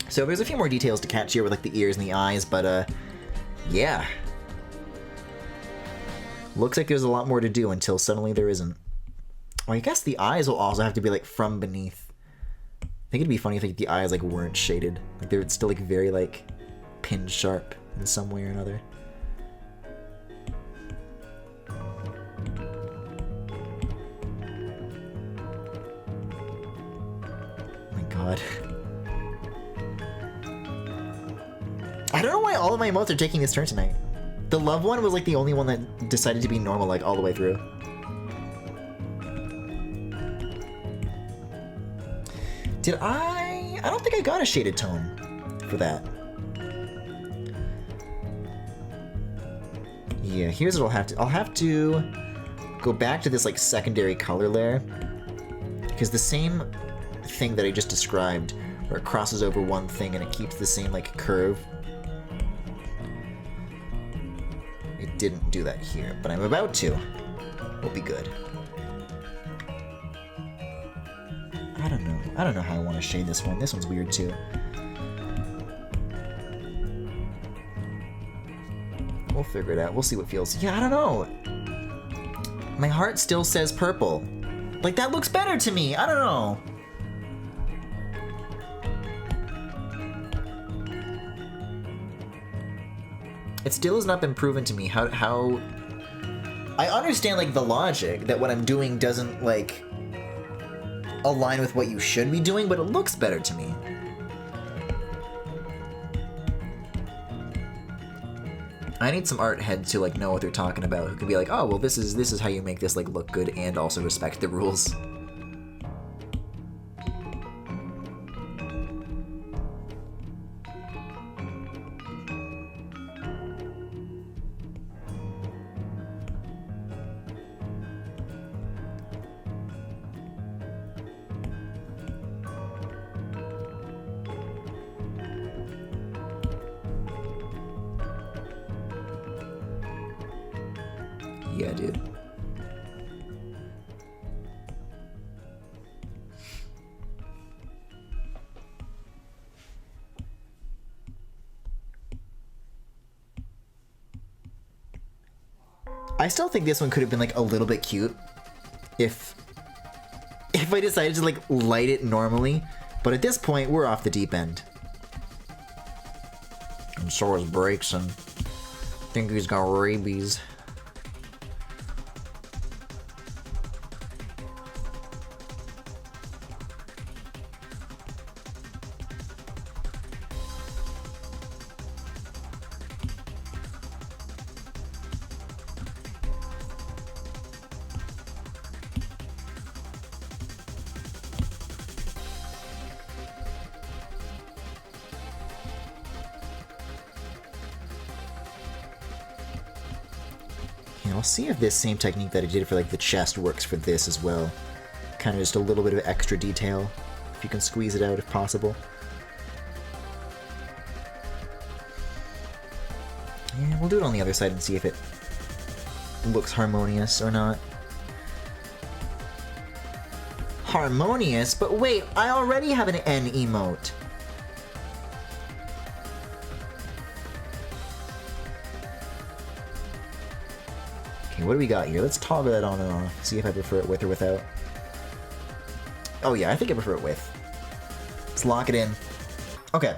So there's a few more details to catch here with like the ears and the eyes, but yeah. Looks like there's a lot more to do until suddenly there isn't. Well, I guess the eyes will also have to be like from beneath. I think it'd be funny if like the eyes like weren't shaded. Like they're still like very like pin sharp in some way or another. God. I don't know why all of my emotes are taking this turn tonight. The love one was like the only one that decided to be normal like all the way through. Did I don't think I got a shaded tone for that. Yeah, here's what I'll have to go back to this like secondary color layer, because the same thing that I just described, where it crosses over one thing and it keeps the same like curve, it didn't do that here, but I'm about to. We'll be good. I don't know how I want to shade this one. This one's weird too. We'll figure it out. We'll see what feels. Yeah, I don't know. My heart still says purple. Like that looks better to me. I don't know. It still has not been proven to me how I understand like the logic that what I'm doing doesn't like align with what you should be doing, but it looks better to me. I need some art heads who like know what they're talking about, who could be like, oh well, this is how you make this like look good and also respect the rules. Yeah, dude. I still think this one could have been like a little bit cute if I decided to like light it normally, but at this point we're off the deep end. And so is Brakeson. Think he's got rabies. I'll see if this same technique that I did for like the chest works for this as well. Kind of just a little bit of extra detail, if you can squeeze it out if possible. Yeah, we'll do it on the other side and see if it looks harmonious or not. Harmonious? But wait, I already have an N emote. What do we got here? Let's toggle that on and off. See if I prefer it with or without. Oh yeah, I think I prefer it with. Let's lock it in. Okay.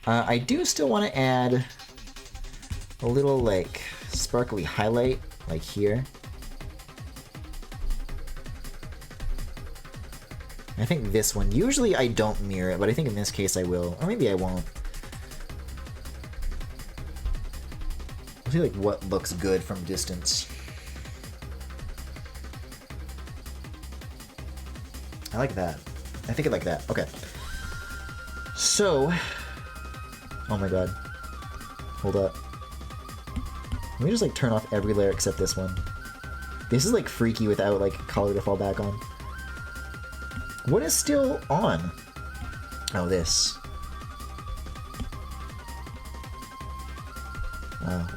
I do still want to add a little like sparkly highlight, like here. I think this one. Usually I don't mirror it, but I think in this case I will. Or maybe I won't. We'll see like what looks good from distance. I like that. I think I like that. Okay. So, oh my god. Hold up. Let me just like turn off every layer except this one. This is like freaky without like color to fall back on. What is still on? Oh, this.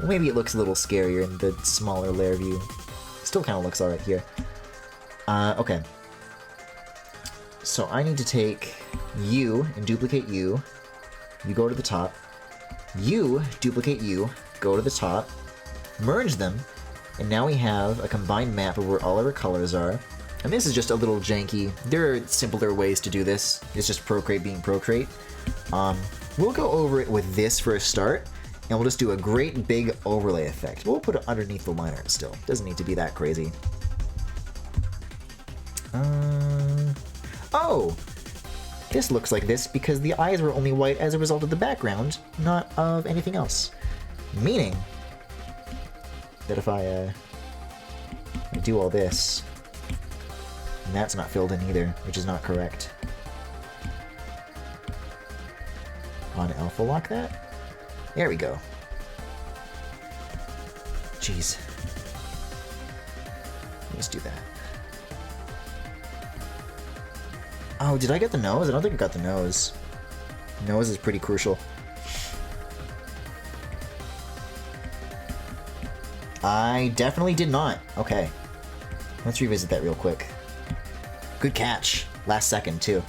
Well, maybe it looks a little scarier in the smaller layer view. Still kind of looks alright here. Okay. So I need to take you and duplicate you. You go to the top. You duplicate you, go to the top. Merge them. And now we have a combined map of where all of our colors are. And this is just a little janky. There are simpler ways to do this. It's just Procreate being Procreate. We'll go over it with this for a start. And we'll just do a great big overlay effect. We'll put it underneath the line art still. Doesn't need to be that crazy. Oh! This looks like this because the eyes were only white as a result of the background, not of anything else. Meaning that if I do all this, and that's not filled in either, which is not correct. On alpha lock that? There we go. Jeez. Let's do that. Oh, did I get the nose? I don't think I got the nose. Nose is pretty crucial. I definitely did not. Okay. Let's revisit that real quick. Good catch. Last second, too.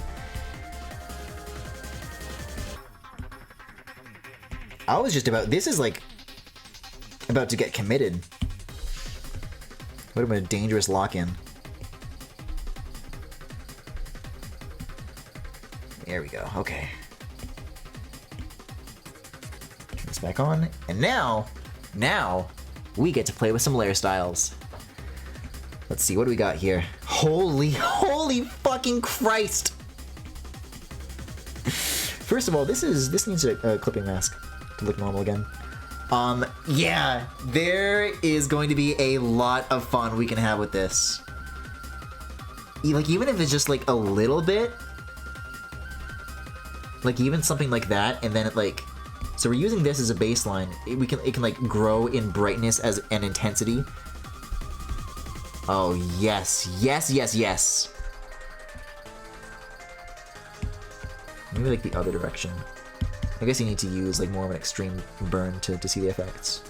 I was just about... This is like... about to get committed. Would have been a dangerous lock-in. There we go. Okay. Turn this back on. And now... Now... we get to play with some layer styles. Let's see, what do we got here? Holy fucking Christ! First of all, this needs a clipping mask to look normal again. Yeah, there is going to be a lot of fun we can have with this. Like, even if it's just like a little bit, like even something like that, and then it like, so we're using this as a baseline. It can like grow in brightness as and intensity. Oh yes, yes, yes, yes. Maybe like the other direction. I guess you need to use like more of an extreme burn to see the effects.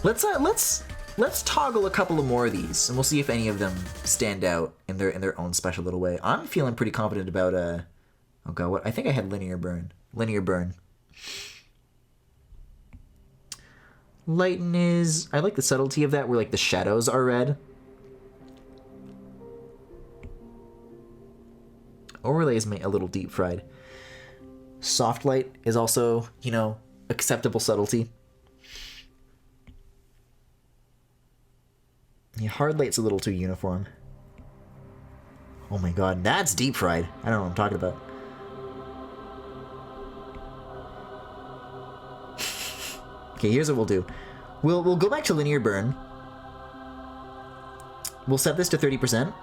Let's toggle a couple of more of these, and we'll see if any of them stand out in their own special little way. I'm feeling pretty confident about oh god, what I think I had linear burn. Linear burn. Lighten is, I like the subtlety of that, where like the shadows are red. Overlay is a little deep fried. Soft light is also, you know, acceptable subtlety. Yeah, hard light's a little too uniform. Oh my god, that's deep fried. I don't know what I'm talking about. Okay, here's what we'll do. We'll go back to linear burn. We'll set this to 30%.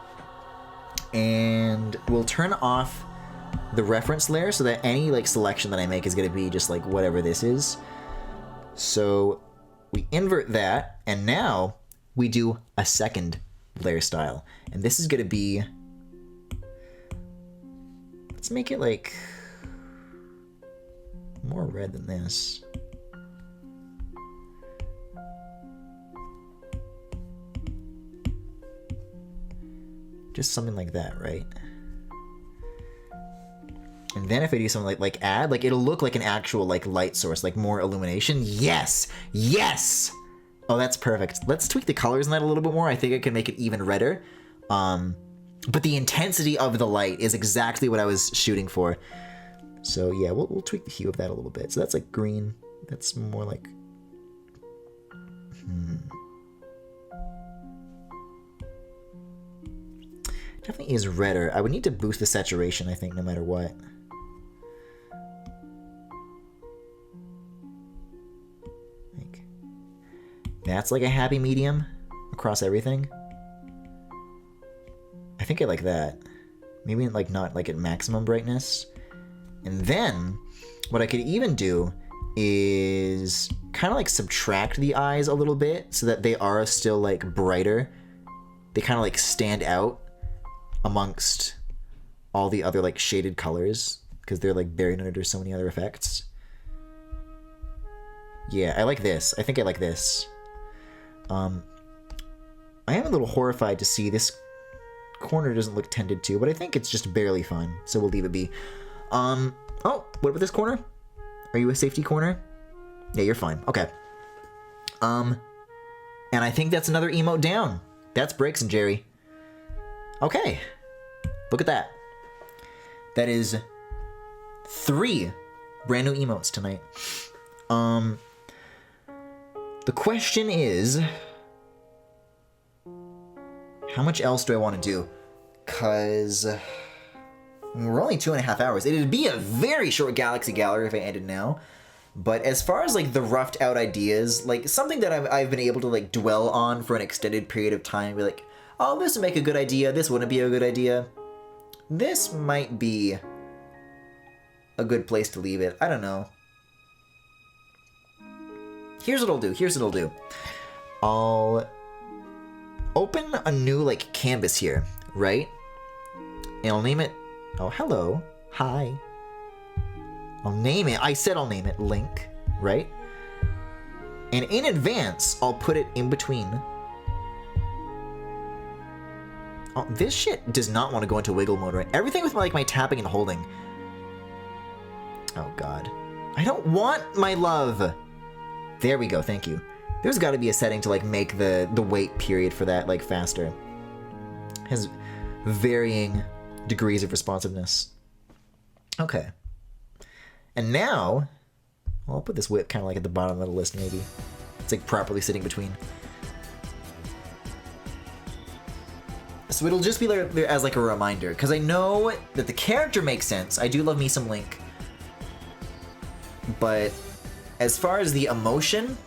And we'll turn off the reference layer so that any like selection that I make is going to be just like whatever this is. So we invert that, and now we do a second layer style. And this is going to be, let's make it like more red than this. Just something like that, right? And then if I do something like add, like it'll look like an actual like light source, like more illumination. Yes! Yes! Oh, that's perfect. Let's tweak the colors in that a little bit more. I think I can make it even redder. But the intensity of the light is exactly what I was shooting for. So yeah, we'll tweak the hue of that a little bit. So that's like green. That's more like... Definitely is redder. I would need to boost the saturation, I think, no matter what. Like, that's like a happy medium across everything. I think I like that. Maybe like not like at maximum brightness. And then what I could even do is kind of like subtract the eyes a little bit so that they are still like brighter. They kind of like stand out amongst all the other like shaded colors because they're like buried under so many other effects. Yeah, I like this. I think I like this. I am a little horrified to see this corner doesn't look tended to, but I think it's just barely fine, so we'll leave it be. Oh, what about this corner? Are you a safety corner? Yeah, you're fine. Okay. And I think that's another emote down. That's Breaks and Jerry. Okay, look at that. That is 3 brand new emotes tonight. The question is, how much else do I want to do? Cause we're only 2.5 hours. It'd be a very short Galaxy Gallery if I ended now. But as far as like the roughed out ideas, like something that I've been able to like dwell on for an extended period of time, be like, oh, this would make a good idea, this wouldn't be a good idea. This might be a good place to leave it. I don't know. Here's what I'll do. I'll open a new, like, canvas here, right? And I'll name it... Oh, hello. Hi. I'll name it... I said I'll name it Link, right? And in advance, I'll put it in between... Oh, this shit does not want to go into wiggle mode, right? Everything with my tapping and holding. Oh, God. I don't want my love. There we go. Thank you. There's got to be a setting to, like, make the wait period for that, like, faster. It has varying degrees of responsiveness. Okay. And now, well, I'll put this whip kind of, like, at the bottom of the list, maybe. It's, like, properly sitting between. So it'll just be like, as like a reminder, because I know that the character makes sense. I do love me some Link. But as far as the emotion,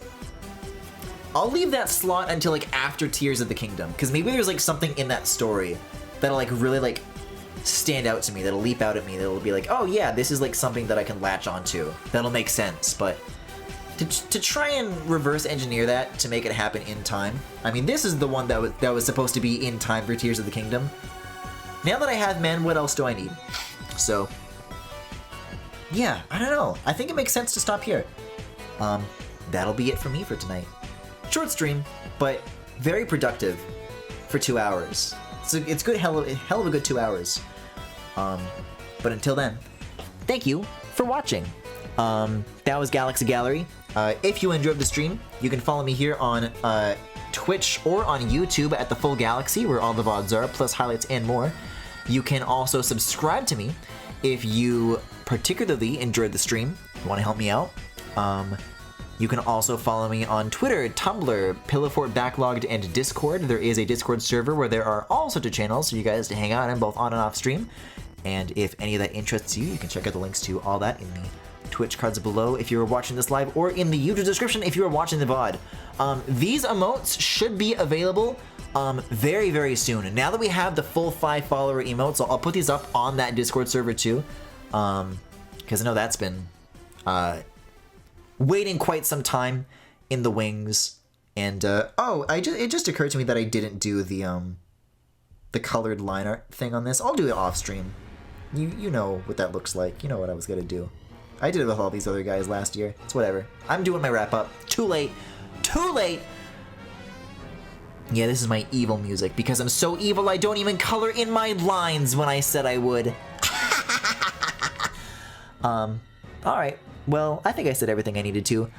I'll leave that slot until like after Tears of the Kingdom, because maybe there's like something in that story that'll like really like stand out to me, that'll leap out at me, that'll be like, oh yeah, this is like something that I can latch onto. That'll make sense, but to try and reverse engineer that to make it happen in time. I mean, this is the one that was supposed to be in time for Tears of the Kingdom. Now that I have men, what else do I need? So, yeah, I don't know. I think it makes sense to stop here. That'll be it for me for tonight. Short stream, but very productive for 2 hours. So it's good, hell of a good 2 hours. But until then, thank you for watching. That was Galaxy Gallery. If you enjoyed the stream, you can follow me here on Twitch or on YouTube at The Full Galaxy, where all the VODs are, plus highlights and more. You can also subscribe to me if you particularly enjoyed the stream, you want to help me out. You can also follow me on Twitter, Tumblr, Pillowfort Backlogged, and Discord. There is a Discord server where there are all sorts of channels for you guys to hang out in, both on and off stream. And if any of that interests you, you can check out the links to all that in the Twitch cards below if you were watching this live, or in the YouTube description if you are watching the VOD. These emotes should be available very, very soon. And now that we have the full 5 follower emotes, I'll put these up on that Discord server too. Because I know that's been waiting quite some time in the wings. And it just occurred to me that I didn't do the colored line art thing on this. I'll do it off stream. You know what that looks like. You know what I was gonna do. I did it with all these other guys last year. It's whatever. I'm doing my wrap up. Too late. Too late! Yeah, this is my evil music. Because I'm so evil, I don't even color in my lines when I said I would. Alright. Well, I think I said everything I needed to.